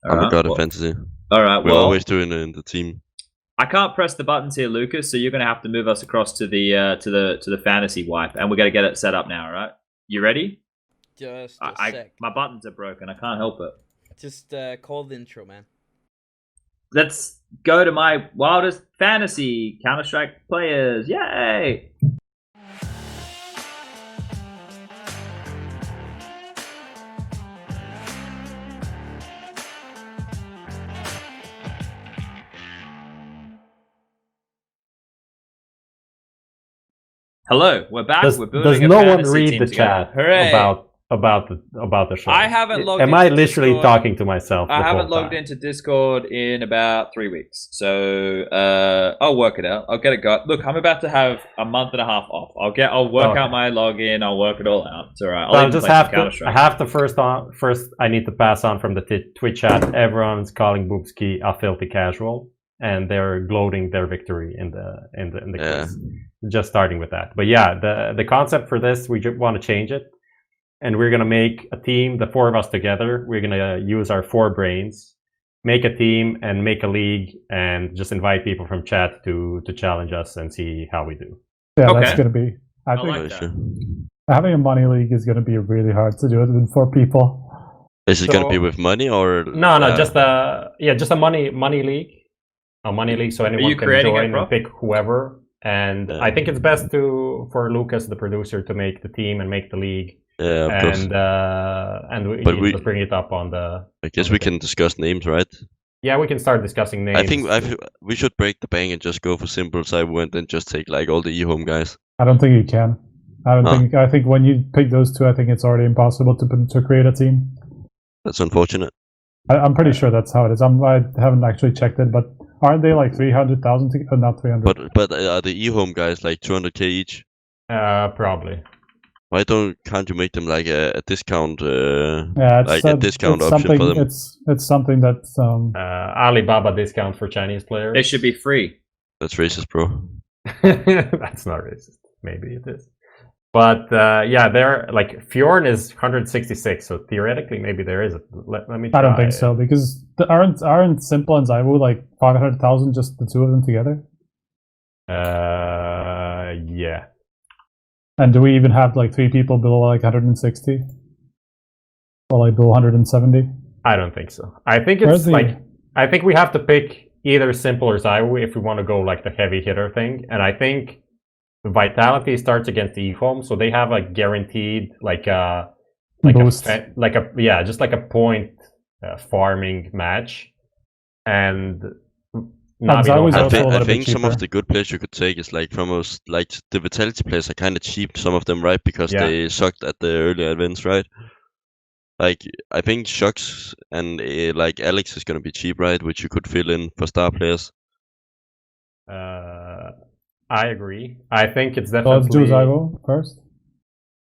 All I'm right, a god well- of fantasy. All right. We're Well, always doing it in the team. I can't press the buttons here, Lucas. So you're going to have to move us across to the fantasy wipe, and we're going to get it set up now. All right? You ready? Just a sec. My buttons are broken. I can't help it. Just call the intro, man. Let's go to my wildest fantasy Counter-Strike players. Yay! Hello, we're back. Does, we're building does a no one fantasy read team the together. chat Hooray! about the show? I haven't logged Am I into literally Discord. talking to myself? I the haven't whole logged time? into Discord in about 3 weeks, so I'll work it out. I'll get it going. Look, I'm about to have a month and a half off. I'll work Okay. out my login. I'll work it all out. It's all right. I'll So even just play some have to. I Counter-Strike. have to first. I need to pass on from the Twitch chat. Everyone's calling Bubzkji a filthy casual, and they're gloating their victory in the Yeah. quiz. Just starting with that, but yeah, the concept for this, we just want to change it, and we're gonna make a team. The 4 of us together. We're gonna use our 4 brains, make a team, and make a league, and just invite people from chat to challenge us and see how we do. yeah, Okay. that's gonna be. I I think like Oh, that. sure. having a money league is gonna be really hard to do it with 4 people. Is it gonna So- be with money or? No, just a money league, a money league, so anyone you can creating it, join bro? and pick whoever. And Yeah. I think it's best for Lucas, the producer, to make the team and make the league, Yeah, of course. and But we we- just bring it up on the. I guess on we the can thing. discuss names, right? Yeah, we can start discussing names. I think we should break the bank and just go for simple Cyberwind and just take like all the eHome guys. I don't think you can. Huh. I think when you pick those 2, I think it's already impossible to create a team. That's unfortunate. I'm pretty sure that's how it is. I haven't actually checked it, but aren't they like 300,000? Not 300. But are the eHome guys like 200k each? Probably. Why can't you make them like a discount? Yeah, it's like a discount it's option for something. them. It's something that Alibaba discount for Chinese players. They should be free. That's racist, bro. That's not racist. Maybe it is. But yeah, they're like Fjorn is 166, so theoretically maybe there is. Let me try. I don't think so because aren't Simple and Zywu like 500,000 just the 2 of them together? Yeah. And do we even have like 3 people below like 160? Well, like the 170. I don't think so. I think it's I think we have to pick either Simple or ZywOo if we want to go like the heavy hitter thing. And I think Vitality starts against eHome, so they have a guaranteed just like a point farming match. And I think some of the good players you could take is like from us, like the Vitality players are kind of cheap. Some of them, right, because they sucked at the earlier events, right? Like I think Shocks and like Alex is gonna be cheap, right? Which you could fill in for star players. I agree. I think it's definitely. Let's do ZywOo first.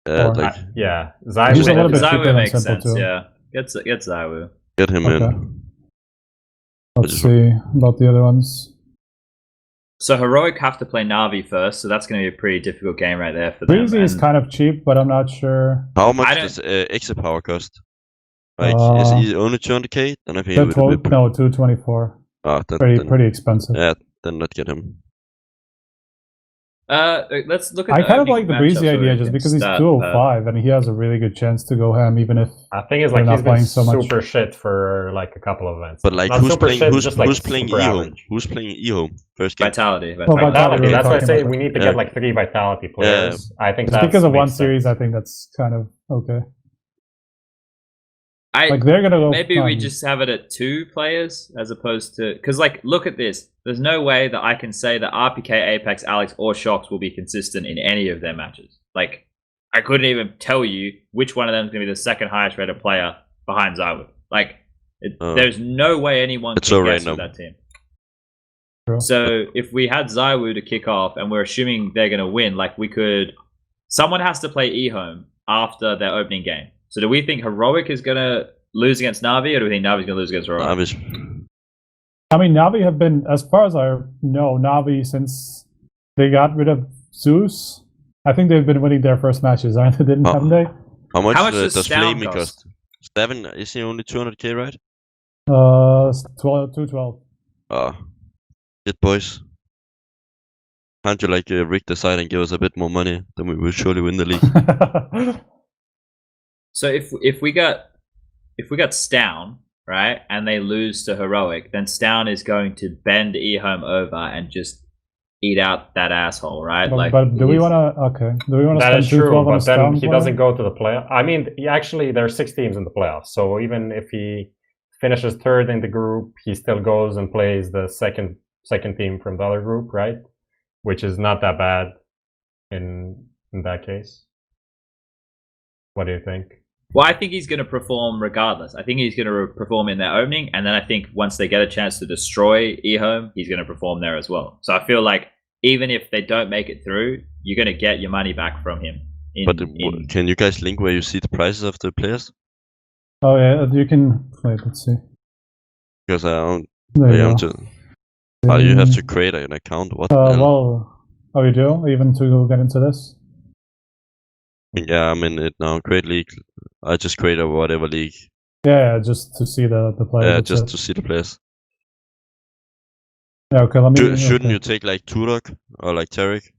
ZywOo makes sense. Too. Yeah, get ZywOo. Get him in. Let's see about the other ones. So Heroic have to play Na'Vi first, so that's going to be a pretty difficult game right there for them. Breezy is kind of cheap, but I'm not sure. How much does exit power cost? Like, is he only 200k? Then I think 224. Pretty expensive. Yeah, then let's get him. Let's look at. I kind of like the Breezy idea just because he's 205 and he has a really good chance to go ham, even if I think it's like he's been super shit for like a couple of events. But like, who's playing eHome? Who's playing eHome first game? Vitality. Vitality. That's why I say we need to get like 3 Vitality players. I think that's because of one series. I think that's kind of okay. Like they're gonna go. Maybe we just have it at 2 players as opposed to because like look at this. There's no way that I can say that RPK, Apex, Alex, or Shocks will be consistent in any of their matches. Like I couldn't even tell you which one of them is going to be the second highest rated player behind ZywOo. Like there's no way anyone can guess with that team. True. So if we had ZywOo to kick off and we're assuming they're going to win, like we could. Someone has to play eHome after their opening game. So do we think Heroic is going to lose against Na'Vi, or do we think Navi's going to lose against Heroic? I mean, Na'Vi have been, as far as I know, Na'Vi, since they got rid of Zeus, I think they've been winning their first matches, haven't they? How much does Flaming cost? 7? Is he only 200k, right? 212. Good boys. Can't you like rig the side and give us a bit more money? Then we will surely win the league. So if we got Stown, right, and they lose to Heroic, then Stown is going to bend eHome over and just eat out that asshole, right? But do we want to? Okay, do we want to? That is true, but then he doesn't go to the playoff. I mean, actually, there are 6 teams in the playoffs, so even if he finishes 3rd in the group, he still goes and plays the second team from the other group, right? Which is not that bad in that case. What do you think? Well, I think he's going to perform regardless. I think he's going to perform in their opening, and then I think once they get a chance to destroy eHome, he's going to perform there as well. So I feel like even if they don't make it through, you're going to get your money back from him. Can you guys link where you see the prices of the players? Oh yeah, you can. Wait, let's see. Because I don't. You have to create an account. What? You do even to get into this? Yeah, I'm in it now. Create league. I just create a whatever league. Yeah, just to see the players. Yeah, just to see the players. Yeah, okay. Shouldn't you take like Turok or like Tarek?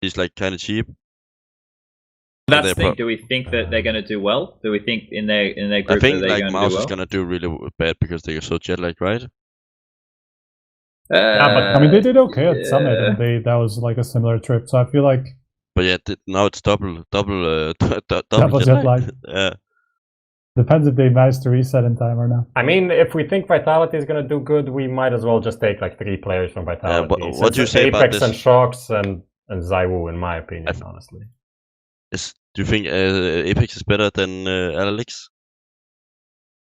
He's like kind of cheap. That's the thing. Do we think that they're going to do well? Do we think in their group I think that they're like Mouse is going to do really bad because they are so jet lagged, right? Yeah, but I mean they did okay at Summit, and that was like a similar trip. So I feel like. But yeah, now it's double jet lag. Yeah. Depends if they manage to reset in time or not. I mean, if we think Vitality is going to do good, we might as well just take like 3 players from Vitality. What do you say about this? Apex and Shocks and ZywOo, in my opinion, honestly. Do you think Apex is better than Alex?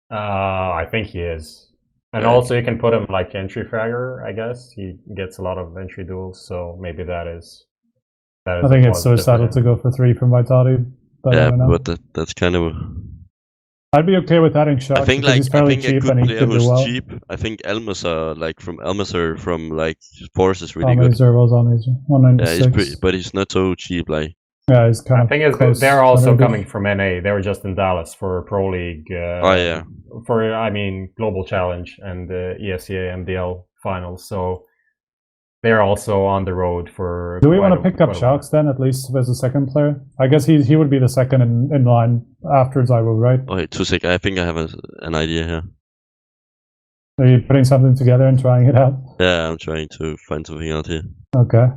I think he is. And also you can put him like entry fragger, I guess. He gets a lot of entry duels, so maybe that is I think it's suicidal to go for 3 from Vitality. But that's kind of. I'd be okay with adding Shocks. I think he's fairly cheap a good and player who's well. cheap. I think Almazar, like from Force is really good. Almazar, 196. But he's not so cheap, like. Yeah, he's kind of. The thing is, they're also coming from NA. They were just in Dallas for Pro League. For Global Challenge and ESEA MDL finals. So they're also on the road for. Do we want to pick up Shocks then, at least as a second player? I guess he would be the second in line after Zywo, right? Wait, 2 sec. I think I have an idea here. Are you putting something together and trying it out? Yeah, I'm trying to find something out here. Okay.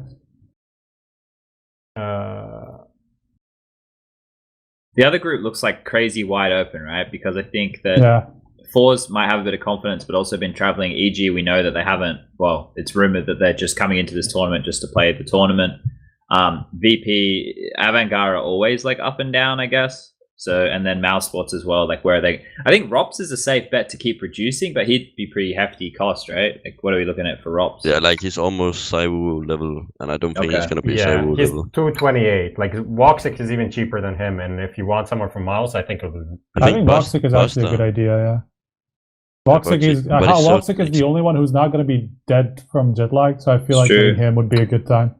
The other group looks like crazy wide open, right? Because I think that Fours might have a bit of confidence, but also been traveling. EG, we know that they haven't. Well, it's rumored that they're just coming into this tournament just to play the tournament. VP, Avantgarde are always like up and down, I guess. So, and then Mouse Sports as well. Like, where are they? I think Rops is a safe bet to keep reducing, but he'd be pretty hefty cost, right? Like, what are we looking at for Rops? Yeah, like he's almost Zywo level, and I don't think he's gonna be Zywo he's level. 228. Like Voxic is even cheaper than him, and if you want someone from Mouse, I think Voxic is actually a good idea. Yeah. Voxic is the only one who's not going to be dead from jet lag, so I feel like getting him would be a good time.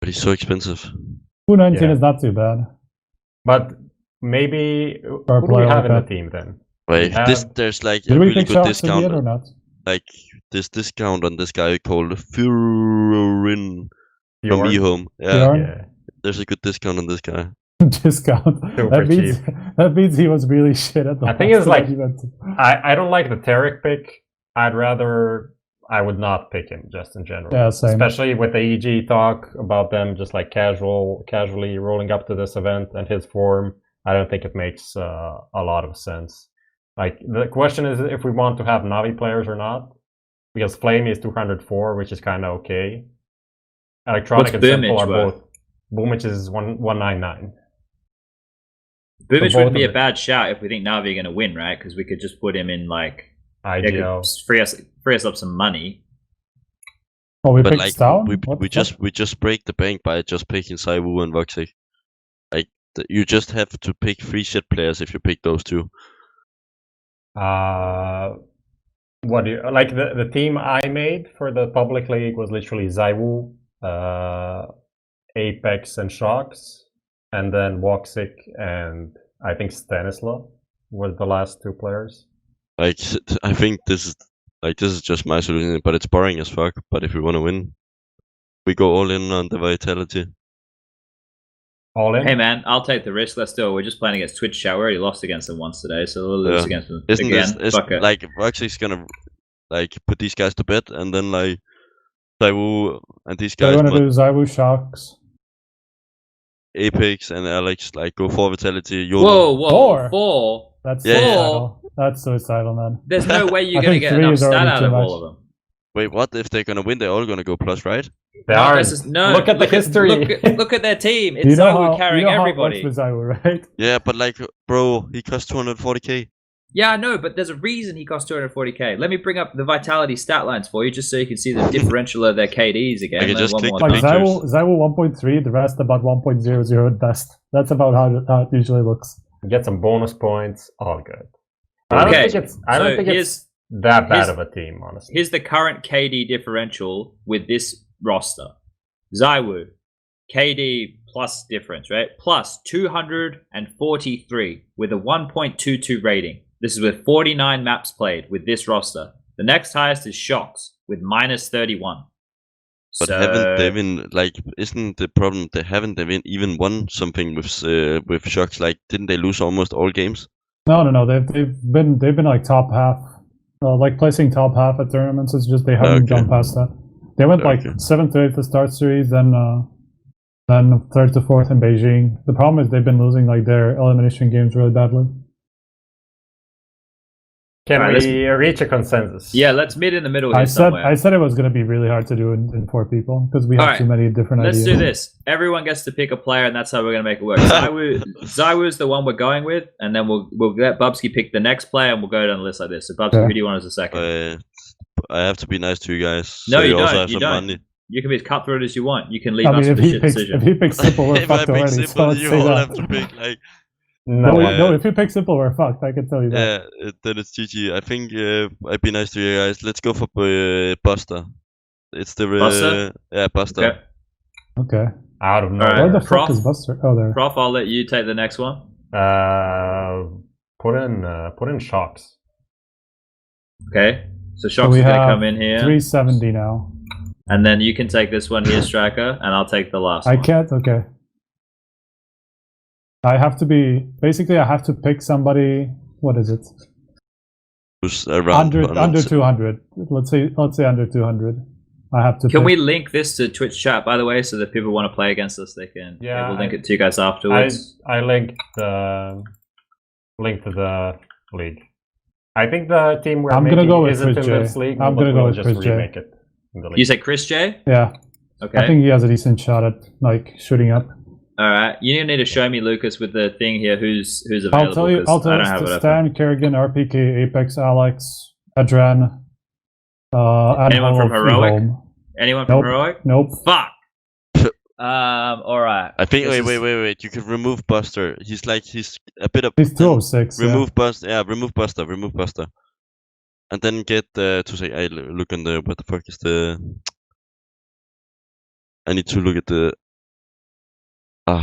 But he's so expensive. 219 is not too bad. But maybe who do we have in the team then? Wait, there's like a really good discount. Or not? Like this discount on this guy called Furin from eHome. Yeah, there's a good discount on this guy. Discount. That means he was really shit at the. I think it's like I don't like the Tarek pick. I would not pick him just in general. Yeah, same. Especially with the EG talk about them just like casually rolling up to this event and his form. I don't think it makes a lot of sense. Like the question is if we want to have Navi players or not, because Flame is 204, which is kind of okay. Electronic and Simple are both. Bubzkji is 199. Bubzkji wouldn't be a bad shout if we think Navi are going to win, right? Because we could just put him in like IGL. Free us up some money. Oh, we but picked like we just break the bank by just picking Zywo and Voxic. Like you just have to pick 3 shit players if you pick those 2. What do you like? The team I made for the public league was literally Zywo, Apex and Shocks, and then Voxic and I think Stanislav were the last 2 players. Like I think this is just my solution, but it's boring as fuck. But if we want to win, we go all in on the vitality. All in? Hey man, I'll take the risk. Let's do it. We're just playing against Twitch Chat. We already lost against them once today, so we'll lose against them again. Fuck it. Like Voxic's gonna like put these guys to bed, and then like Zywo and these guys. I want to do Zywo, Shocks, Apex and Alex like go for vitality. Whoa, 4. That's suicidal. That's suicidal, man. There's no way you're gonna get enough stat out of all of them. Wait, what? If they're gonna win, they're all gonna go plus, right? They are. No. Look at the history. Look at their team. It's Zywo carrying everybody. How it works with Zywo, right? Yeah, but like, bro, he costs 240k. Yeah, I know, but there's a reason he costs 240k. Let me bring up the vitality stat lines for you, just so you can see the differential of their KDs again. I can just click like Zywo 1.3, the rest about 1.00 at best. That's about how it usually looks. Get some bonus points, all good. I don't think it's that bad of a team, honestly. Here's the current KD differential with this roster. Zywo, KD plus difference, right? Plus 243 with a 1.22 rating. This is with 49 maps played with this roster. The next highest is Shocks with minus 31. But haven't they been like? Isn't the problem they haven't even won something with Shocks? Like, didn't they lose almost all games? No. They've been like top half, like placing top half at tournaments. It's just they haven't jumped past that. They went like 7th to 8th to start series, then 3rd to 4th in Beijing. The problem is they've been losing like their elimination games really badly. Can we reach a consensus? Yeah, let's meet in the middle here somewhere. I said it was going to be really hard to do in 4 people because we have too many different ideas. Let's do this. Everyone gets to pick a player, and that's how we're going to make it work. Zywo is the one we're going with, and then we'll let Bubzkji pick the next player, and we'll go down the list like this. So Bubzkji, who do you want as a second? I have to be nice to you guys. No, so you also don't. have You some don't. money. You can be as cutthroat as you want. You can leave us with a shit decision. If he picks Simple, we're fucked already. Simple, you all have to pick like. No, if you pick Simple, we're fucked. I can tell you that. Yeah, then it's GG. I think I'd be nice to you guys. Let's go for Buster. It's the Buster? Yeah, Buster. Okay. Out of nowhere. Where the fuck is Buster? Oh, there. Prof, I'll let you take the next one. Put in Shocks. Okay. So Shocks is going to come in here. 370 now. And then you can take this one here, Striker, and I'll take the last one. I can't? Okay. I have to be... Basically, I have to pick somebody... What is it? Who's around under 200. Let's say under 200. I have to Can pick. we link this to Twitch chat, by the way, so that people want to play against us, they can... Yeah, we'll link it to you guys afterwards. I linked the link to the league. I think the team we're making isn't in this league. I'm going to go with just Chris J. remake it in the league. You say Chris J? Yeah. Okay. I think he has a decent shot at like shooting up. All right. You need to show me, Lucas, with the thing here, who's available. I'll tell you Stan, Kerrigan, RPK, Apex, Alex, Adran, anyone from Heroic? Anyone from Heroic? Nope. Fuck. All right. I think. Wait. You can remove Buster. He's a bit of. He's 206. Remove Buster. Yeah, remove Buster. Remove Buster. And then get to say. I look on the. What the fuck is the? I need to look at the.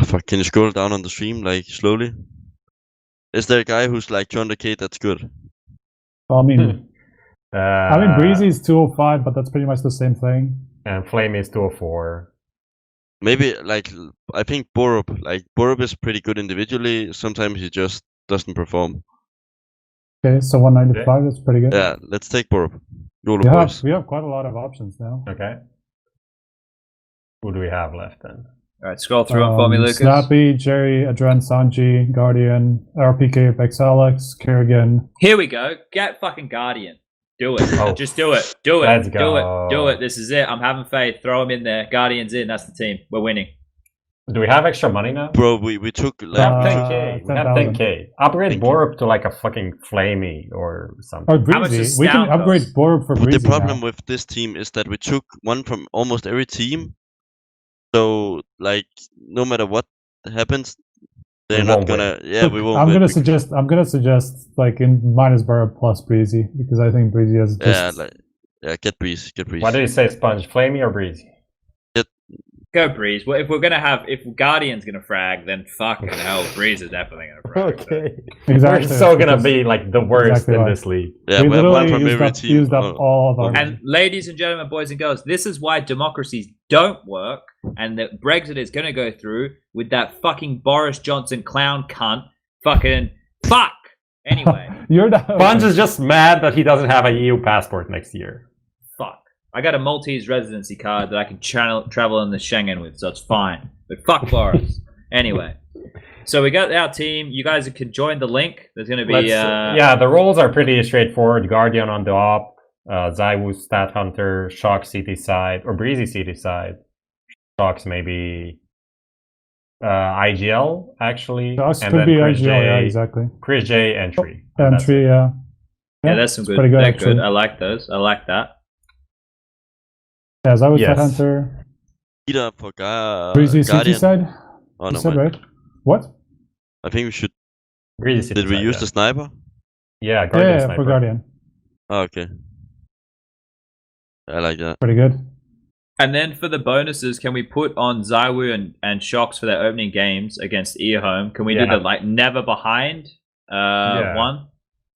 Fuck. Can you scroll down on the stream like slowly? Is there a guy who's like 200k? That's good. Well, I mean, Breezy is 205, but that's pretty much the same thing. And Flame is 204. Maybe like I think Borup. Like Borup is pretty good individually. Sometimes he just doesn't perform. Okay, so 195. That's pretty good. Yeah, let's take Borup. We have quite a lot of options now. Okay. Who do we have left then? All right, scroll through them for me, Lucas. Snappy, Jerry, Adran, Sanji, Guardian, RPK, Apex, Alex, Kerrigan. Here we go. Get fucking Guardian. Do it. Just do it. Do it. Let's go. Do it. This is it. I'm having faith. Throw him in there. Guardian's in. That's the team. We're winning. Do we have extra money now? Bro, we took like... We have 10k. We have 10k. Upgrade Borup to like a fucking Flamey or something. Or Breezy. We can upgrade Borup for Breezy. The problem with this team is that we took one from almost every team. So, like, no matter what happens, they're not gonna... Yeah, we won't I'm gonna suggest like in minus Borup plus Breezy, because I think Breezy has just... get Breeze. What do you say, Sponge? Flamey or Breezy? Go Breeze. Well, if Guardian's gonna frag, then fucking hell, Breeze is definitely gonna frag. Okay. Exactly. We're so gonna be like the worst in this league. Yeah, we have one literally from every team. used up all of our... And ladies and gentlemen, boys and girls, this is why democracies don't work, and that Brexit is gonna go through with that fucking Boris Johnson clown cunt. Fucking fuck. Anyway, Sponge is just mad that he doesn't have a EU passport next year. Fuck. I got a Maltese residency card that I can travel in the Schengen with, so it's fine. But fuck Boris. Anyway, so we got our team. You guys can join the link. There's going to be... yeah, the roles are pretty straightforward. Guardian on the op, Zywoo Stat Hunter, Shock CT side, or Breezy CT side. Shock's maybe IGL, actually. Shock's and could then be Chris IGL, J, yeah, exactly. Chris J, Entry. Entry, yeah. Yeah, that's some good. Pretty good, They're actually. good. I like those. I like that. Yeah, Zywoo Stat Hunter. Either for Breezy Guardian. CT side? Oh, You no, said man. right? What? I think we should... Breezy CT Did we side, use yeah. the sniper? Yeah, Guardian Yeah, Sniper. for Guardian. Oh, okay. I like that. Pretty good. And then for the bonuses, can we put on Zywoo and Shocks for their opening games against Earhome? Can we do the like never behind one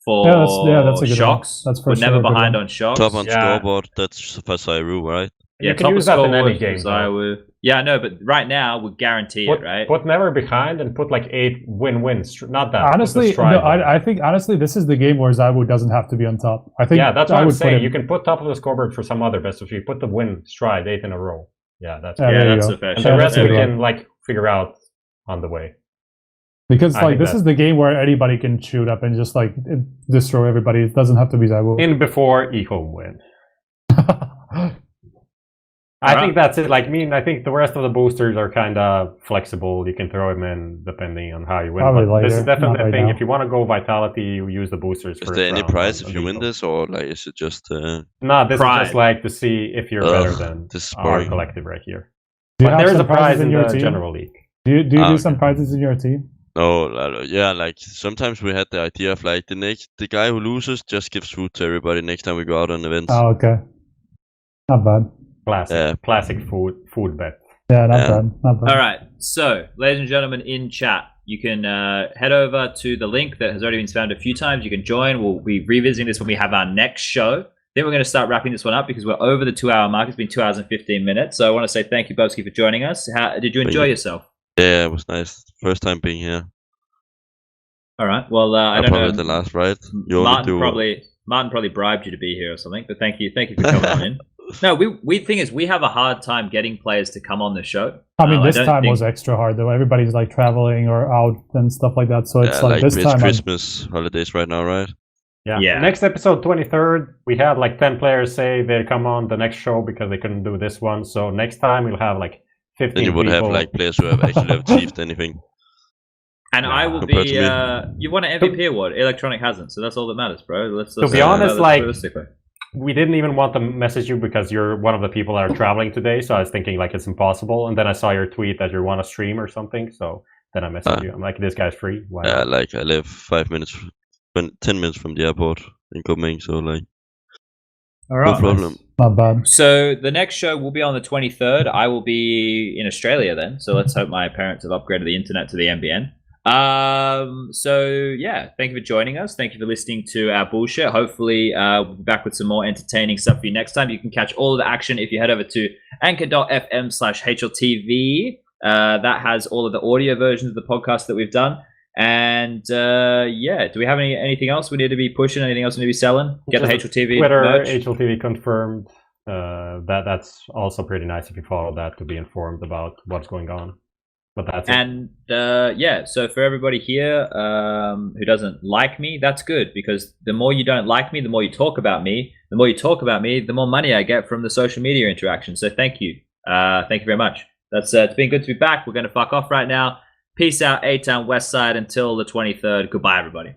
for that's a good Shocks? one. That's for We're sure never a good behind one. on Shocks. Top on scoreboard, that's for Zywoo, right? Yeah, You can use that in any game. Zywoo. Yeah, no, but right now we guarantee it, right? Put never behind and put like 8 win-wins. Not that. Honestly, I think honestly this is the game where Zywoo doesn't have to be on top. I think that's what I'm saying. You can put top of the scoreboard for some other best of 3. Put the win stride 8 in a row. Yeah, that's that's a fair and shot. the rest There we we go. can like figure out on the way. Because I like think this is the game where anybody can shoot up and just like destroy everybody. It doesn't have to be Zywoo. In before e-home win. I think that's it. Like I think the rest of the boosters are kind of flexible. You can throw them in depending on how you win. Probably But later, this is definitely not a right thing. now. If you want to go Vitality, you use the boosters. Is there any prize if you win this, or like is it just... No, this is just like to see if you're better than this is our boring. collective right here. Do you But have there is some a prize prizes in your the team? general league. Do you do okay. some prizes in your team? No, yeah, like sometimes we had the idea of like the guy who loses just gives food to everybody next time we go out on events. Oh, okay. Not bad. Classic food bet. Yeah, not bad. Not bad. All right. So, ladies and gentlemen in chat, you can head over to the link that has already been spammed a few times. You can join. We'll be revisiting this when we have our next show. think we're going to start wrapping this one up because we're over the 2-hour mark. It's been 2 hours and 15 minutes. So I want to say thank you, Bubzkji, for joining us. Did you enjoy yourself? Yeah, it was nice. First time being here. All right. Well, I don't know. The last, right? Martin probably bribed you to be here or something. But thank you for coming on in. No, we thing is we have a hard time getting players to come on the show. I mean, this time was extra hard though. Everybody's like traveling or out and stuff like that. So it's like this it's time. Christmas holidays right now, right? Yeah. Next episode, 23rd, we had like 10 players say they'd come on the next show because they couldn't do this one. So next time we'll have like 15 Then you would people. have like players who have actually achieved anything. And I will be. You won an MVP award. Electronic hasn't, so that's all that matters, bro. Let's to be honest, like we didn't even want to message you because you're one of the people that are traveling today. So I was thinking like it's impossible. And then I saw your tweet that you want to stream or something. So then I messaged you. I'm like, this guy's free. Why not? Like I live 10 minutes from the airport in Copenhagen, so like, all right, no problem. Not bad. So the next show will be on the 23rd. I will be in Australia then. So let's hope my parents have upgraded the internet to the NBN. So yeah, thank you for joining us. Thank you for listening to our bullshit. Hopefully we'll be back with some more entertaining stuff for you next time. You can catch all of the action if you head over to anchor.fm/HLTV. That has all of the audio versions of the podcast that we've done. And yeah, do we have anything else we need to be pushing? Anything else we need to be selling? Get the HLTV Twitter, merch. HLTV confirmed. That's also pretty nice if you follow that to be informed about what's going on. But that's and yeah, so for everybody here who doesn't like me, that's good because the more you don't like me, the more you talk about me. The more you talk about me, the more money I get from the social media interaction. So thank you very much. That's it's been good to be back. We're going to fuck off right now. Peace out, A-Town West Side until the 23rd. Goodbye, everybody.